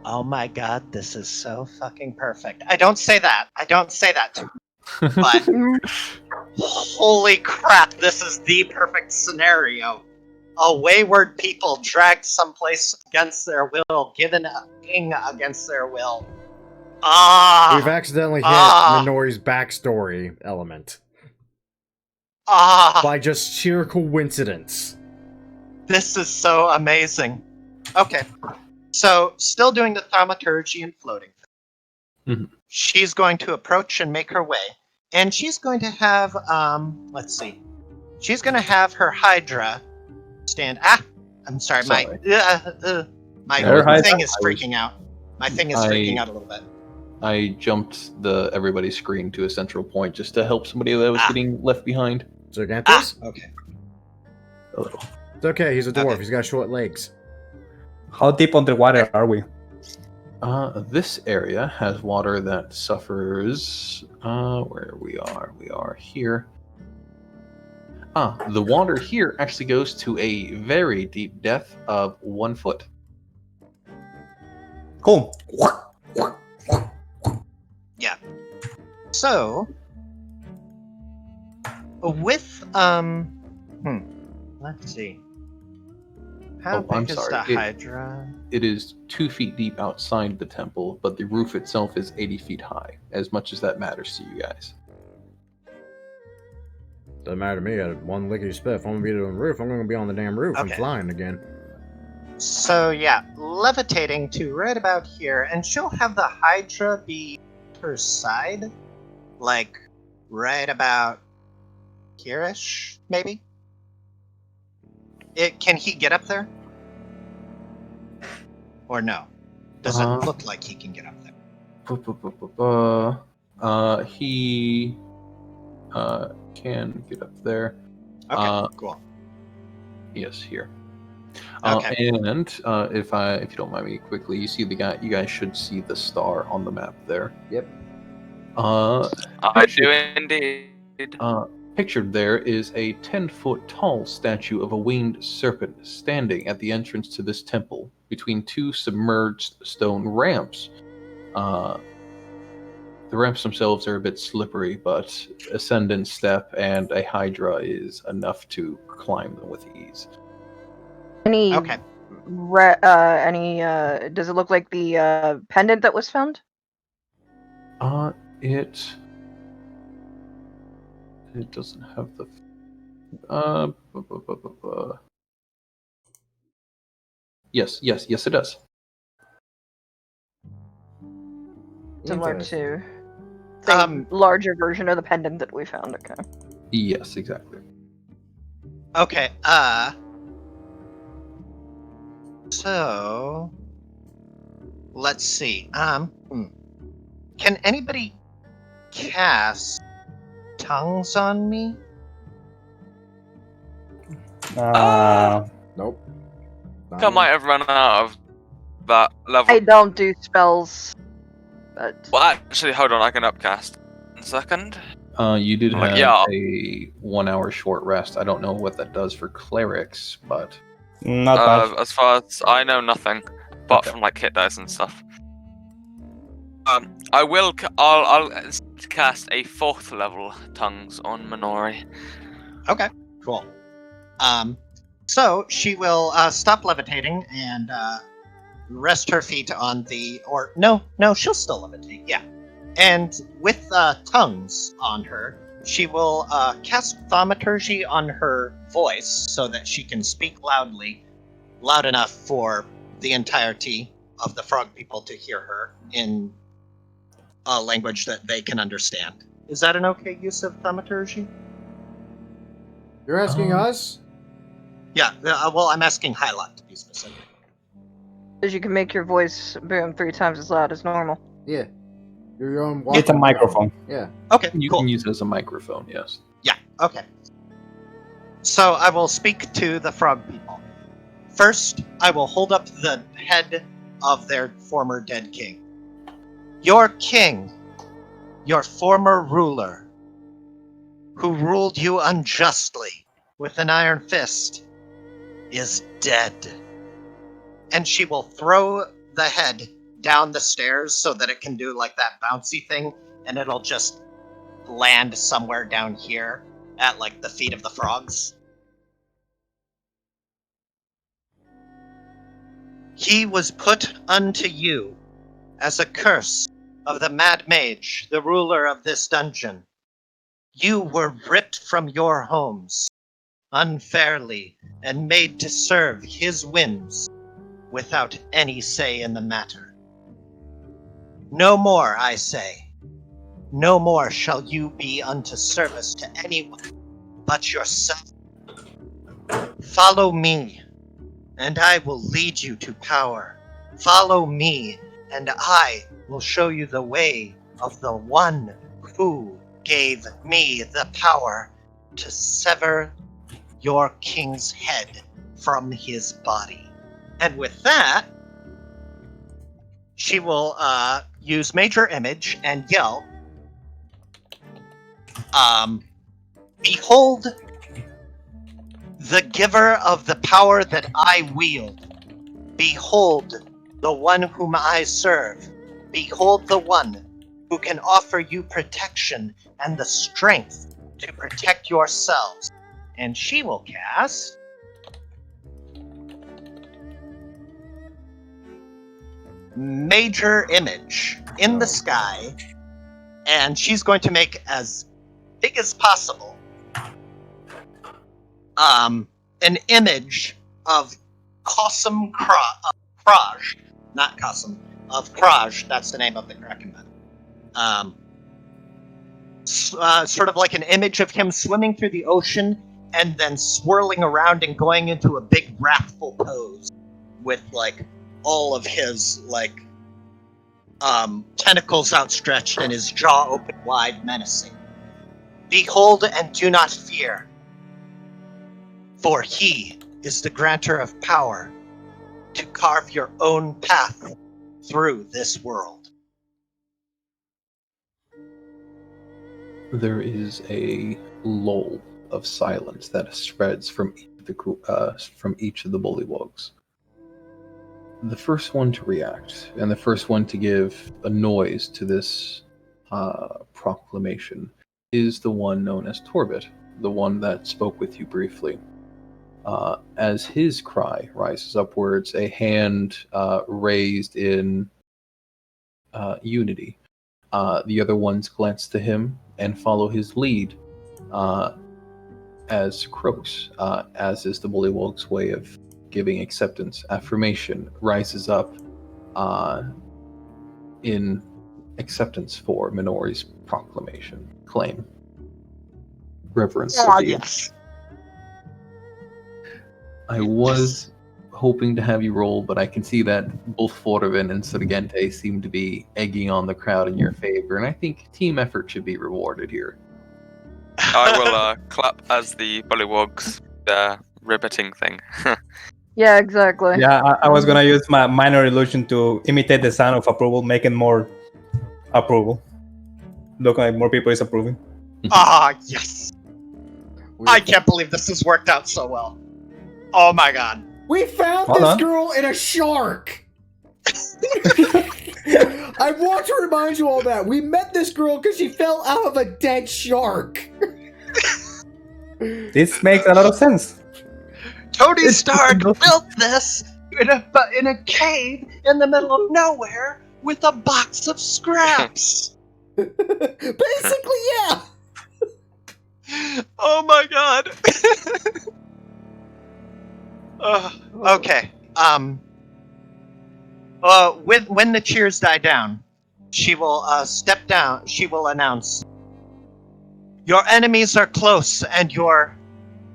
Oh my god, this is so fucking perfect. I don't say that to but holy crap, this is the perfect scenario. A wayward people dragged someplace against their will, given a king against their will. We've accidentally hit Minori's backstory element. By just sheer coincidence. This is so amazing. Okay. So, still doing the thaumaturgy and floating. Mhm. She's going to approach and make her way. And she's going to have, let's see. She's going to have her Hydra stand. I'm sorry. My Her thing is freaking out. My thing is freaking out a little bit. I jumped everybody's screen to a central point just to help somebody that was getting left behind. So Ganthus? Okay. A little. It's okay, he's a dwarf, Okay. he's got short legs. How deep underwater are we? This area has water that suffers. Where we are here. The water here actually goes to a very deep depth of 1 foot. Cool. Yeah. So, with let's see. How I'm big is sorry. the Hydra? It is 2 feet deep outside the temple, but the roof itself is 80 feet high. As much as that matters to you guys. Doesn't matter to me, at one lickety spit. If I'm gonna be on the roof, I'm gonna be on the damn roof and Okay. flying again. So yeah, levitating to right about here, and she'll have the Hydra be her side, like right about here-ish, maybe. Can he get up there? Or no? Does it look like he can get up there? He can get up there. Okay, cool. Yes, here. Okay. And if you don't mind me quickly, you see you guys should see the star on the map there. Yep. I do indeed. Pictured there is a 10-foot tall statue of a winged serpent standing at the entrance to this temple between two submerged stone ramps. The ramps themselves are a bit slippery, but ascendant step and a hydra is enough to climb them with ease. Any Okay. does it look like the pendant that was found? It doesn't have the Yes, it does. Similar to Um, the larger version of the pendant that we found. Okay. Yes, exactly. Okay, so let's see. Can anybody cast tongues on me? Nope. I might have run out of that level. I don't do spells, but Well, actually, hold on. I can upcast. second. You did Like, have yeah. a 1 hour short rest. I don't know what that does for clerics, but Not much. As far as I know, nothing apart Okay. from like hit dice and stuff. I will. I'll cast a 4th level tongues on Minori. Okay, cool. So she will stop levitating and rest her feet on the, or no, she'll still levitate, yeah. And with tongues on her, she will cast thaumaturgy on her voice so that she can speak loud enough for the entirety of the frog people to hear her in a language that they can understand. Is that an okay use of thaumaturgy? You're asking us? Yeah, well, I'm asking Hyla to be specific. Because you can make your voice boom 3 times as loud as normal. Yeah. You're your own It's a microphone. Yeah. Okay, you cool. can use it as a microphone, yes. Yeah, okay. So I will speak to the frog people. First, I will hold up the head of their former dead king. Your king, your former ruler, who ruled you unjustly with an iron fist, is dead. And she will throw the head down the stairs so that it can do like that bouncy thing, and it'll just land somewhere down here at like the feet of the frogs. He was put unto you as a curse of the Mad Mage, the ruler of this dungeon. You were ripped from your homes unfairly and made to serve his whims without any say in the matter. No more, I say. No more shall you be unto service to anyone but yourself. Follow me, and I will lead you to power. Follow me, and I will show you the way of the one who gave me the power to sever your king's head from his body. And with that, she will use Major Image and yell, behold the giver of the power that I wield. Behold the one whom I serve. Behold the one who can offer you protection and the strength to protect yourselves. And she will cast Major Image in the sky, and she's going to make as big as possible an image of Qasem Kraj, not Qasem, of Kraj, that's the name of the Kraken man. Sort of like an image of him swimming through the ocean and then swirling around and going into a big wrathful pose with like all of his like tentacles outstretched and his jaw open wide, menacing. Behold and do not fear, for he is the granter of power to carve your own path through this world. There is a lull of silence that spreads from each of the bullywogs. The first one to react, and the first one to give a noise to this proclamation, is the one known as Torbit, the one that spoke with you briefly. As his cry rises upwards, a hand raised in unity. The other ones glance to him and follow his lead, as croaks, as is the bullywog's way of giving acceptance. Affirmation rises up in acceptance for Minori's proclamation. Claim. Reverence. Yes. I was hoping to have you roll, but I can see that both Forvin and Surgente seem to be egging on the crowd in your favor, and I think team effort should be rewarded here. I will clap as the bullywogs riveting thing. Yeah, exactly. Yeah, I was gonna use my minor illusion to imitate the sound of approval, making more approval. Look like more people is approving. Ah, yes. I can't believe this has worked out so well. Oh my god. We found Hold this on. girl in a shark! I want to remind you all that. We met this girl because she fell out of a dead shark. This makes a lot of sense. Tony It's- Stark built this in a cave in the middle of nowhere with a box of scraps. Basically, yeah. Oh my god. Okay. When the cheers die down, she will step down. She will announce, "Your enemies are close, and your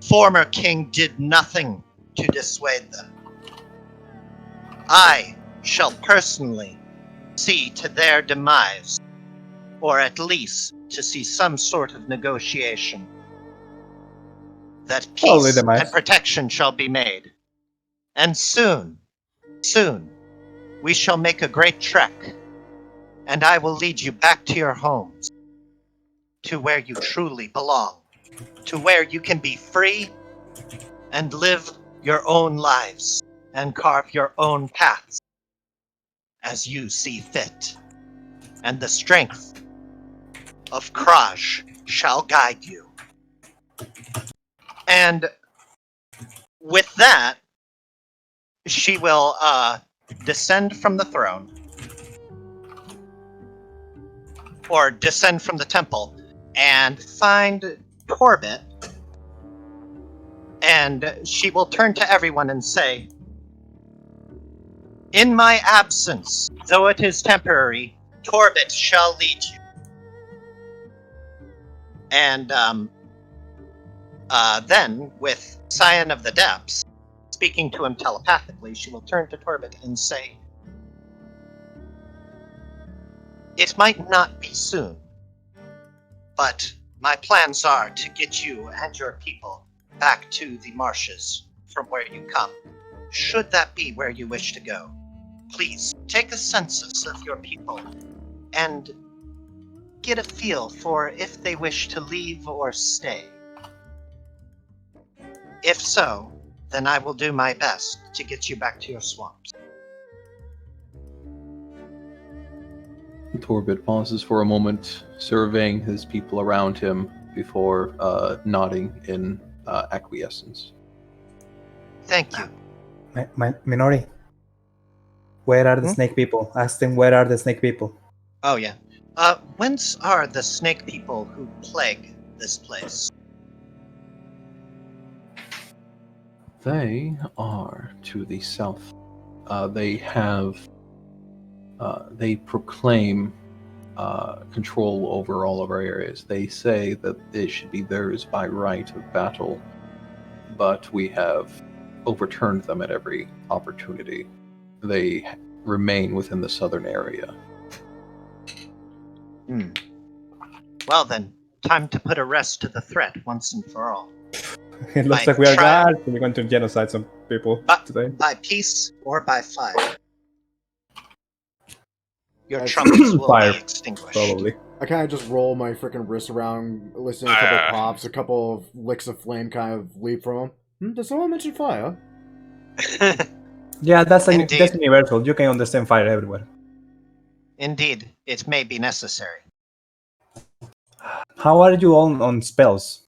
former king did nothing to dissuade them. I shall personally see to their demise, or at least to see some sort of negotiation. That Probably peace demise. and protection shall be made. And soon, we shall make a great trek, and I will lead you back to your homes, to where you truly belong, to where you can be free and live your own lives and carve your own paths as you see fit. And the strength of Kraj shall guide you." And with that, she will descend from the throne, or descend from the temple, and find Corbett, and she will turn to everyone and say, "In my absence, though it is temporary, Corbett shall lead you." And then, with Scion of the Depths, speaking to him telepathically, she will turn to Torbett and say, "It might not be soon, but my plans are to get you and your people back to the marshes from where you come. Should that be where you wish to go, please take a census of your people and get a feel for if they wish to leave or stay. If so, then I will do my best to get you back to your swamps." Torbit pauses for a moment, surveying his people around him before nodding in acquiescence. Thank you. Minori, where are the snake people? Ask them where are the snake people. Oh, yeah. Whence are the snake people who plague this place? They are to the south. They proclaim control over all of our areas. They say that it should be theirs by right of battle, but we have overturned them at every opportunity. They remain within the southern area. Well then, time to put a rest to the threat once and for all. It looks By like we are trial- guards. We're going to genocide some people today. By peace or by fire. Your trumpets will Fire, be extinguished. Probably. I kind of just roll my freaking wrist around, listen to a couple pops, a couple of licks of flame kind of leap from them. Did someone mention fire? Yeah, that's Indeed. that's universal. You can understand fire everywhere. Indeed, it may be necessary. How are you on spells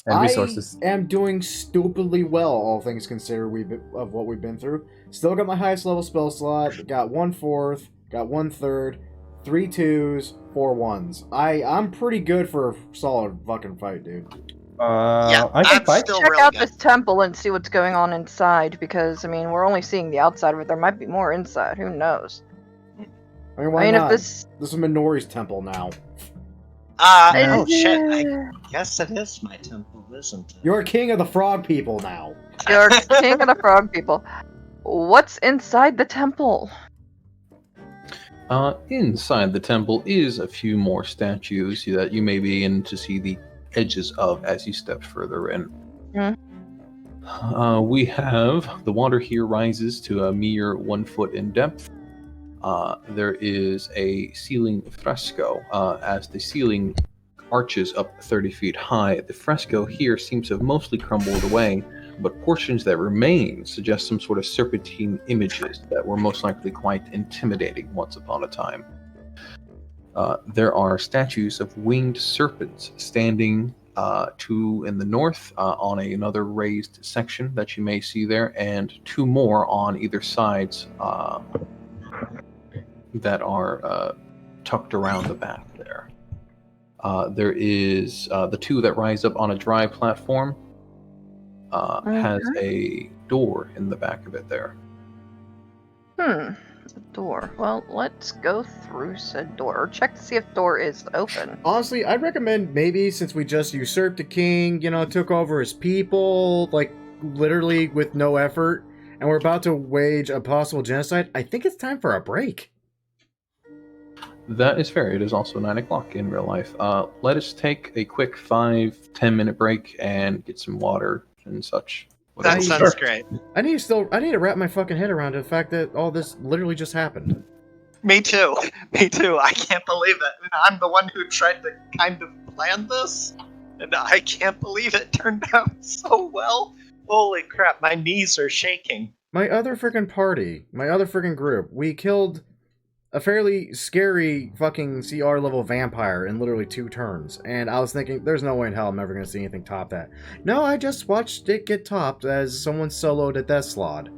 and resources? I am doing stupidly well, all things considered, of what we've been through. Still got my highest level spell slot, got 1/4, got 1/3, 3 2s, 4 1s. I'm pretty good for a solid fucking fight, dude. Yeah, I can I'm fight. still Check really out good. this temple and see what's going on inside, because I mean we're only seeing the outside of it. There might be more inside. Who knows? I mean, why I mean, not? if this This is Minori's temple now. Oh shit, I guess it is my temple, isn't it? You're king of the frog people now. You're king of the frog people. What's inside the temple? Inside the temple is a few more statues that you may begin to see the edges of as you step further in. We have the water here rises to a mere 1 foot in depth. there is a ceiling fresco. As the ceiling arches up 30 feet high, the fresco here seems to have mostly crumbled away, but portions that remain suggest some sort of serpentine images that were most likely quite intimidating once upon a time. There are statues of winged serpents standing two in the north on another raised section that you may see there, and two more on either sides that are tucked around the back there. There is the two that rise up on a dry platform has a door in the back of it there. A door. Well, let's go through said door, or check to see if door is open. Honestly, I'd recommend maybe since we just usurped the king, took over his people, like literally with no effort, and we're about to wage a possible genocide, I think it's time for a break. That is fair. It is also 9 o'clock in real life. Let us take a quick 5-10 minute break and get some water and such. That sounds great. I need to wrap my fucking head around the fact that all this literally just happened. Me too. Me too. I can't believe it. And I'm the one who tried to kind of plan this, and I can't believe it turned out so well. Holy crap, my knees are shaking. My other freaking group, we killed a fairly scary fucking CR level vampire in literally 2 turns, and I was thinking, there's no way in hell I'm ever going to see anything top that. No, I just watched it get topped as someone soloed a Death Slod.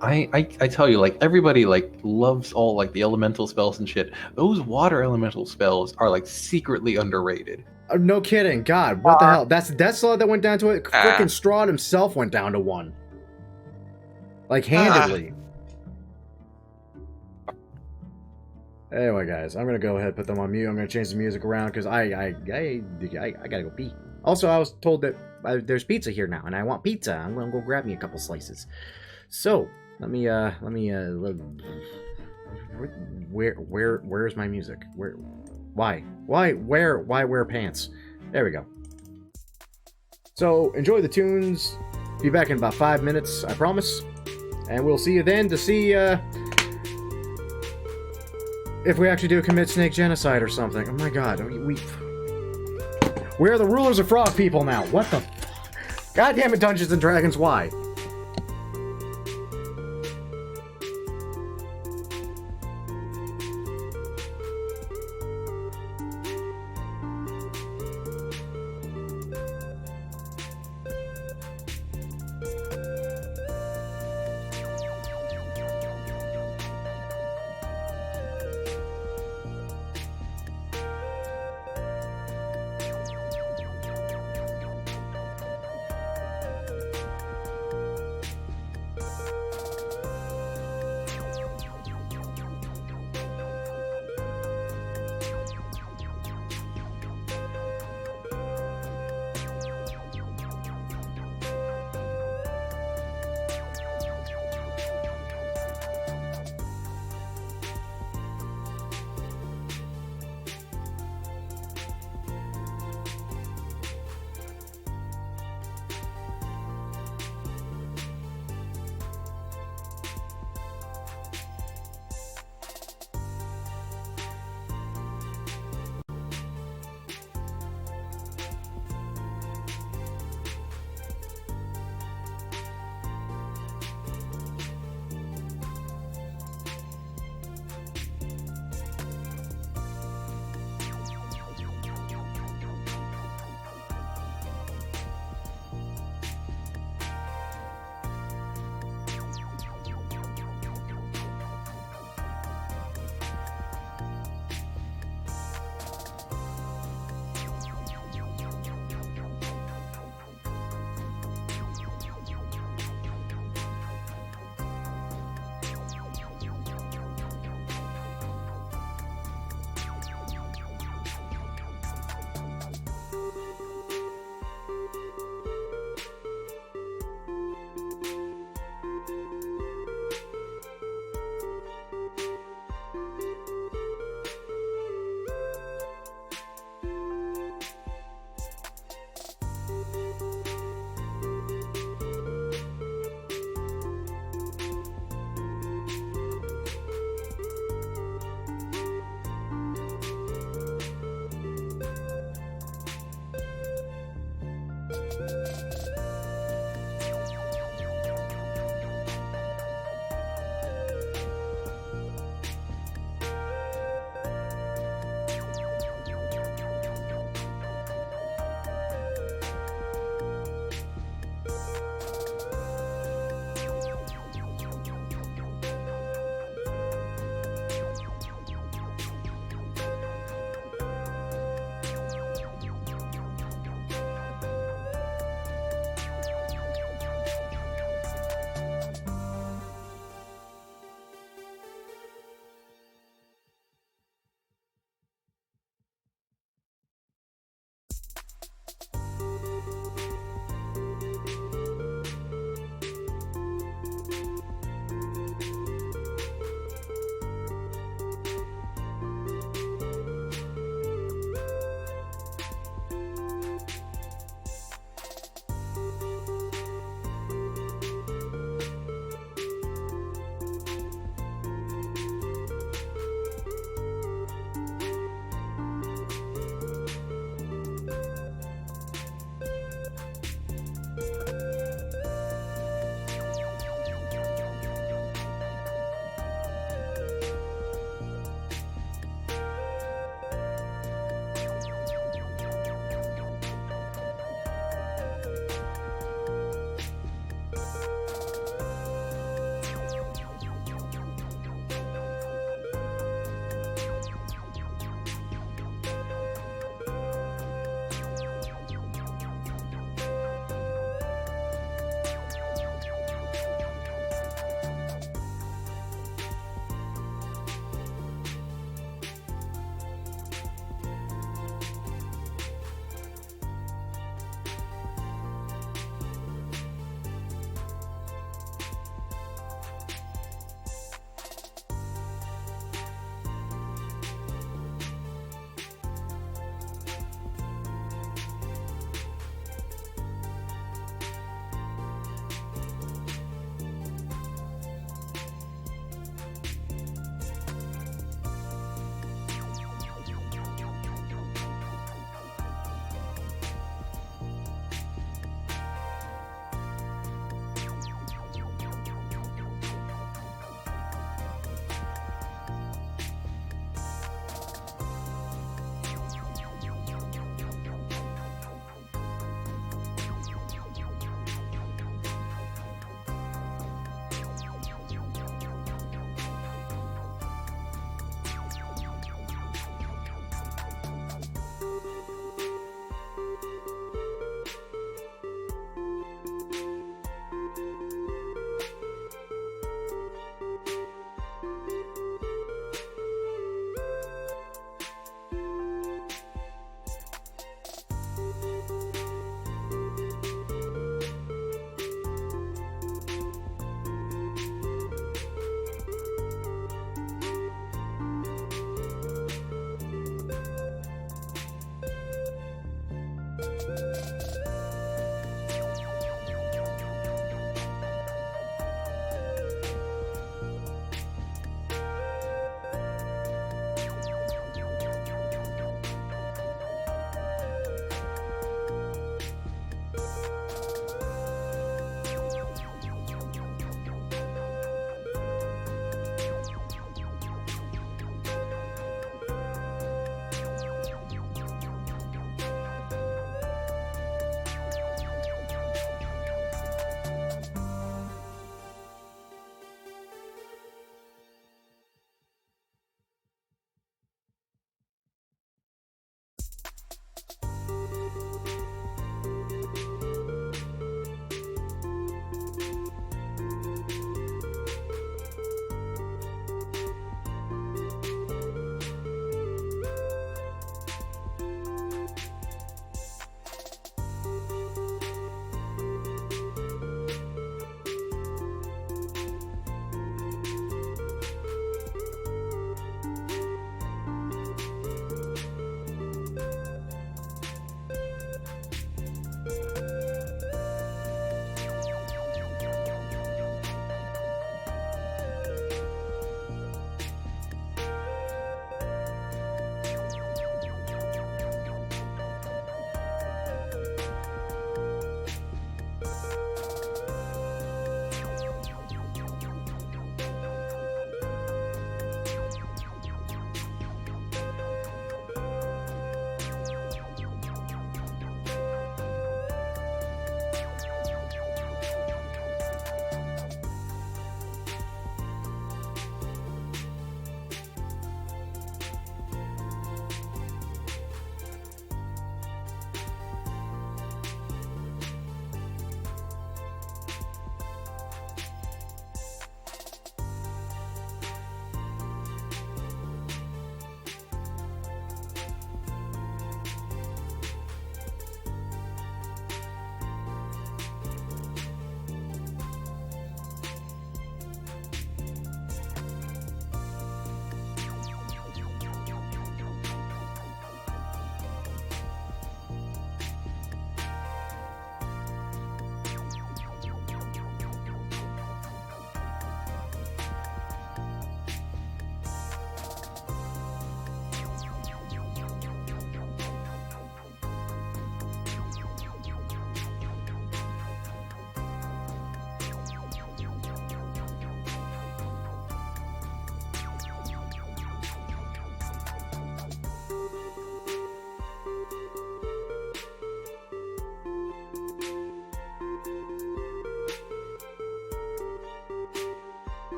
I tell you, like, everybody, like, loves all, like, the elemental spells and shit. Those water elemental spells are, like, secretly underrated. No kidding. God, what the hell? That's the Death Slod that went down to it. Frickin' Strahd himself went down to 1. Like, handedly. Anyway, guys, I'm gonna go ahead and put them on mute. I'm gonna change the music around because I gotta go pee. Also, I was told that there's pizza here now, and I want pizza. I'm gonna go grab me a couple slices. So let me where's my music? Why wear pants? There we go. So enjoy the tunes. Be back in about 5 minutes, I promise, and we'll see you then to see if we actually do commit snake genocide or something. Oh my god, we're the rulers of frog people now. What the God damn it, Dungeons and Dragons, why?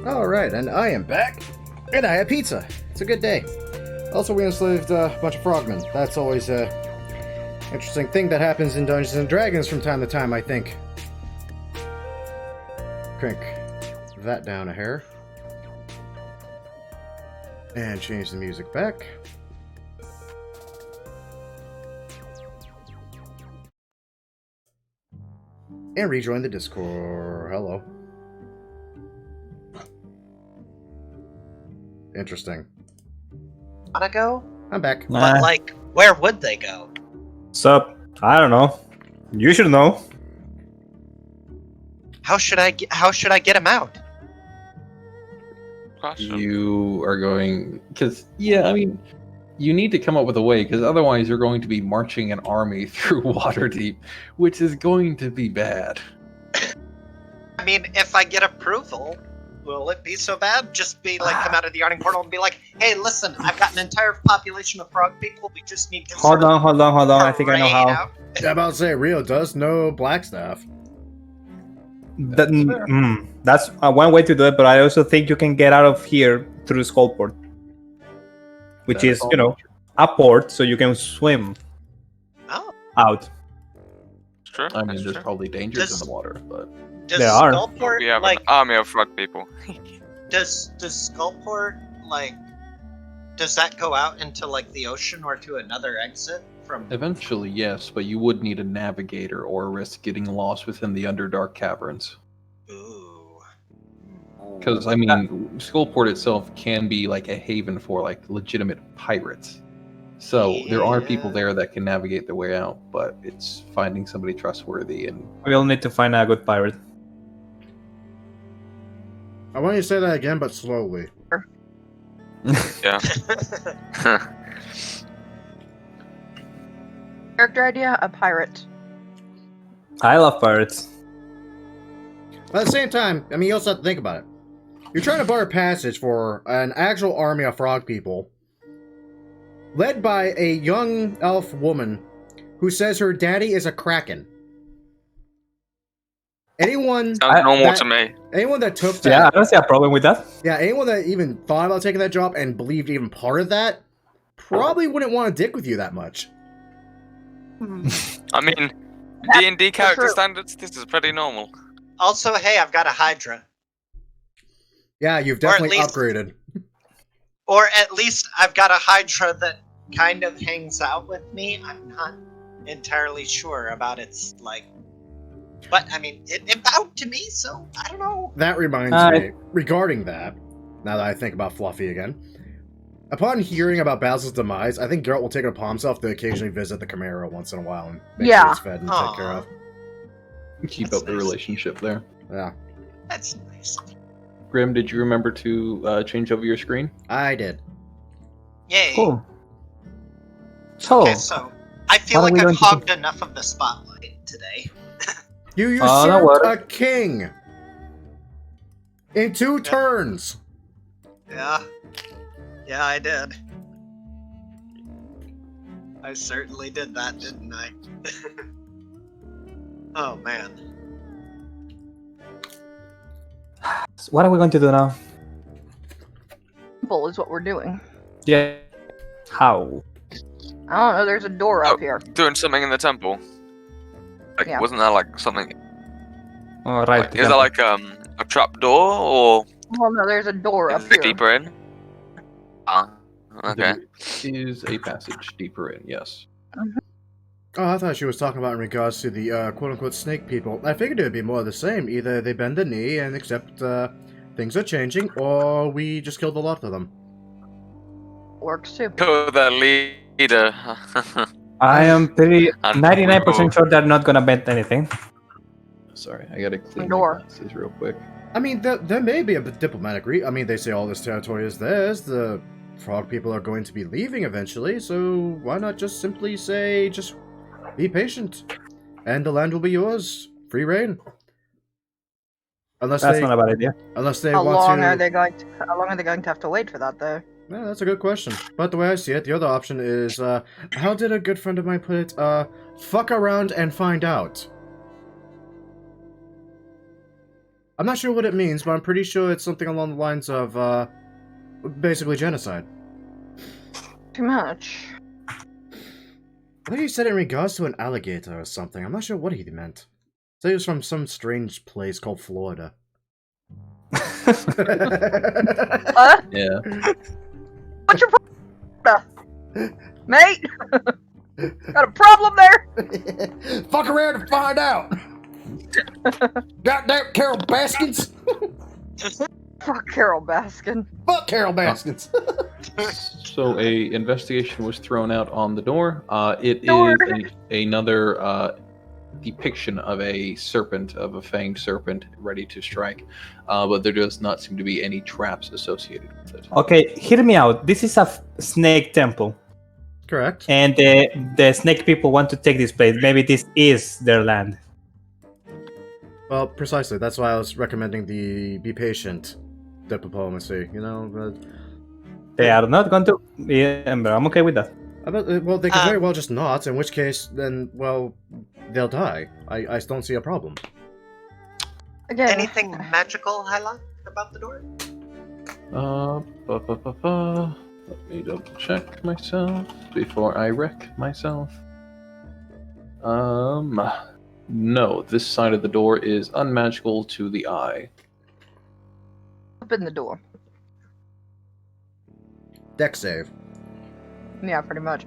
Alright, and I am back, and I have pizza. It's a good day. Also, we enslaved a bunch of frogmen. That's always a interesting thing that happens in Dungeons and Dragons from time to time, I think. Crank that down a hair. And change the music back. And rejoin the Discord. Hello. Interesting. Wanna go? I'm back. But like, where would they go? Sup? I don't know. You should know. How should I get him out? Question. You are going because I mean, you need to come up with a way because otherwise you're going to be marching an army through Waterdeep, which is going to be bad. I mean, if I get approval, will it be so bad? Just be like, come out of the yawning portal and be like, hey, listen, I've got an entire population of frog people. We just need to Hold on. I think I know how. out. Yeah, I'm about to say, Rio does know Blackstaff. That's one way to do it, but I also think you can get out of here through Skullport, which That's is, a port, so you can swim Oh. out. It's true. I mean, that's there's true. probably dangers Does- in the water, but Does There are. Skullport, We have like, an army of frog people. does Skullport, like, does that go out into, like, the ocean or to another exit from... eventually, yes. But you would need a navigator or risk getting lost within the Underdark caverns. Ooh. Because I mean, Skullport itself can be like a haven for like legitimate pirates. So there are people Yeah. there that can navigate their way out, but it's finding somebody trustworthy and We'll need to find a good pirate. I want you to say that again, but slowly. Yeah. Character idea: a pirate. I love pirates. At the same time, I mean, you also have to think about it. You're trying to bar a passage for an actual army of frog people, led by a young elf woman who says her daddy is a kraken. Anyone Sounds normal that- to me. anyone that took Yeah, I that, don't see a problem with that. yeah, anyone that even thought about taking that job and believed even part of that, probably wouldn't want to dick with you that much. I mean, D&D character true. standards, this is pretty normal. Also, hey, I've got a Hydra. Yeah, you've Or at definitely least- upgraded. Or at least I've got a Hydra that kind of hangs out with me. I'm not entirely sure about its, like... But, I mean, it bowed to me, so I don't know. That reminds me, regarding that, now that I think about Fluffy again, upon hearing about Basil's demise, I think Geralt will take it upon himself to occasionally visit the Chimera once in a while and make sure Yeah. it's fed and Aw. take care of. keep That's up the nice. relationship there. Yeah, That's nice. Grim, did you remember to change over your screen? I did. Yay. Cool. So, Okay, so I feel what are like we I've going to hogged enough of the spotlight today. You no usurped worries. a king! In 2 turns! Yeah. Yeah, I did. I certainly did that, didn't I? Oh, man. what are we going to do now? Simple is what we're doing. Yeah. How? I don't know. There's a door up Oh. here. Doing something in the temple. Like, Yeah. wasn't there like something? All right. Like, is there like a trap door or Well, no, there's a door up is here. it deeper in? Ah, okay. There is a passage deeper in, yes. Oh, I thought she was talking about in regards to the quote-unquote snake people. I figured it would be more of the same. Either they bend the knee and accept things are changing, or we just killed a lot of them. Works too. Kill the leader. I am pretty And 99% sure they're not gonna bend anything. Sorry, I gotta clean Door. my glasses real quick. I mean, there may be a diplomatic I mean, they say all this territory is theirs. The frog people are going to be leaving eventually, so why not just simply say, just be patient, and the land will be yours, free reign. Unless That's they, not a bad idea. unless they How want long to. are they going to? How long are they going to have to wait for that, though? Yeah, that's a good question. But the way I see it, the other option is, how did a good friend of mine put it? Fuck around and find out. I'm not sure what it means, but I'm pretty sure it's something along the lines of, basically genocide. Too much. I think he said it in regards to an alligator or something. I'm not sure what he meant. So he was from some strange place called Florida. What? Yeah. What's your problem, mate? Got a problem there? Fuck around and find out! Goddamn Carol Baskins! Fuck Carol Baskin. Fuck Carol Baskins! So a investigation was thrown out on the door. It Door. is another depiction of a serpent, of a fanged serpent, ready to strike. But there does not seem to be any traps associated with it. Okay, hear me out. This is a snake temple, Correct. and the snake people want to take this place. Maybe this is their land. Well, precisely. That's why I was recommending the be patient diplomacy, you know? They are not going to. Yeah, I'm okay with that. Well, they could very well just not, in which case, then, well, they'll die. I don't see a problem. Again, Anything magical highlight about the door? Let me double check myself before I wreck myself. No, this side of the door is unmagical to the eye. open the door. Deck save. Yeah, pretty much.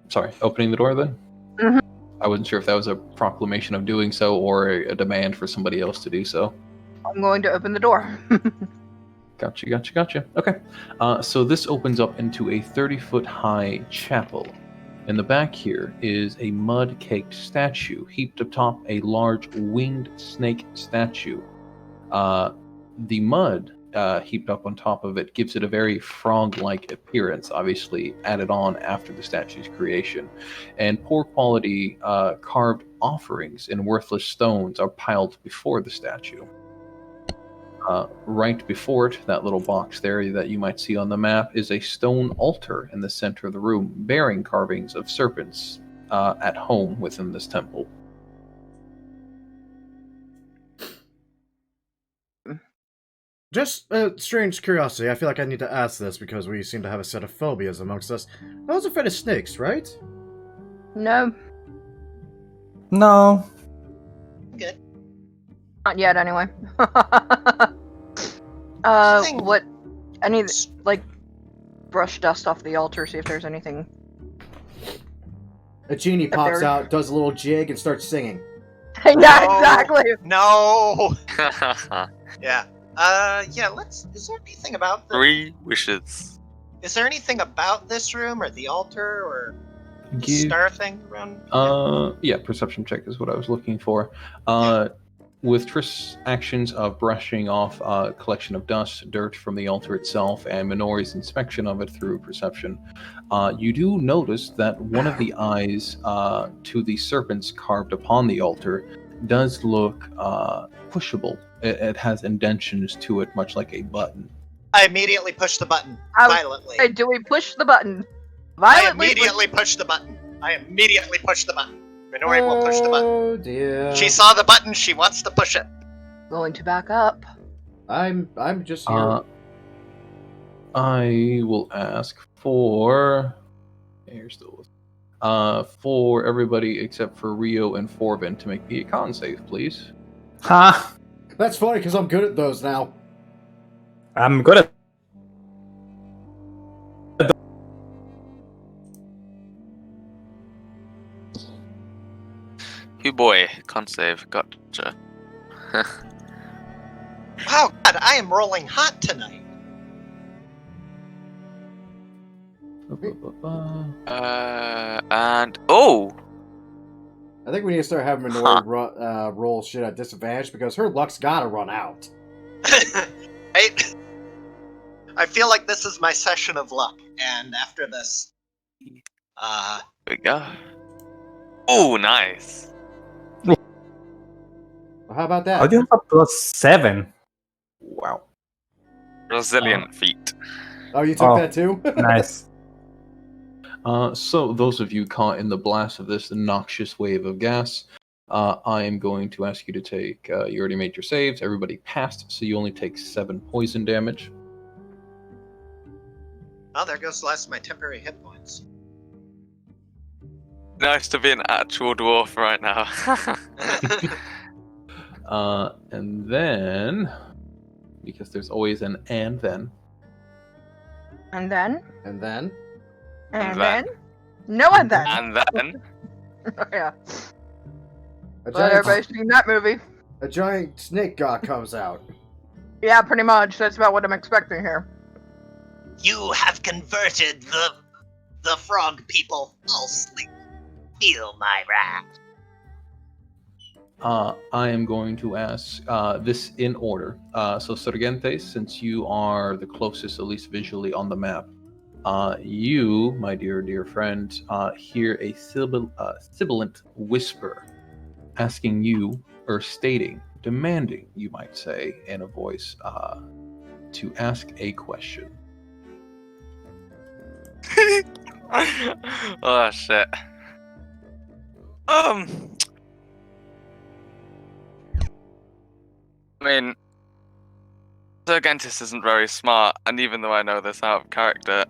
Sorry, opening the door then? Mhm. I wasn't sure if that was a proclamation of doing so or a demand for somebody else to do so. I'm going to open the door. Gotcha. Okay. So this opens up into a 30-foot high chapel. In the back here is a mud-caked statue heaped atop a large winged snake statue. The mud heaped up on top of it gives it a very frog-like appearance, obviously added on after the statue's creation. And poor quality carved offerings in worthless stones are piled before the statue. Right before it, that little box there that you might see on the map, is a stone altar in the center of the room, bearing carvings of serpents at home within this temple. Just a strange curiosity. I feel like I need to ask this because we seem to have a set of phobias amongst us. I was afraid of snakes, right? No, No. Good. not yet. Anyway. Thing- What? Any like brush dust off the altar. See if there's anything. A genie If pops there- out, does a little jig, and starts singing. Yeah, No. exactly. No. Yeah. Yeah. Is there anything about the? 3 wishes. Is there anything about this room or the altar or the Give- star thing around? Yeah, perception check is what I was looking for. With Triss' actions of brushing off a collection of dust, dirt from the altar itself, and Minori's inspection of it through perception, you do notice that one of the eyes to the serpents carved upon the altar does look pushable. It has indentions to it, much like a button. I immediately push the button I- violently. Hey, do we push the button? I Violently. immediately push the button. Minori will push the button. Oh dear. She saw the button. She wants to push it. Going to back up. I'm just here. I will ask for. Here's the list. For everybody except for Rio and Forbin to make me a con save, please. Ha! That's funny because I'm good at those now. I'm good at. You boy, can't save. Gotcha. Wow, God, I am rolling hot tonight. And oh, I think we need to start having Minori roll shit at disadvantage because her luck's gotta run out. Right? I feel like this is my session of luck, and after this, there we go. Oh, nice. How about that? How do you have a +7? Wow. Resilient feat. Oh, you took Oh. that too? Nice. So those of you caught in the blast of this noxious wave of gas, I am going to ask you to take. You already made your saves. Everybody passed, so you only take 7 poison damage. Oh, there goes the last of my temporary hit points. Nice to be an actual dwarf right now. And then, because there's always an and then. And then? And then? And then? No and then. And then, Yeah. A But giant, everybody's seen that movie. a giant snake god comes out. Yeah, pretty much. That's about what I'm expecting here. You have converted the frog people falsely. Feel my wrath. I am going to ask this in order. So, Sergente, since you are the closest, at least visually, on the map, you, my dear friend, hear a sibilant whisper asking you, or stating, demanding, you might say, in a voice, to ask a question. oh shit. I mean, Sergentis isn't very smart, and even though I know this out of character,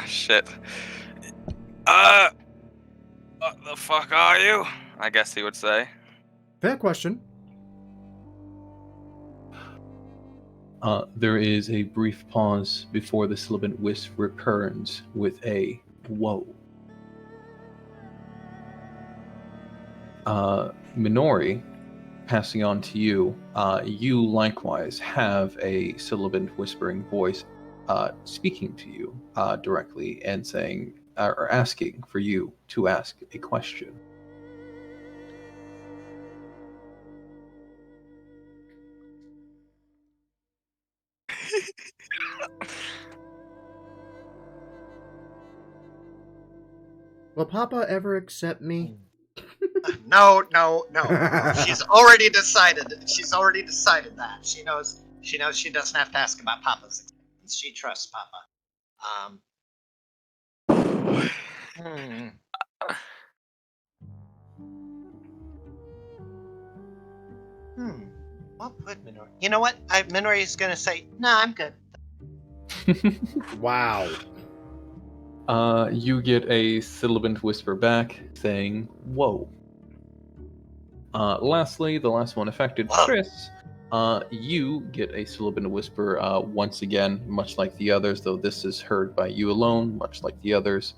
shit. What the fuck are you? I guess he would say. Fair question. There is a brief pause before the sibilant wisp returns with a whoa. Minori, passing on to you, you likewise have a sibilant whispering voice speaking to you directly and saying, or asking for you to ask a question. Will Papa ever accept me? No. She's already decided. She's already decided that. She knows she doesn't have to ask about Papa's acceptance. She trusts Papa. What would Minori? You know what? Minori's gonna say, "No, I'm good." Wow. You get a sibilant whisper back saying, whoa. Lastly, the last one affected, Whoa. Chris. You get a sibilant whisper once again, much like the others, though this is heard by you alone, much like the others.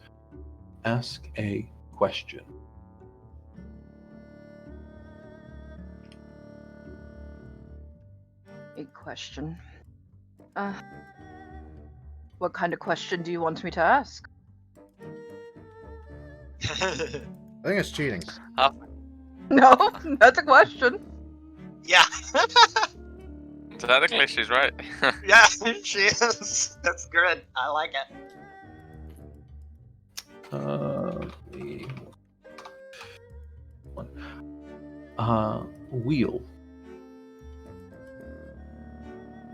Ask a question. A question. What kind of question do you want me to ask? I think it's cheating. No, that's a question. Yeah. Technically, she's right. Yeah, she is. That's good. I like it. Wheel.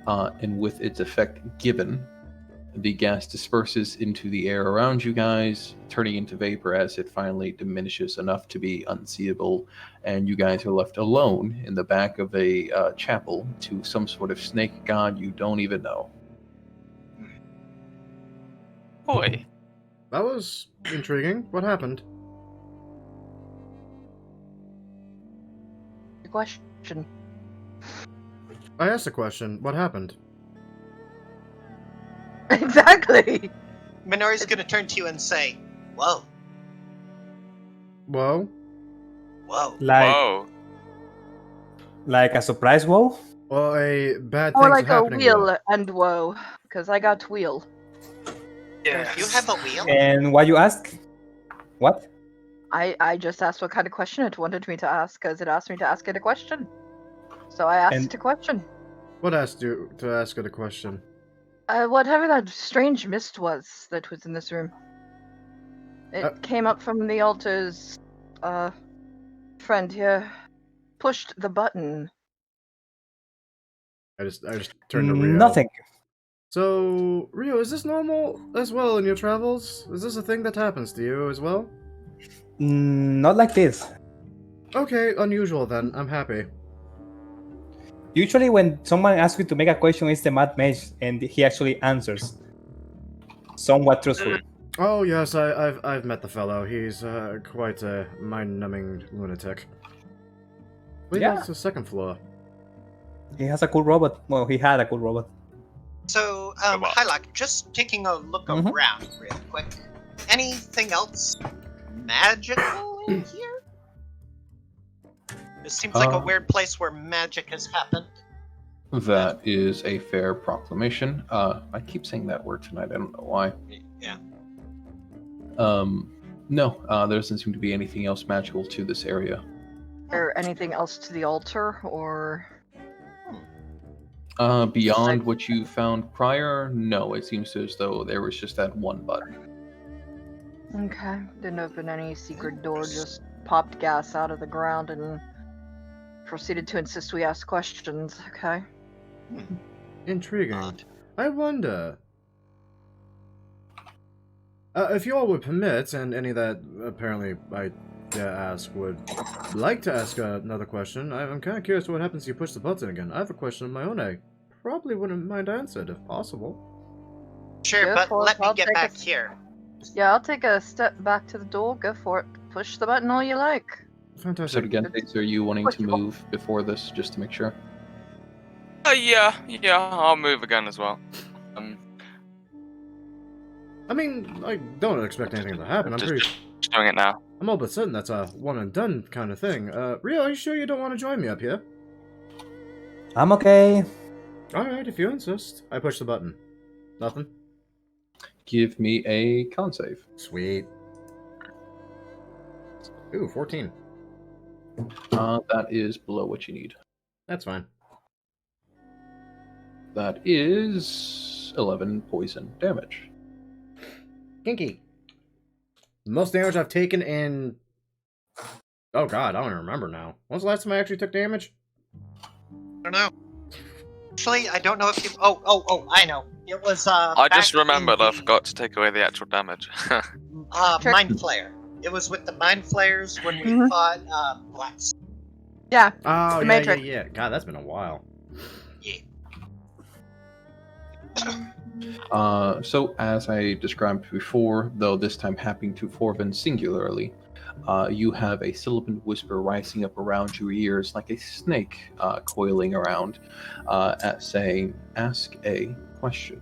And with its effect given, the gas disperses into the air around you guys, turning into vapor as it finally diminishes enough to be unseeable, and you guys are left alone in the back of a chapel to some sort of snake god you don't even know. Boy. That was intriguing. What happened? A question. I asked a question. What happened? Exactly. Minori's gonna turn to you and say, "Whoa, Whoa. whoa." Whoa. Like a surprise wall? Well, a bad Or thing's like a happening. wheel and whoa, because I got wheel. Yeah. You have a wheel? And what you ask? What? I just asked what kind of question it wanted me to ask, because it asked me to ask it a question. So I asked And- it a question. What asked you to ask it a question? Whatever that strange mist was that was in this room. It came up from the altar's friend here pushed the button. I just turned to Rio. Nothing. So, Rio, is this normal as well in your travels? Is this a thing that happens to you as well? Not like this. Okay, unusual then. I'm happy. Usually when someone asks you to make a question, it's the Mad Mage, and he actually answers. Somewhat truthfully. Oh yes, I've met the fellow. He's quite a mind-numbing lunatic. Wait, Yeah. that's the second floor. He has a cool robot. Well, he had a cool robot. So, Come on. Hilak, just taking a look Mhm. around real quick. Anything else magical in here? This seems like a weird place where magic has happened. That is a fair proclamation. I keep saying that word tonight. I don't know why. Yeah. No, there doesn't seem to be anything else magical to this area. Or anything else to the altar, or Beyond what you found prior, no. It seems as though there was just that one button. okay, didn't open any secret door, just popped gas out of the ground and proceeded to insist we ask questions. Okay. Intriguing. Odd. I wonder. If you all would permit, and any that apparently I dare ask would like to ask another question, I'm kind of curious what happens if you push the button again. I have a question of my own I probably wouldn't mind answered if possible. Sure, Go but for it, let me I'll get take back a- here. Yeah, I'll take a step back to the door. Go for it. Push the button all you like. So Fantastic. again, Fates, are you wanting to move before this, just to make sure? Yeah, I'll move again as well. I mean, I don't expect anything to happen. I'm Just doing it now. I'm all but certain that's a one and done kind of thing. Rio, are you sure you don't want to join me up here? I'm okay. Alright, if you insist. I push the button. Nothing? Give me a con save. Sweet. Ooh, 14. That is below what you need. That's fine. That is 11 poison damage. Kinky. Most damage I've taken in... Oh god, I don't even remember now. When's the last time I actually took damage? I don't know. Actually, I don't know if you. I know. It was. I just back in remembered I the, forgot to take away the actual damage. Sure. Mind Flayer. It was with the Mind Flayers when we Mhm. fought Blacks. Yeah. Oh, The yeah, Matrix. yeah. God, that's been a while. Yeah. So as I described before, though this time happening to Forvin singularly, you have a sibilant whisper rising up around your ears like a snake coiling around, at saying, "Ask a question."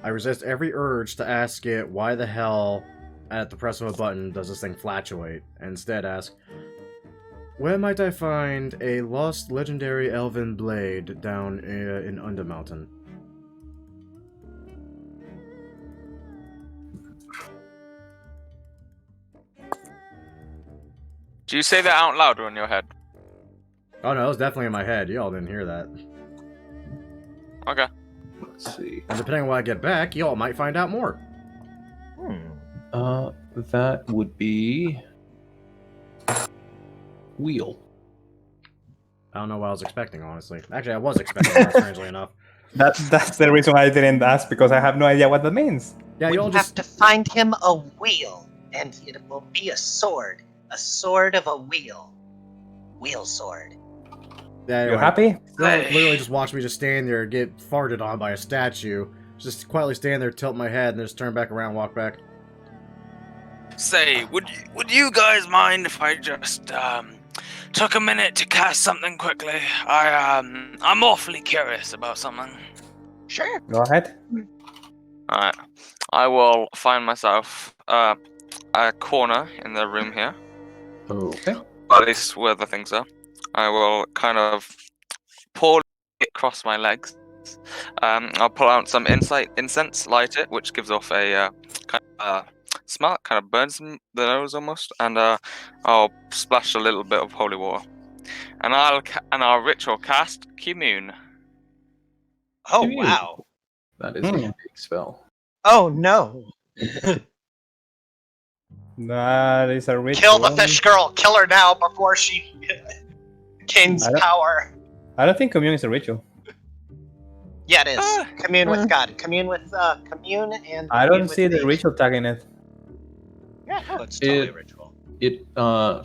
I resist every urge to ask it why the hell, at the press of a button, does this thing flatulate, and instead ask, where might I find a lost legendary elven blade down in Undermountain? Do you say that out loud or in your head? Oh no, it was definitely in my head. Y'all didn't hear that. Okay. Let's see. And depending on when I get back, y'all might find out more. That would be wheel. I don't know what I was expecting, honestly. Actually, I was expecting that, strangely enough. That's the reason why I didn't ask, because I have no idea what that means. Yeah, We y'all have just... to find him a wheel, and it will be a sword. A sword of a wheel. Wheel sword. Yeah, You anyway, happy? y'all literally just watch me just stand there, get farted on by a statue. Just quietly stand there, tilt my head, and then just turn back around, walk back. Say, would you guys mind if I just took a minute to cast something quickly? I'm awfully curious about something. Sure. Go ahead. Alright. I will find myself a corner in the room here. Okay. At least where the things are. I will kind of pour it across my legs. I'll pull out some incense, light it, which gives off a kind of smell. It kind of burns the nose almost, and I'll splash a little bit of holy water, and I'll ritual cast commune. Oh, Commune. wow. That is a big spell. Oh, no. That is a ritual. Kill the fish girl. Kill her now before she gains I don't- power. I don't think commune is a ritual. Yeah, it is. Ah. Commune with God. Commune with commune and. I commune don't with see the Mage. ritual tag in it. Yeah, no, it's totally It- ritual. It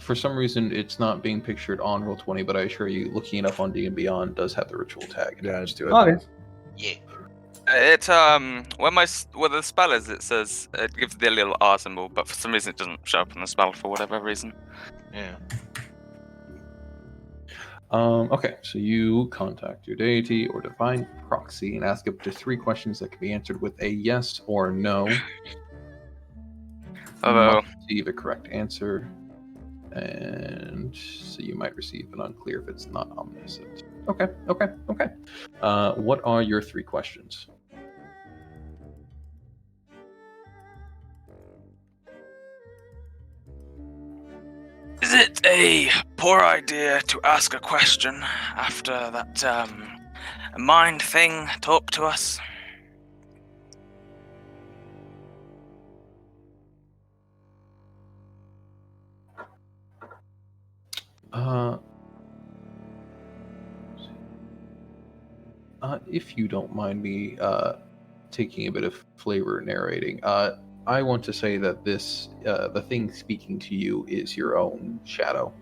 for some reason it's not being pictured on Roll20, but I assure you, looking it up on D and Beyond does have the ritual tag attached to it. Okay. Yeah. It where the spell is, it says it gives the little R symbol, but for some reason it doesn't show up in the spell for whatever reason. Yeah. Okay, so you contact your deity or divine proxy and ask up to 3 questions that can be answered with a yes or no. Although, Must receive a correct answer, and so you might receive an unclear if it's not omniscient. Okay. What are your 3 questions? is it a poor idea to ask a question after that mind thing talked to us? If you don't mind me taking a bit of flavor narrating, I want to say that this, the thing speaking to you is your own shadow.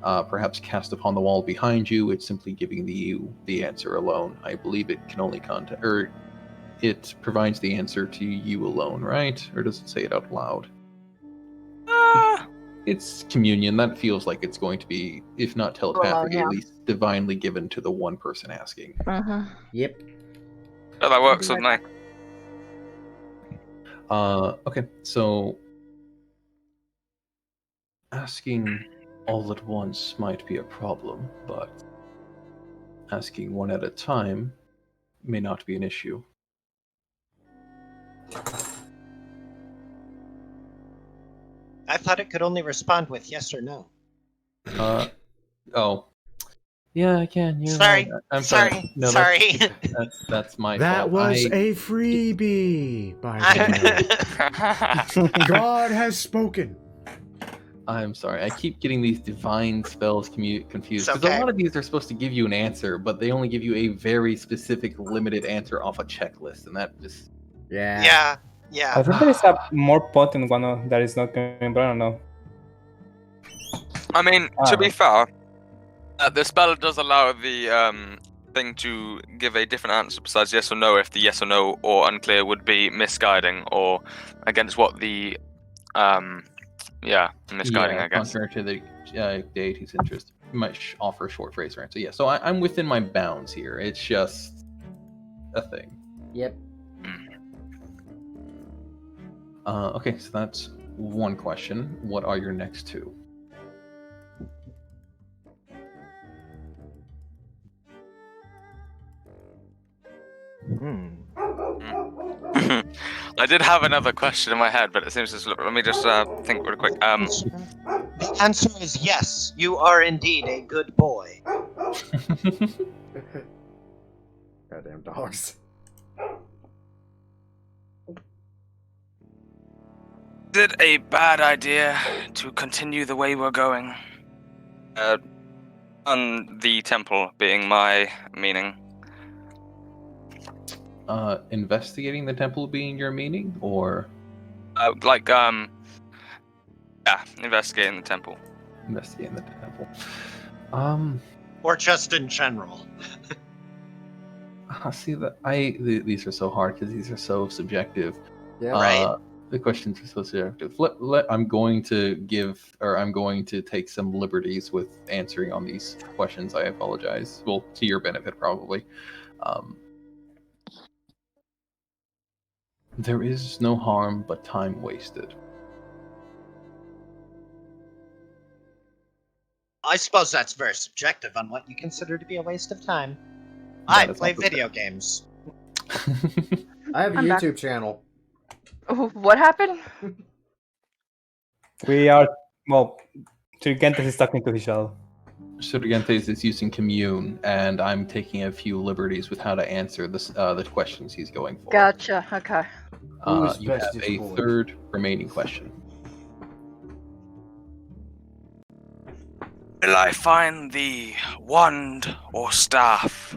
Perhaps cast upon the wall behind you, it's simply giving you the answer alone. I believe it can only contact, or it provides the answer to you alone, right? Or does it say it out loud? It's communion. That feels like it's going to be, if not telepathically, yeah. at least divinely given to the one person asking. Yep. Oh, that works with me. Okay, so asking all at once might be a problem, but asking one at a time may not be an issue. I thought it could only respond with yes or no. Oh. Yeah, I can. You're Sorry. right. I'm Sorry. sorry. No, Sorry. That's my That fault. was a freebie, by the way. God has spoken. I'm sorry. I keep getting these divine spells confused It's because okay. a lot of these are supposed to give you an answer, but they only give you a very specific, limited answer off a checklist, and that just Yeah. Yeah. I Yeah. think there is a more potent one that is not coming, but I don't know. I mean, Ah, to be no. fair, the spell does allow the thing to give a different answer besides yes or no if the yes or no or unclear would be misguiding or against what the misguiding, I guess. contrary to the deity's interest, you might offer a short phrase or answer. Yeah, so I'm within my bounds here. It's just a thing. Yep. Okay, so that's one question. What are your next 2? I did have another question in my head, but it seems to let me just think real quick. The answer is yes. You are indeed a good boy. Goddamn dogs. Is it a bad idea to continue the way we're going? On the temple being my meaning. Investigating the temple being your meaning, or Investigating the temple. investigating the temple? Or just in general. See that these are so hard because these are so subjective. Yeah. Right. The questions are so subjective. I'm going to take some liberties with answering on these questions. I apologize. Well, to your benefit, probably. There is no harm but time wasted. I suppose that's very subjective on what you consider to be a waste of time. That I is play also video games. I have a I'm back. YouTube channel. What happened? We are, well, Trigentes is talking to his shadow. Surgentes is using commune, and I'm taking a few liberties with how to answer the questions he's going for. Gotcha. Okay. Who's You have bestest a boy? third remaining question. Will I find the wand or staff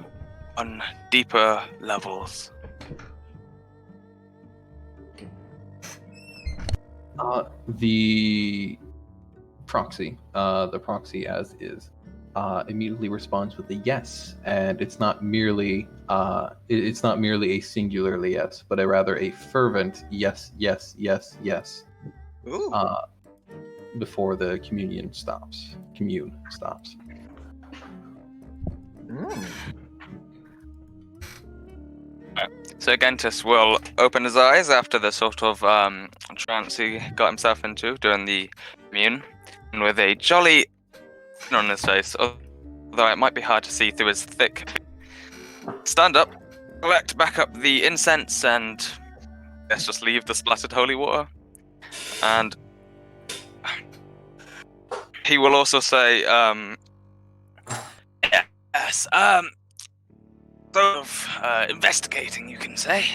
on deeper levels. The proxy as is, immediately responds with a yes, and it's not merely a singularly yes, but rather a fervent yes, yes, yes, yes. Ooh. Before the commune stops. Mm. So Gentis will open his eyes after the sort of trance he got himself into during the commune, and with a jolly grin on his face, although it might be hard to see through his thick, stand up, collect back up the incense, and let's just leave the splattered holy water. And he will also say, yes, sort of investigating, you can say.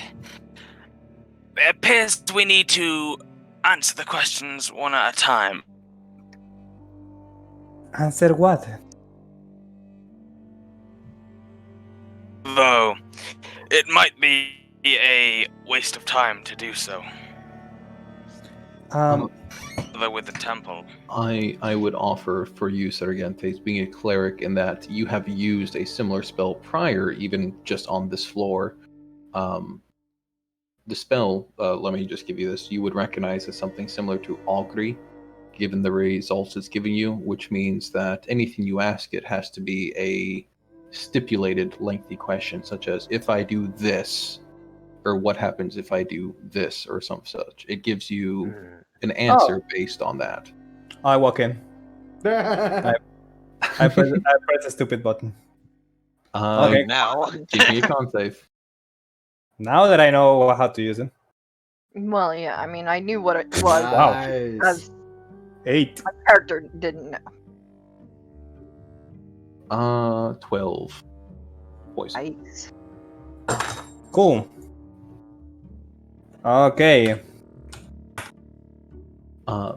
It appears we need to answer the questions one at a time. Answer what? Though, it might be a waste of time to do so. Though with the temple. I would offer for you, Sergentes, being a cleric, in that you have used a similar spell prior, even just on this floor. The spell, let me just give you this, you would recognize as something similar to Augury, given the results it's giving you, which means that anything you ask it has to be a stipulated lengthy question, such as, if I do this, or what happens if I do this, or some such. It gives you an answer based on that. I walk in. I press the stupid button. Okay. Now. Give me a con save. Now that I know how to use it. Well, yeah, I mean, I knew what it was. Nice. As 8. my character didn't know. 12 poison. Nice. Cool. Okay.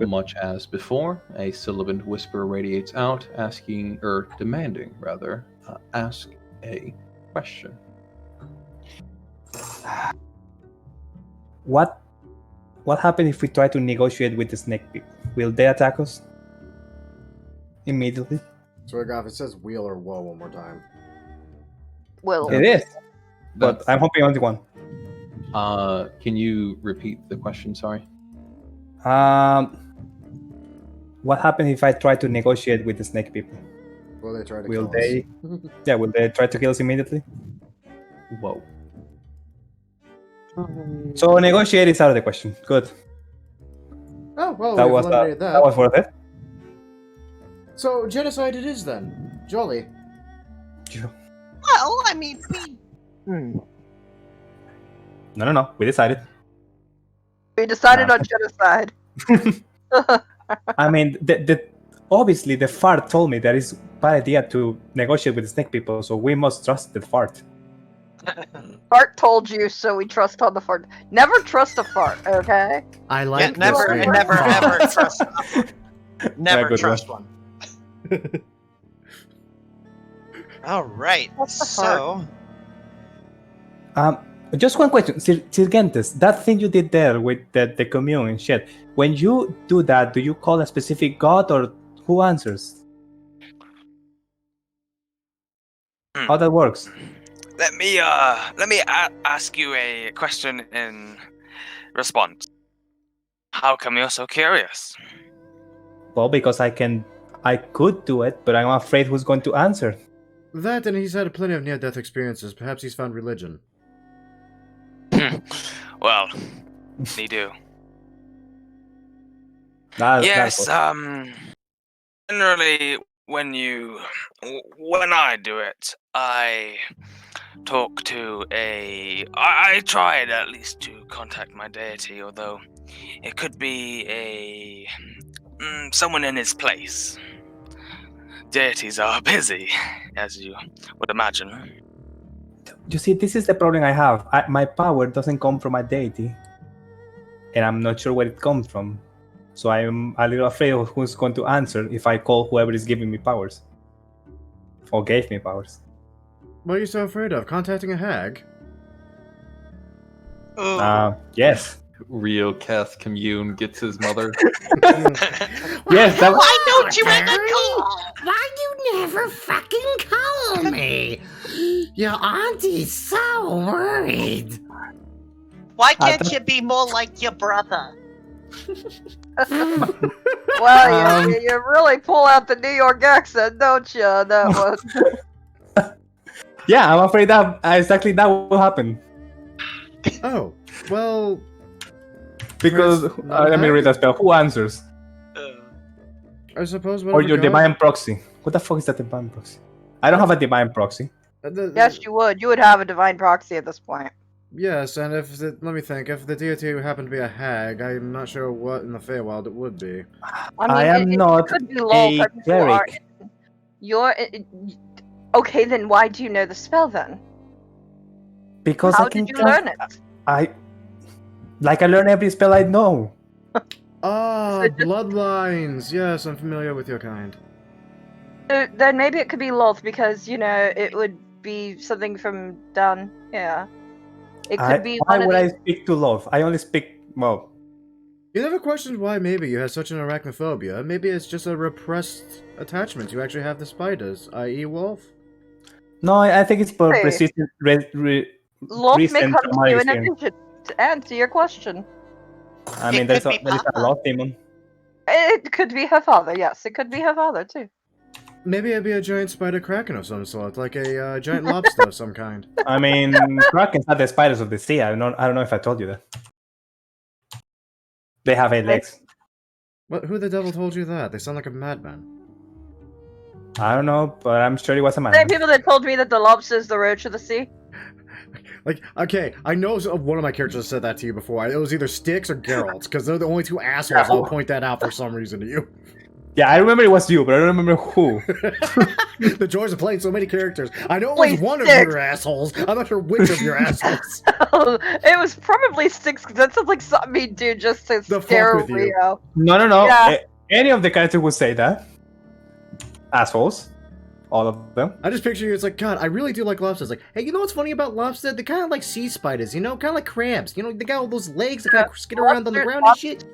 Much as before, a sibilant whisper radiates out, demanding, ask a question. What happens if we try to negotiate with the snake people? Will they attack us immediately? Swergoff, it says wheel or woe one more time. Well, It is, but I'm hoping on the one. Can you repeat the question? Sorry. What happens if I try to negotiate with the snake people? Will they try to Will kill they? us? Yeah, will they try to kill us immediately? Whoa. So negotiate is out of the question. Good. Oh, well, That we've was eliminated that. that was worth it. So, genocide it is then. Jolly. Well, I mean, No. We decided. we decided on genocide. I mean, obviously the fart told me that it's a bad idea to negotiate with the snake people, so we must trust the fart. Fart told you, so we trust on the fart. Never trust a fart, okay? I like never trust. Never good trust one. All right, What's the so Just one question, Sirgentes, that thing you did there with the commune and shit, when you do that, do you call a specific god or who answers? How that works? Let me ask you a question in response. How come you're so curious? Well, because I could do it, but I'm afraid who's going to answer. That, and he's had plenty of near-death experiences. Perhaps he's found religion. Well, me do. Yes. Generally, when I do it, I talk to I tried at least to contact my deity, although it could be someone in his place. Deities are busy, as you would imagine. You see, this is the problem I have. My power doesn't come from my deity, and I'm not sure where it comes from. So I'm a little afraid of who's going to answer if I call whoever is giving me powers. Or gave me powers. What are you so afraid of? Contacting a hag? Ooh. Yes. Real cast commune gets his mother. Yes, that was... Why don't you ever call? Why you never fucking call me? Your auntie's so worried. Why I can't thought- you be more like your brother? Well, you really pull out the New York accent, don't you, on that one? Yeah, I'm afraid that exactly that will happen. Oh, well, Because, Chris, not let me hag? read that spell. Who answers? I suppose Or whatever your goes. divine proxy. What the fuck is that divine proxy? I don't have a divine proxy. Yes, you would. You would have a divine proxy at this point. Yes, and let me think, if the deity happened to be a hag, I'm not sure what in the Feywild it would be. I mean, I am not could be lol, a but you are- cleric. You're okay. Then why do you know the spell then? Because How I can did you learn it? I learn every spell I know. Ah, bloodlines! Yes, I'm familiar with your kind. Then maybe it could be Loth because it would be something from down here. It could be why one of would I these. speak to love? I only speak You never questioned why maybe you had such an arachnophobia. Maybe it's just a repressed attachment you actually have to spiders, i.e. wolf? No, I think it's for Hey. resistant Loth may recent come to you in a traumatic vision to answer your question. I mean It there's could a be there is a Papa. love demon. It could be her father. Yes, it could be her father too. Maybe it'd be a giant spider kraken of some sort, like a giant lobster of some kind. I mean Krakens are the spiders of the sea. I don't know if I told you that. They have 8 legs. What? Who the devil told you that? They sound like a madman. I don't know, but I'm sure it was a man. Same people that told me that the lobster is the roach of the sea. Like, okay, I know one of my characters said that to you before. It was either Styx or Geralt, because they're the only two assholes that'll point that out for some reason to you. Yeah, I remember it was you, but I don't remember who. The joys of playing so many characters. I know it Wait, was one of Styx. your assholes. I'm not sure which of your assholes. It was probably Styx because that sounds like something he'd do just to The fuck scare with you. Leo. No. Yeah. Any of the characters would say that. Assholes. All of them. I just picture you, it's like, God, I really do like lobsters. Like, hey, you know what's funny about lobster? They're kind of like sea spiders, kind of like crabs. They got all those legs that kind of skid around on the ground and shit.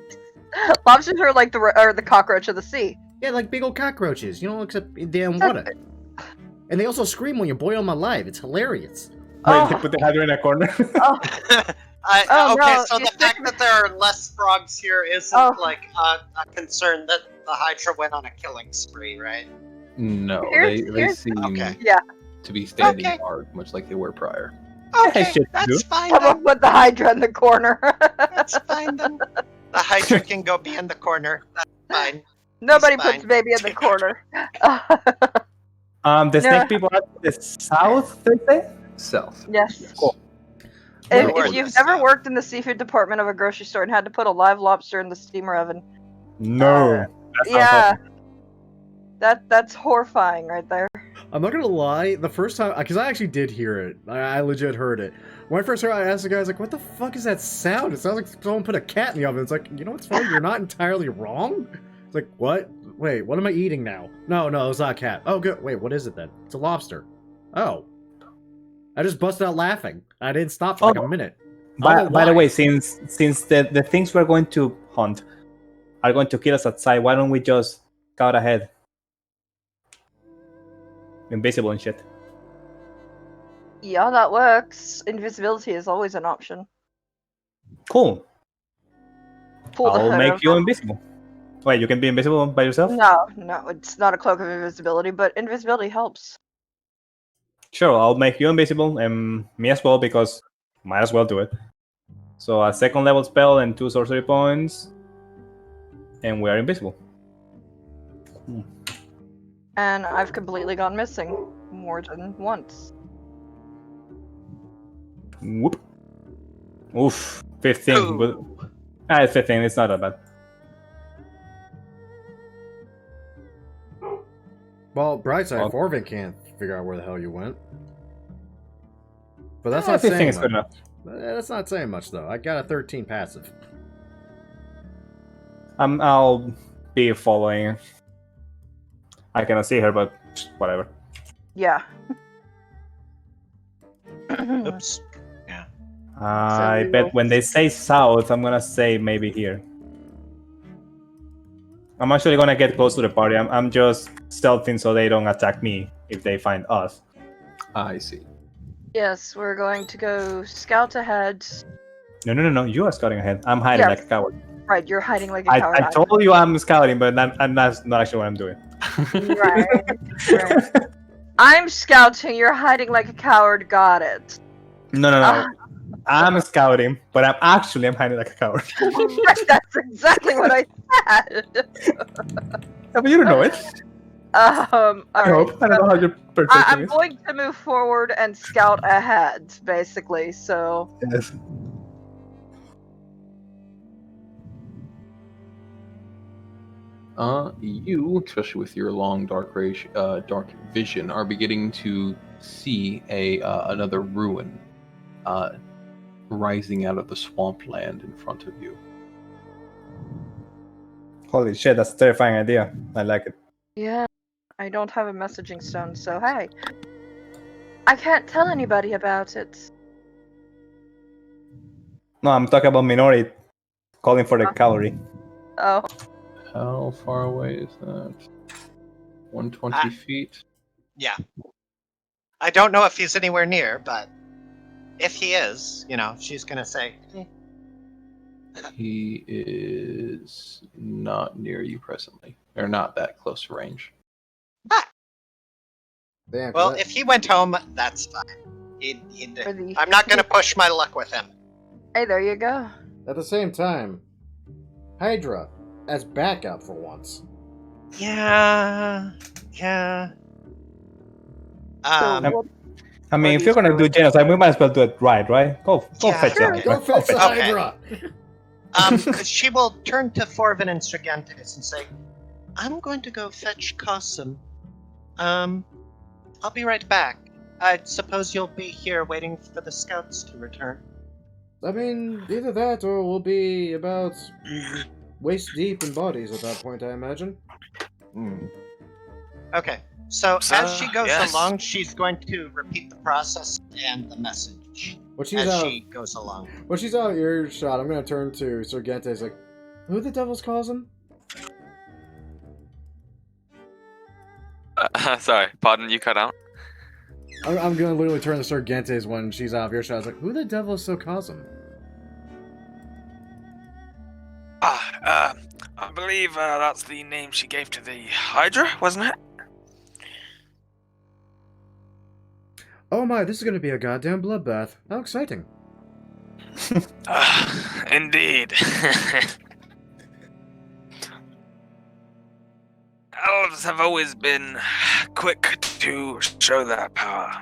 Lobsters are like the cockroach of the sea. Yeah, like big old cockroaches, except they're in water. And they also scream when you boil them alive. It's hilarious. Wait, they put the Hydra in a corner. Oh, Oh, Okay, no, so you the stick fact me- that there are less frogs here isn't Oh. like a concern that the Hydra went on a killing spree, right? No, Here's- they here's- seem Okay. Yeah. to be standing Okay. guard, much like they were prior. Okay, shit, that's dude. fine Someone then. put the Hydra in the corner. That's fine then. The Hydra can go be in the corner. That's fine. Nobody It's puts fine. baby in the corner. The Yeah. snake people are to the south, they say? South. Yes. Cool. If Where you've is ever that? worked in the seafood department of a grocery store and had to put a live lobster in the steamer oven, No. That sounds yeah, awful. that's horrifying right there. I'm not gonna lie, the first time, because I actually did hear it. I legit heard it. When I first heard it, I asked the guy, I was like, what the fuck is that sound? It sounds like someone put a cat in the oven. It's like, you know what's funny? You're not entirely wrong. It's like, what? Wait, what am I eating now? No, it's not a cat. Oh, good. Wait, what is it then? It's a lobster. Oh. I just busted out laughing. I didn't stop for like Oh. a minute. I don't know By the why. way, since the things we're going to hunt are going to kill us outside, why don't we just scout ahead? Invisible and shit. Yeah, that works. Invisibility is always an option. Cool. Pull the I'll hood make over. you invisible. Wait, you can be invisible by yourself? No, it's not a cloak of invisibility, but invisibility helps. Sure, I'll make you invisible and me as well because might as well do it. So a second level spell and 2 sorcery points, and we are invisible. And I've completely gone missing more than once. Whoop. Oof. 15. Ooh. Good. It's 15. It's not that bad. Well, Brightside, Oh. Forvin can't figure out where the hell you went. But that's Eh, not 15 saying is good much. enough. That's not saying much, though. I got a 13 passive. I'll be following. I cannot see her, but whatever. Yeah. Oops. I we bet will- when they say south, I'm gonna say maybe here. I'm actually gonna get close to the party. I'm just stealthing so they don't attack me if they find us. I see. Yes, we're going to go scout ahead. No. You are scouting ahead. I'm hiding Yes. like a coward. Right, you're hiding like a coward. I told you I'm scouting, but that's not actually what I'm doing. Right. I'm scouting, you're hiding like a coward, got it. No. I'm scouting, but I'm hiding like a coward. Right, that's exactly what I said. Yeah, but you don't know it. I Alright. hope. I don't know how your perception I'm is. going to move forward and scout ahead, basically, so... Yes. You, especially with your long dark vision, are beginning to see another ruin rising out of the swampland in front of you. Holy shit, that's a terrifying idea. I like it. Yeah, I don't have a messaging stone, so hey. I can't tell anybody about it. No, I'm talking about Minori calling for the cavalry. Oh. How far away is that? 120 feet? Yeah. I don't know if he's anywhere near, but if he is, she's gonna say, He is not near you presently. They're not that close range. Damn, well, that- if he went home, that's fine. I'm not gonna push my luck with him. Hey, there you go. At the same time, Hydra, as backup for once. Yeah. So Um, what- I mean, if you're gonna do genocide, we might as well do it right? Go Yeah, fetch sure. it. Go fetch the Okay. Hydra! she will turn to Forvin and Strigantes and say, I'm going to go fetch Cosum. I'll be right back. I suppose you'll be here waiting for the scouts to return. I mean, either that or we'll be about waist deep in bodies at that point, I imagine. Okay, so as she goes yes. along, she's going to repeat the process and the message When she's as out, she goes along. when she's out earshot, I'm gonna turn to Sergentes like, who the devil's calls him? Sorry, pardon, you cut out. I'm gonna literally turn to Sergentes when she's out of earshot. I was like, who the devil is Sokazum? I believe that's the name she gave to the Hydra, wasn't it? Oh my, this is gonna be a goddamn bloodbath. How exciting. Indeed. Elves have always been quick to show their power.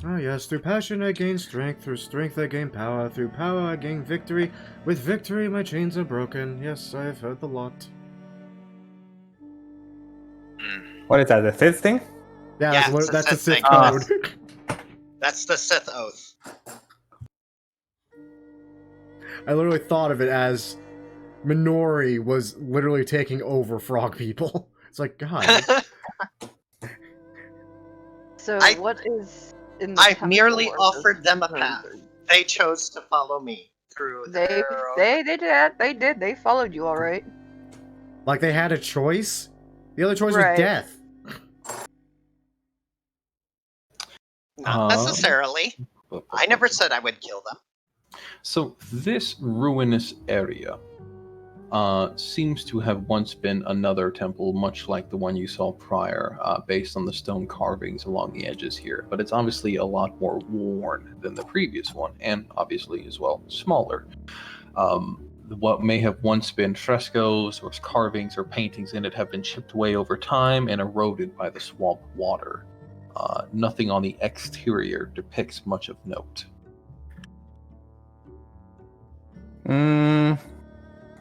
Ah yes, through passion I gain strength, through strength I gain power, through power I gain victory, with victory my chains are broken. Yes, I've heard the lot. What is that? The fifth thing? Yeah, Yeah, that's, it's that's the the Sith Sith code. That's the Sith oath. I literally thought of it as Minori was literally taking over frog people. It's like, God. So I- what is in the I temple merely or offered the- them a path. They chose to follow me through They their own... they did. They followed you all right. Like they had a choice? The other choice Right. was death. Not necessarily. I never said I would kill them. So this ruinous area seems to have once been another temple, much like the one you saw prior, based on the stone carvings along the edges here. But it's obviously a lot more worn than the previous one, and obviously as well smaller. What may have once been frescoes or carvings or paintings in it have been chipped away over time and eroded by the swamp water. Nothing on the exterior depicts much of note.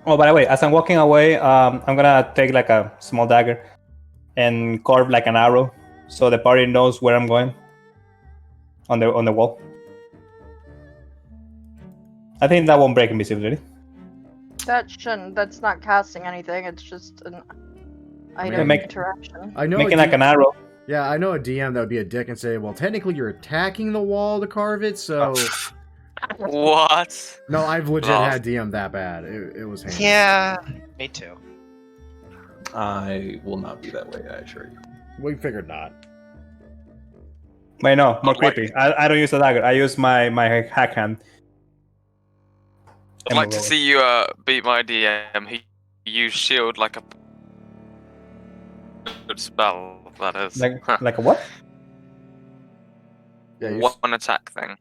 Oh, by the way, as I'm walking away, I'm gonna take like a small dagger and carve like an arrow, so the party knows where I'm going on the wall. I think that won't break invisibility. That shouldn't. That's not casting anything. It's just an item make- interaction. I know Making it like an arrow. Yeah, I know a DM that would be a dick and say, well, technically you're attacking the wall to carve it, so... What? No, I've legit Lol. had DM that bad. It was handy. Yeah, me too. I will not be that way, I assure you. We figured not. Wait, no, more Wait. creepy. I don't use a dagger. I use my hack hand. I'd like to see you beat my DM. He used shield like a good spell. That is Like a what? Yeah, you one attack thing.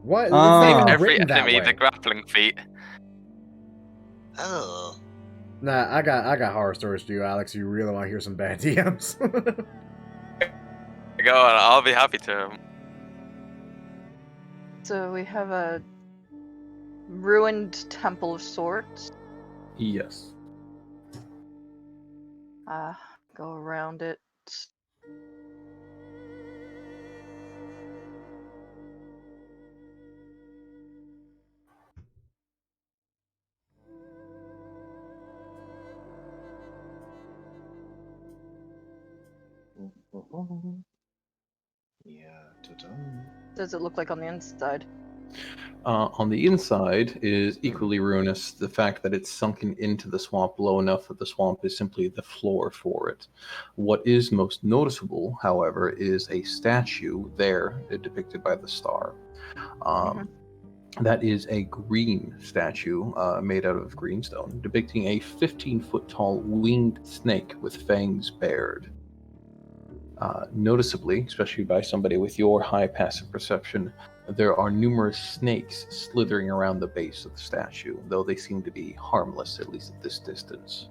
What? It's Oh. not Save even every written that enemy way. the grappling feat. Oh. Nah, I got horror stories to you, Alex. You really want to hear some bad DMs? Go on, I'll be happy to. So we have a ruined temple of sorts. Yes. Go around it. Yeah. Does it look like on the inside? On the inside is equally ruinous. The fact that it's sunken into the swamp low enough that the swamp is simply the floor for it. What is most noticeable, however, is a statue there depicted by the star. That is a green statue made out of greenstone, depicting a 15-foot tall winged snake with fangs bared. Noticeably, especially by somebody with your high passive perception, there are numerous snakes slithering around the base of the statue, though they seem to be harmless, at least at this distance.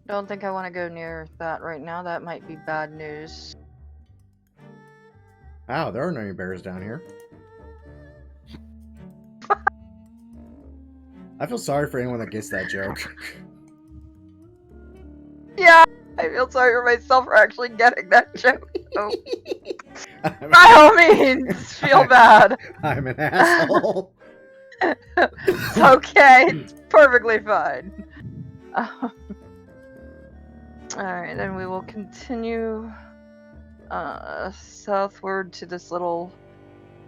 Don't think I want to go near that right now. That might be bad news. Wow, there are no bears down here. I feel sorry for anyone that gets that joke. Yeah, I feel sorry for myself for actually getting that joke. So, by all means, feel bad. I'm an asshole. It's okay. It's perfectly fine. Alright, then we will continue southward to this little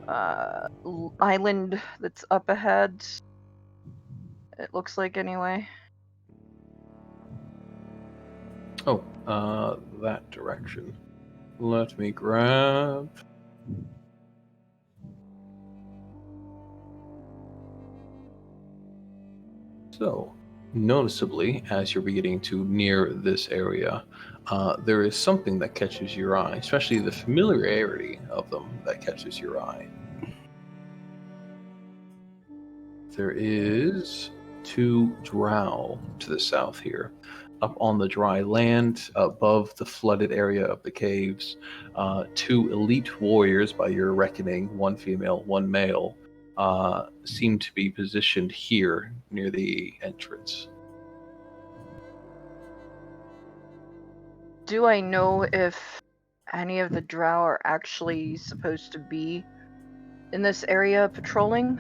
island that's up ahead. It looks like, anyway. Oh, that direction. Let me grab... So, noticeably, as you're beginning to near this area, there is something that catches your eye, especially the familiarity of them that catches your eye. There is 2 drow to the south here. Up on the dry land, above the flooded area of the caves, 2 elite warriors, by your reckoning, 1 female, 1 male, seem to be positioned here near the entrance. Do I know if any of the drow are actually supposed to be in this area patrolling?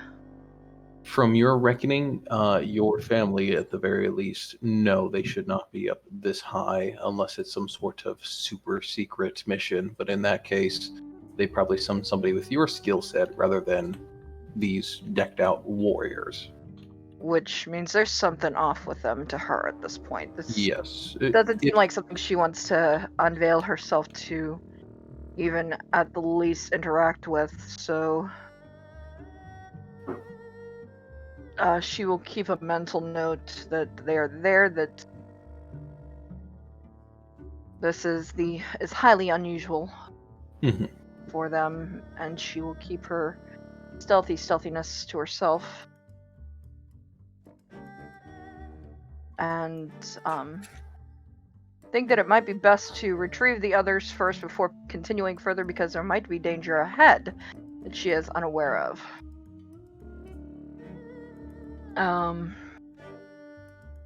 From your reckoning, your family, at the very least, no, they should not be up this high unless it's some sort of super secret mission. But in that case, they probably summon somebody with your skill set rather than these decked out warriors. Which means there's something off with them to her at this point. This Yes. doesn't seem like something she wants to unveil herself to, even at the least interact with, so... she will keep a mental note that they are there, that this is highly unusual for them, and she will keep her stealthiness to herself. And think that it might be best to retrieve the others first before continuing further, because there might be danger ahead that she is unaware of.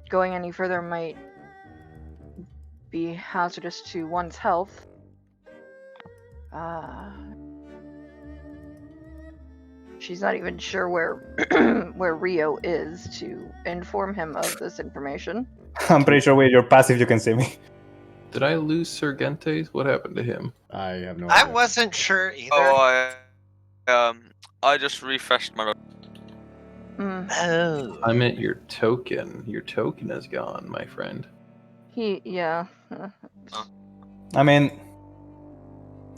Going any further might be hazardous to one's health. she's not even sure where where Rio is to inform him of this information. I'm pretty sure with your passive you can see me. Did I lose Sergentes? What happened to him? I have no I idea. wasn't sure either. Oh, I just refreshed my. Oh. I meant your token. Your token is gone, my friend. Yeah. I mean,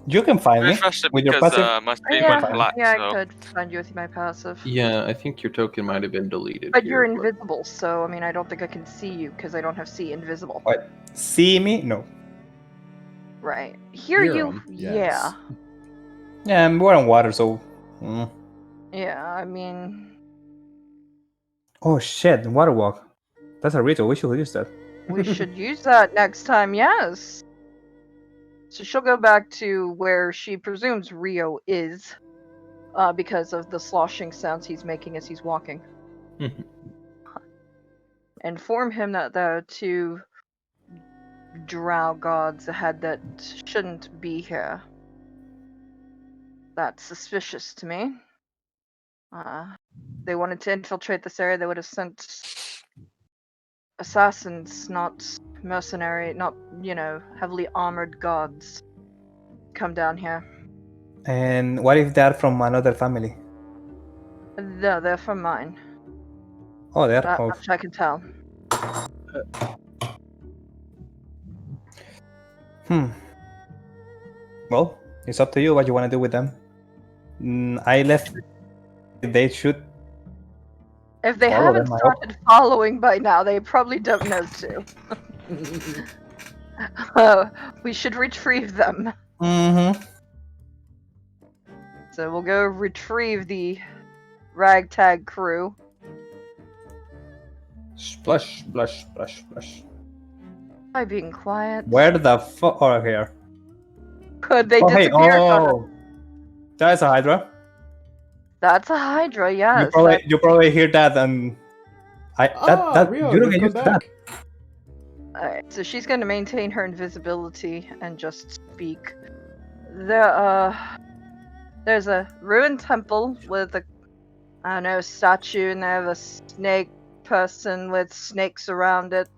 you can find me Refreshed it with your because passive. my screen Yeah, went black. yeah, so. I could find you with my passive. Yeah, I think your token might have been deleted. But here, you're invisible, so I mean, I don't think I can see you because I don't have see invisible. What? See me? No. Right. Hear Hear you? 'em, yes. Yeah, we're on water, so. Yeah, I mean, Oh shit! Water walk. That's a ritual. We should use that. we should use that next time. Yes. So she'll go back to where she presumes Rio is, because of the sloshing sounds he's making as he's walking. Inform him that there are two drow gods ahead that shouldn't be here. That's suspicious to me. They wanted to infiltrate this area, they would have sent assassins, not mercenary, not, heavily armored gods come down here. And what if they're from another family? No, they're from mine. Oh, they're. That Oh. much I can tell. Well, it's up to you what you want to do with them. I left. They should. If they Follow haven't them, I started following by now, they probably don't know to. We should retrieve them. Mm-hmm. So we'll go retrieve the ragtag crew. Splash, splash, splash, splash. By being quiet. Where the fuck? Oh, here. Could they Oh, hey, disappear? oh. That's a Hydra. That's a Hydra, yes. You probably hear that, and Rio, you don't you've get used come to that. back. Alright, so she's going to maintain her invisibility and just speak. There's a ruined temple with a statue and there of a snake person with snakes around it.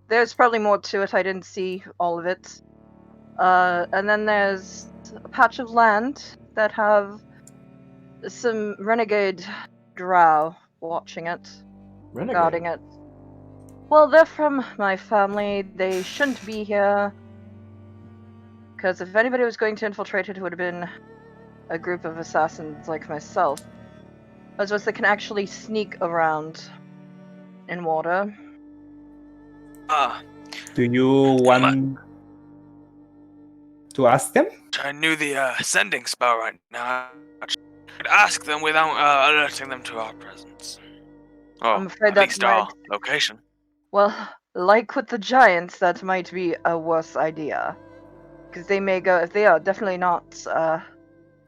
There's probably more to it, I didn't see all of it. And then there's a patch of land that have some renegade drow watching it, guarding it. Well, they're from my family. They shouldn't be here. Because if anybody was going to infiltrate it would have been a group of assassins like myself. As well as they can actually sneak around in water. Do you want to ask them? I knew the sending spell right now. I could ask them without alerting them to our presence. Oh, I'm afraid at that's least our location. Well, like with the giants, that might be a worse idea. Because they may go, if they are definitely not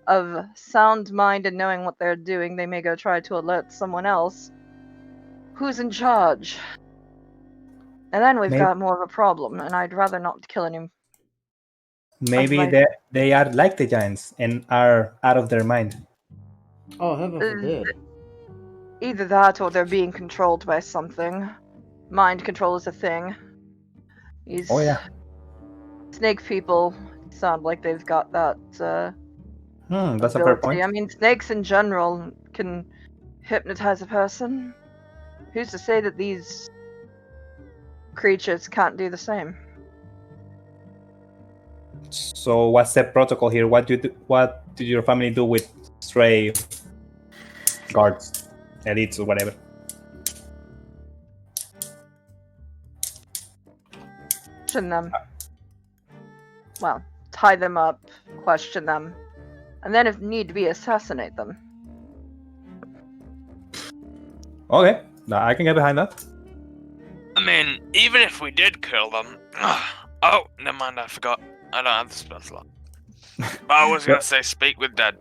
of sound mind and knowing what they're doing, they may go try to alert someone else. Who's in charge? And then we've got more of a problem, and I'd rather not kill him. Maybe they are like the giants and are out of their mind. Oh, heaven forbid. Either that or they're being controlled by something. Mind control is a thing. Oh yeah. Snake people sound like they've got that That's ability. a fair point. I mean, snakes in general can hypnotize a person. Who's to say that these creatures can't do the same? So what's the protocol here? What did your family do with stray guards, elites, or whatever? Question them. Well, tie them up, question them, and then if need be, assassinate them. Okay, I can get behind that. I mean, even if we did kill them... Oh, never mind, I forgot. I don't have the spell slot. But I was gonna say speak with dead.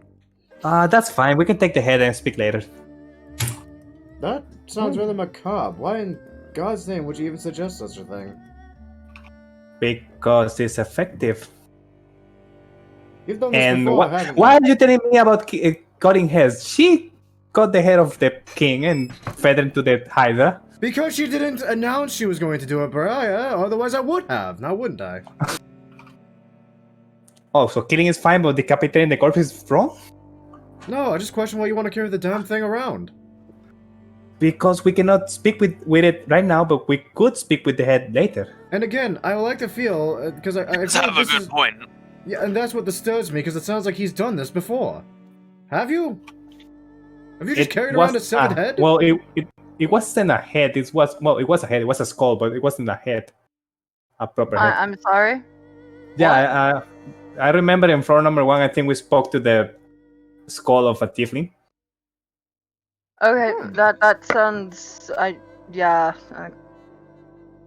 That's fine. We can take the head and speak later. That sounds rather macabre. Why in God's name would you even suggest such a thing? Because it's effective. You've done this And before, haven't you? why are you telling me about cutting heads. She cut the head of the king and fed it to the Hydra. Because she didn't announce she was going to do it, Pariah. Otherwise, I would have. Now, wouldn't I? Oh, so killing is fine, but decapitating the corpse is wrong? No, I just question why you want to carry the damn thing around. Because we cannot speak with it right now, but we could speak with the head later. And again, I would like to feel, because I Let's feel have a this good is, point. yeah, and that's what disturbs me, because it sounds like he's done this before. Have you? Have you just carried around a severed head? Well, it wasn't a head. It was a head. It was a skull, but it wasn't a head. A proper head. I'm sorry. Yeah, I remember in floor number 1, I think we spoke to the skull of a tiefling. Okay, that sounds.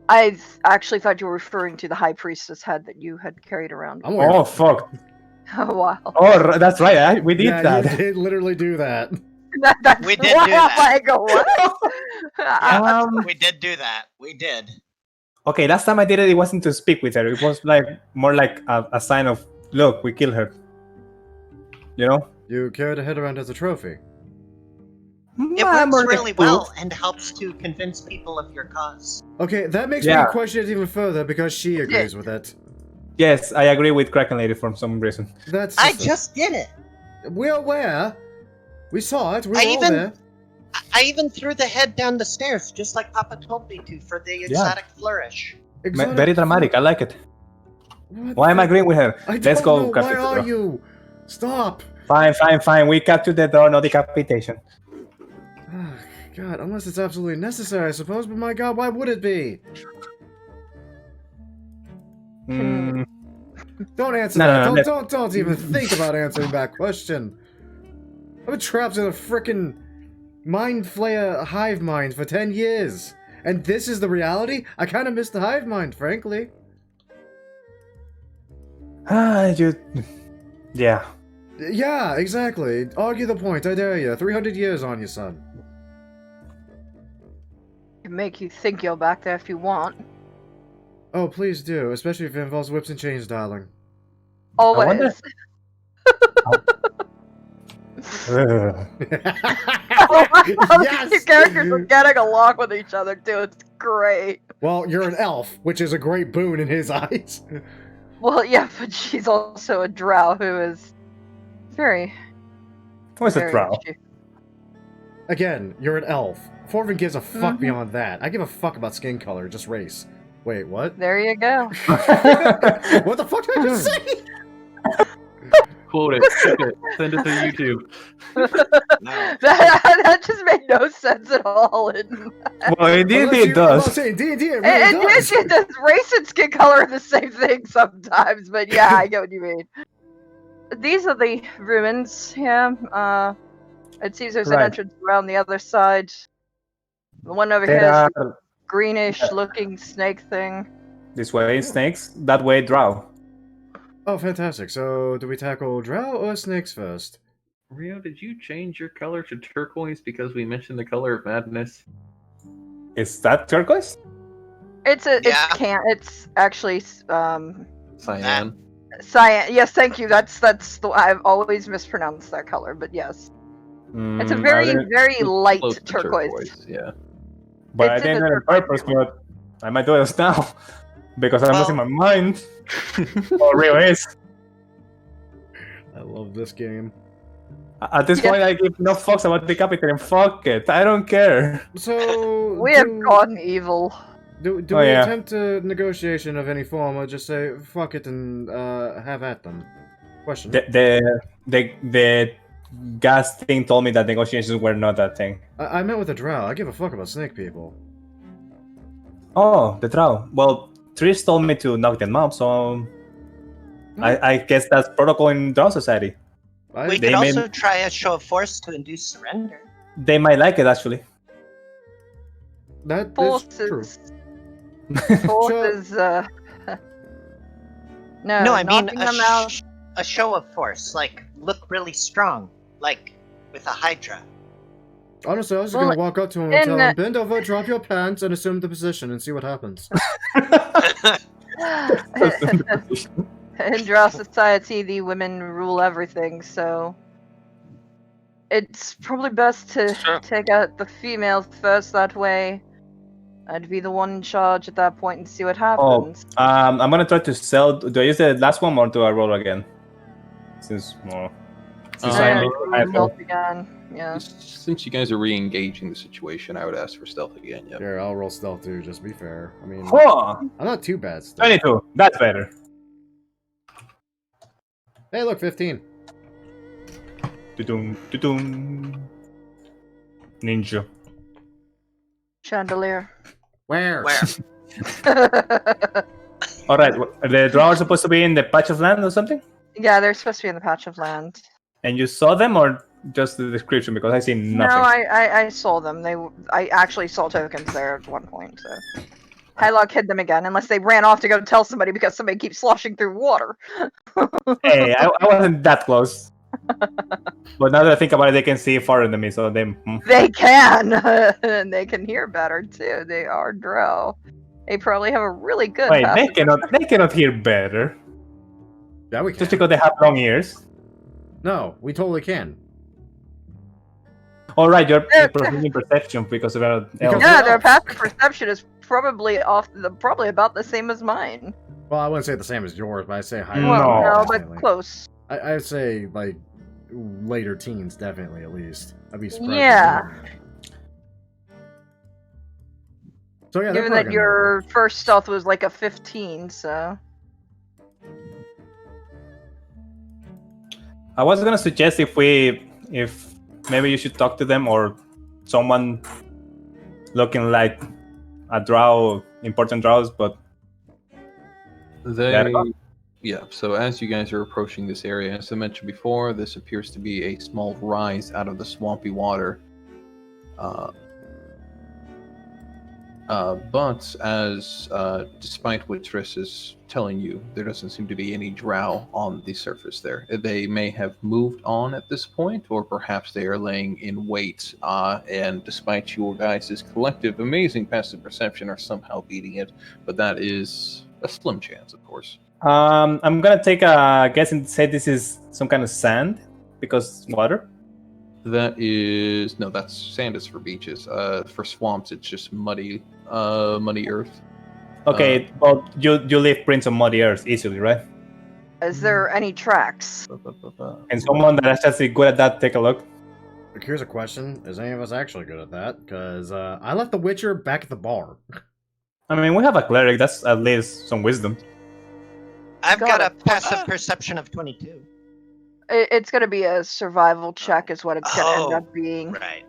I actually thought you were referring to the high priestess head that you had carried around. I'm weird. Oh, fuck. Oh wow. Oh, that's right. We did Yeah, that. you did literally do that. That's We did why do that. I'm like, what? We did do that. We did. Okay, last time I did it, it wasn't to speak with her. It was like more like a sign of, look, we killed her. You know? You carried a head around as a trophy. It works really well and helps to convince people of your cause. Okay, that makes me question it even further because she agrees with it. Yes, I agree with Kraken Lady for some reason. That's I just did it. We're aware. We saw it. We were I all even- there. I even threw the head down the stairs, just like Papa told me to, for the exotic flourish. Exotic- Very dramatic. I like it. What Why am I the- agreeing with her? I Let's don't go. know. Why capture the are door. you? Stop. Fine. We captured the door, no decapitation. Oh, God, unless it's absolutely necessary, I suppose. But my God, why would it be? Mm, Don't answer No, that. no, no, Don't even think about answering that question. I've been trapped in a frickin' mind flayer hive mind for 10 years. And this is the reality? I kind of miss the hive mind, frankly. yeah. Yeah, exactly. Argue the point, I dare you. 300 years on you, son. Can make you think you're back there if you want. Oh, please do, especially if it involves whips and chains, darling. Always. wonder- Oh wow, these two characters are getting along with each other too. It's great. Well, you're an elf, which is a great boon in his eyes. Well, yeah, but she's also a drow who is very. What's a very drow? itchy. Again, you're an elf. Forvin gives a fuck Mhm. beyond that. I give a fuck about skin color, just race. Wait, what? There you go. What the fuck did I just say? Quote it, clip it, send it to YouTube. that just made no sense at all. Well, indeed Unless it you- does. I'm saying D&D, it really And does. it does. Race and skin color are the same thing sometimes, but yeah, I get what you mean. These are the ruins here. It seems there's an Right. entrance around the other side. The one over There here is are the greenish-looking snake thing. this way snakes, that way drow. Oh, fantastic. So, do we tackle drow or snakes first? Rio, did you change your color to turquoise because we mentioned the color of madness? Is that turquoise? It's Yeah. it's actually Cyan. cyan. Yes, thank you. That's the I've always mispronounced that color, but yes, it's a very light Close to turquoise. Yeah. But I It's in didn't the do it on purpose, but I might do it now. Because I'm losing my mind. Oh, Rio is. I love this game. At this Yeah. point, I give no fucks about decapitating. Fuck it. I don't care. So, We have gone evil. Do Oh, we yeah. attempt a negotiation of any form, or just say, fuck it and have at them? Question. The gas thing told me that negotiations were not that thing. I met with a drow. I give a fuck about snake people. Oh, the drow. Well, Trish told me to knock them up, so I guess that's protocol in Drow Society. We They could may- also try a show of force to induce surrender. They might like it, actually. That is Force true. is force Sure. is no. No, I mean knocking them out. a show of force, like look really strong, like with a hydra. Honestly, I was just Well, gonna walk up to him and in tell the- him, bend over, drop your pants, and assume the position and see what happens. In Drow society, the women rule everything, so it's probably best to Sure. take out the females first. That way, I'd be the one in charge at that point and see what happens. I'm gonna try to sell. Do I use the last one or do I roll again? Since I Roll again. Yeah. Since you guys are re-engaging the situation, I would ask for stealth again. Yep. Here, I'll roll stealth too, just to be fair. I mean, Oh, I'm not too bad still. 22. That's better. Hey, look, 15. Tudum, tudum. Ninja. Chandelier. Where? All right, the drow are supposed to be in the patch of land or something. Yeah, they're supposed to be in the patch of land. And you saw them, or just the description? Because I see nothing. No, I saw them. I actually saw tokens there at one point. So Hylock hid them again, unless they ran off to go tell somebody because somebody keeps sloshing through water. Hey, I wasn't that close. But now that I think about it, they can see farther than me, so they. They can, and they can hear better too. They are drow. They probably have a really good. Wait, passive- they cannot hear better. Yeah, we can. Just because they have long ears. No, we totally can. All right, you're Yeah. improving perception because of our elves. Yeah, their passive perception is probably probably about the same as mine. Well, I wouldn't say the same as yours, but I'd say higher. No. Well, no, but definitely. close. I'd say like later teens, definitely at least. I'd be surprised. Yeah. So yeah, they're Given probably that gonna your first stealth was like a 15, so I was gonna suggest if maybe you should talk to them or someone looking like a drow, important drows, but Yeah, so as you guys are approaching this area, as I mentioned before, this appears to be a small rise out of the swampy water. But despite what Triss is telling you, there doesn't seem to be any drow on the surface there. They may have moved on at this point, or perhaps they are laying in wait, and despite your guys' collective amazing passive perception are somehow beating it, but that is a slim chance, of course. I'm gonna take a guess and say this is some kind of sand because water. That's sand is for beaches. For swamps, it's just muddy earth. Okay, well you leave prints of muddy earth easily, right? is there any tracks? And someone that is actually good at that, take a look. Look, here's a question: is any of us actually good at that? Because I left the Witcher back at the bar. I mean, we have a cleric. That's at least some wisdom. I've got a it. passive perception of 22. It's gonna be a survival check, is what it's gonna end Oh, up being. Right.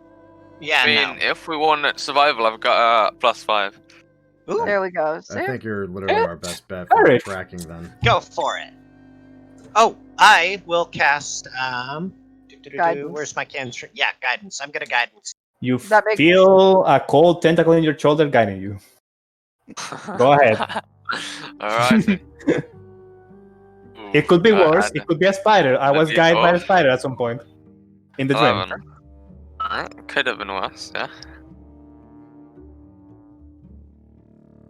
Yeah, I mean, no. if we want survival, I've got +5. Ooh, There we go. See? I think you're literally our best bet for Alright. tracking then. go for it. Oh, I will cast Guidance. Where's my cantrip? Yeah, guidance. I'm gonna guidance. You That makes- feel a cold tentacle in your shoulder guiding you. Go ahead. Alright. It could be worse. It could be a spider. I was That'd be guided by a tough. spider at some point in the dream. 11. Alright, could have been worse, yeah.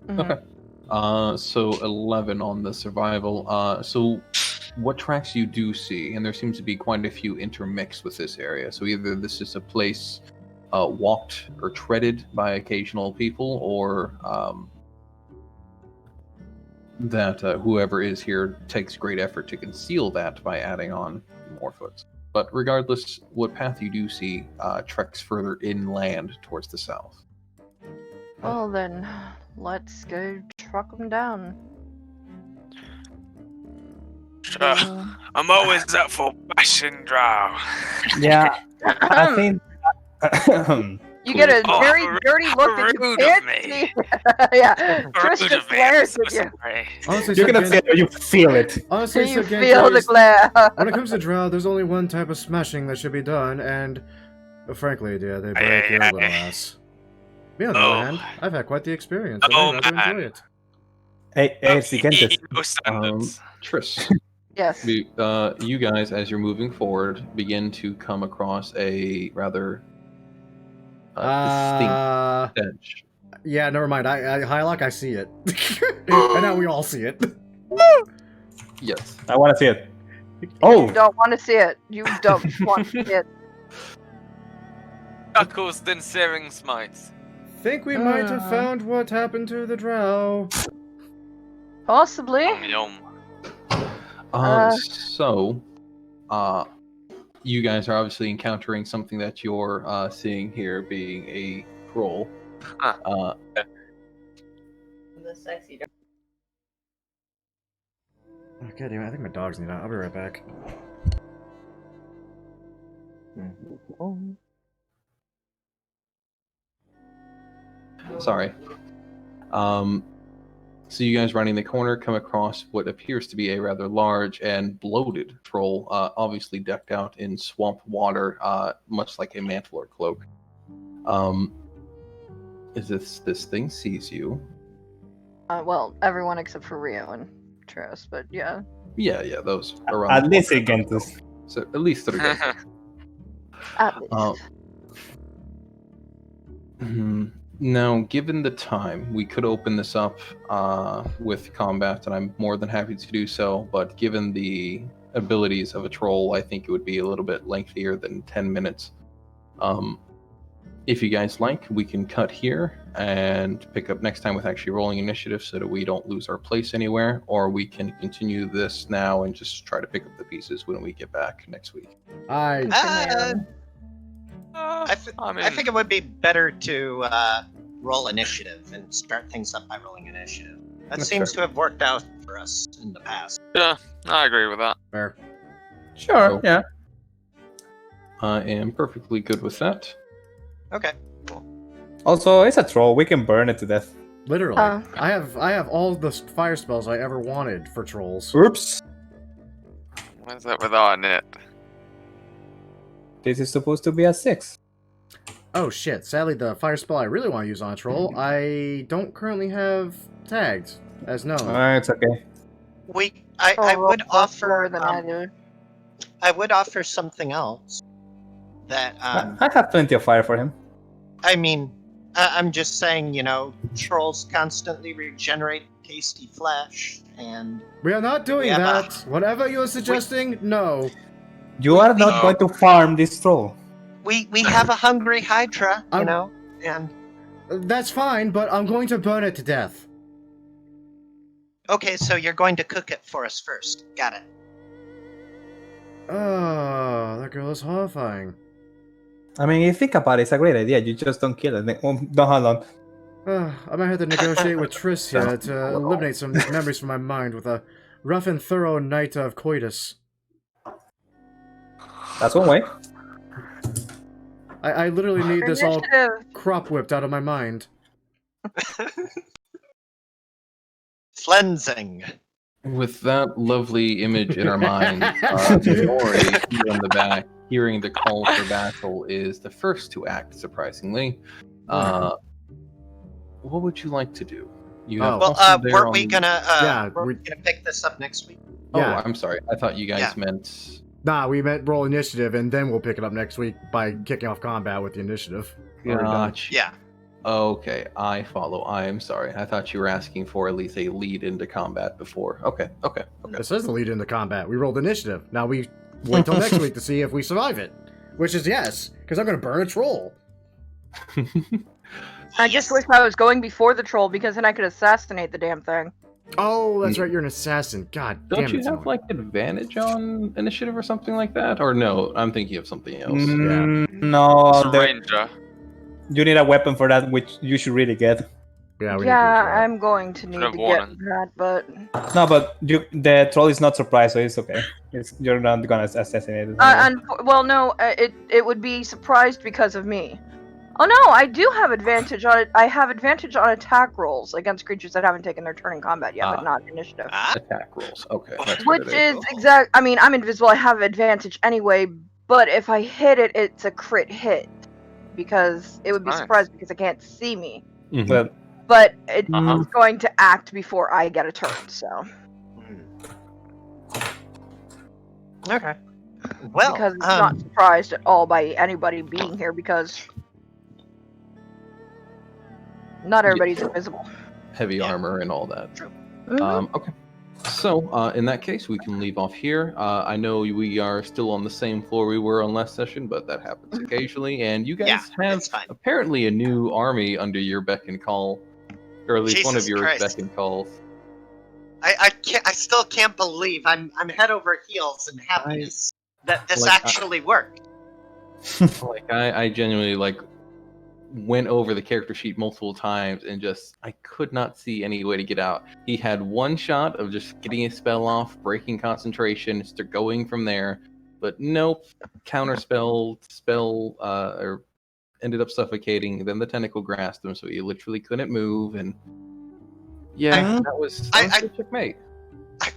Mhm. So 11 on the survival. So what tracks you do see, and there seems to be quite a few intermixed with this area. So either this is a place walked or treaded by occasional people, or that whoever is here takes great effort to conceal that by adding on more foot. But regardless, what path you do see treks further inland towards the south. Well then, let's go truck them down. Sure. I'm always up for bashing drow. Yeah, I think. You get a Oh, very how dirty look that you rude of can't me. see. Yeah, Chris Rude just of me, I'm glares so at you. sorry. Honestly, You're gonna so feel it. You feel it. honestly, You so Gen feel the K's- glare. when it comes to drow, there's only one type of smashing that should be done, and frankly, dear, they break your little ass. Me on the other hand, I've had quite the experience, and Oh, I rather man. enjoy it. Hey, siguientes. No standards. Triss, Yes. you guys, as you're moving forward, begin to come across a rather distinct stench. Yeah, never mind. Hylock, I see it. And now we all see it. Yes. I want to see it. Oh, You don't want to see it. You don't want to see it. Chuckles then searing smites. Think we might have found what happened to the drow. Possibly. Yum. You guys are obviously encountering something that you're seeing here being a troll. Huh. The sexy. Okay, damn it, I think my dogs need out. I'll be right back. Sorry. So you guys running the corner come across what appears to be a rather large and bloated troll, obviously decked out in swamp water, much like a mantle or cloak. This thing sees you? Well, everyone except for Rio and Tris, but yeah. Yeah, those around. At least Gentus. So at least 3 days. At least. Now, given the time, we could open this up with combat, and I'm more than happy to do so, but given the abilities of a troll, I think it would be a little bit lengthier than 10 minutes. If you guys like, we can cut here and pick up next time with actually rolling initiative so that we don't lose our place anywhere, or we can continue this now and just try to pick up the pieces when we get back next week. I think it would be better to roll initiative and start things up by rolling initiative. That seems to have worked out for us in the past. Yeah, I agree with that. Fair. Sure, yeah. I am perfectly good with that. Okay, cool. Also, it's a troll. We can burn it to death. Literally. I have all the fire spells I ever wanted for trolls. Oops. What's up with our net? This is supposed to be a 6. Oh shit, sadly the fire spell I really want to use on a troll, I don't currently have tagged as known. It's okay. I would offer than I do. I would offer something else. That I have plenty of fire for him. I mean, I'm just saying, trolls constantly regenerate tasty flesh, and We are not doing that. Whatever you're suggesting, no. You are not going to farm this troll. we have a hungry hydra, and That's fine, but I'm going to burn it to death. okay, so you're going to cook it for us first. Got it. Oh, that girl is horrifying. I mean, you think about it, it's a great idea. You just don't kill it. Don't hold on. I might have to negotiate with Triss here to eliminate some of these memories from my mind with a rough and thorough night of coitus. That's one way. I literally need this all Initiative. crop whipped out of my mind. Cleansing. With that lovely image in our mind, Minori, here in the back, hearing the call for battle, is the first to act, surprisingly. What would you like to do? You have weren't we gonna pick this up next week? Oh, Yeah. I'm sorry. I thought you guys meant... Nah, we meant roll initiative, and then we'll pick it up next week by kicking off combat with the initiative. Gotcha. Yeah. Okay, I follow. I am sorry. I thought you were asking for at least a lead into combat before. Okay. This is the lead into combat. We rolled initiative. Now we wait till next week to see if we survive it. Which is yes, because I'm going to burn a troll. I just wish I was going before the troll because then I could assassinate the damn thing. Oh, that's right. You're an assassin. God damn it. Don't you have like advantage on initiative or something like that? Or no? I'm thinking of something else. No, It's a ranger. you need a weapon for that, which you should really get. Yeah, we I'm going to need to get warning. that, but No, but the troll is not surprised, so it's okay. You're not gonna assassinate it. it would be surprised because of me. Oh no, I do have advantage on it. I have advantage on attack rolls against creatures that haven't taken their turn in combat yet, but not initiative. Attack rolls. Okay. That's what Which it is exact. I mean, I'm invisible. I have advantage anyway, but if I hit it, it's a crit hit because it would be Nice. surprised because it can't see me. Mhm. But it's Uh-huh. going to act before I get a turn. So Okay. Well, because it's not surprised at all by anybody being here because not everybody's invisible. Heavy armor and all that. True. Mhm. Okay. So, in that case, we can leave off here. I know we are still on the same floor we were on last session, but that happens occasionally. And you guys have it's fine. apparently a new army under your beck and call, or at least one of Jesus your Christ. beck and calls. I can't. I still can't believe I'm head over heels in happiness that this actually worked. I genuinely went over the character sheet multiple times and I could not see any way to get out. He had one shot of just getting a spell off, breaking concentration, going from there, but nope, counterspell, or ended up suffocating. Then the tentacle grasped him, so he literally couldn't move, and that was a checkmate.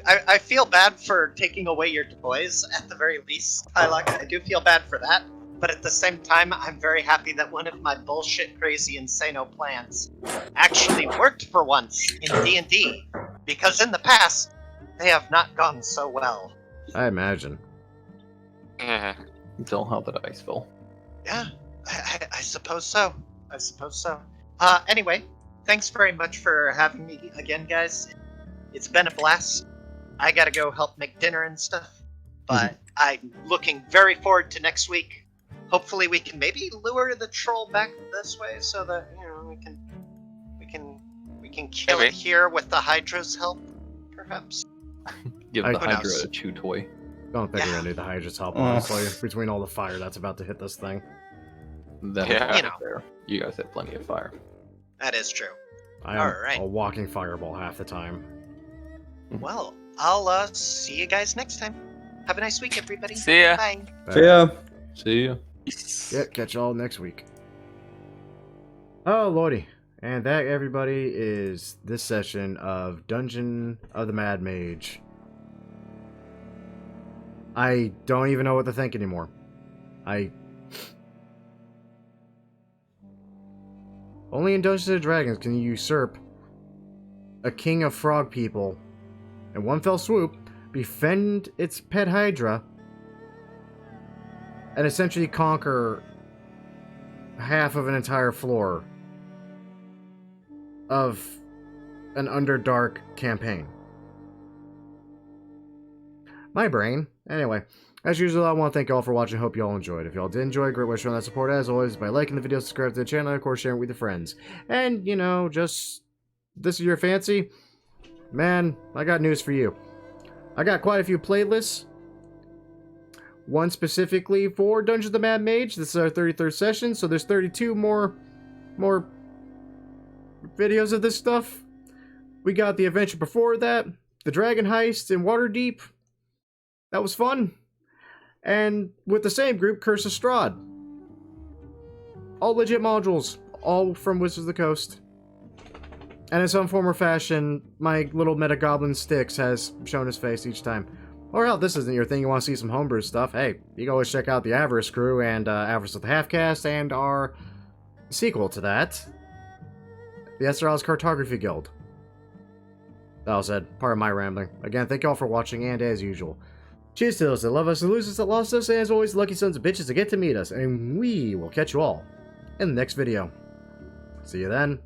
I feel bad for taking away your toys at the very least, Hylock. I do feel bad for that. But at the same time, I'm very happy that one of my bullshit, crazy, insano plans actually worked for once in D&D. Because in the past, they have not gone so well. I imagine. Yeah. It's all how the dice fell. Yeah, I suppose so. I suppose so. Anyway, thanks very much for having me again, guys. It's been a blast. I gotta go help make dinner and stuff. But I'm looking very forward to next week. Hopefully we can maybe lure the troll back this way so that, we can kill it here with the Hydra's help, perhaps. Give the Hydra a chew toy. Don't think we're gonna need the Hydra's help, honestly. Between all the fire that's about to hit this thing. Fair. You guys have plenty of fire. That is true. I am a walking fireball half the time. Well, I'll see you guys next time. Have a nice week, everybody. See ya. Bye. See ya. See ya. Yeah, catch y'all next week. Oh, lordy. And that, everybody, is this session of Dungeon of the Mad Mage. I don't even know what to think anymore. Only in Dungeons & Dragons can you usurp a king of frog people in one fell swoop, befriend its pet Hydra, and essentially conquer half of an entire floor of an Underdark campaign. My brain. Anyway, as usual, I want to thank you all for watching. Hope you all enjoyed. If you all did enjoy, great way to show that support, as always, by liking the video, subscribe to the channel, and of course, sharing it with your friends. And, just, this is your fancy? Man, I got news for you. I got quite a few playlists. One specifically for Dungeons of the Mad Mage. This is our 33rd session, so there's 32 more videos of this stuff. We got the adventure before that, the Dragon Heist in Waterdeep. That was fun. And with the same group, Curse of Strahd. All legit modules, all from Wizards of the Coast. And in some form or fashion, my little meta-goblin Styx has shown his face each time. Or hell, this isn't your thing, you want to see some homebrew stuff, hey, you can always check out the Avarice crew and Avarice with the Halfcast and our sequel to that, the Esmeralda's Cartography Guild. That all said, part of my rambling. Again, thank you all for watching, and as usual, cheers to those that love us, that lose us, that lost us, and as always, lucky sons of bitches that get to meet us, and we will catch you all in the next video. See you then.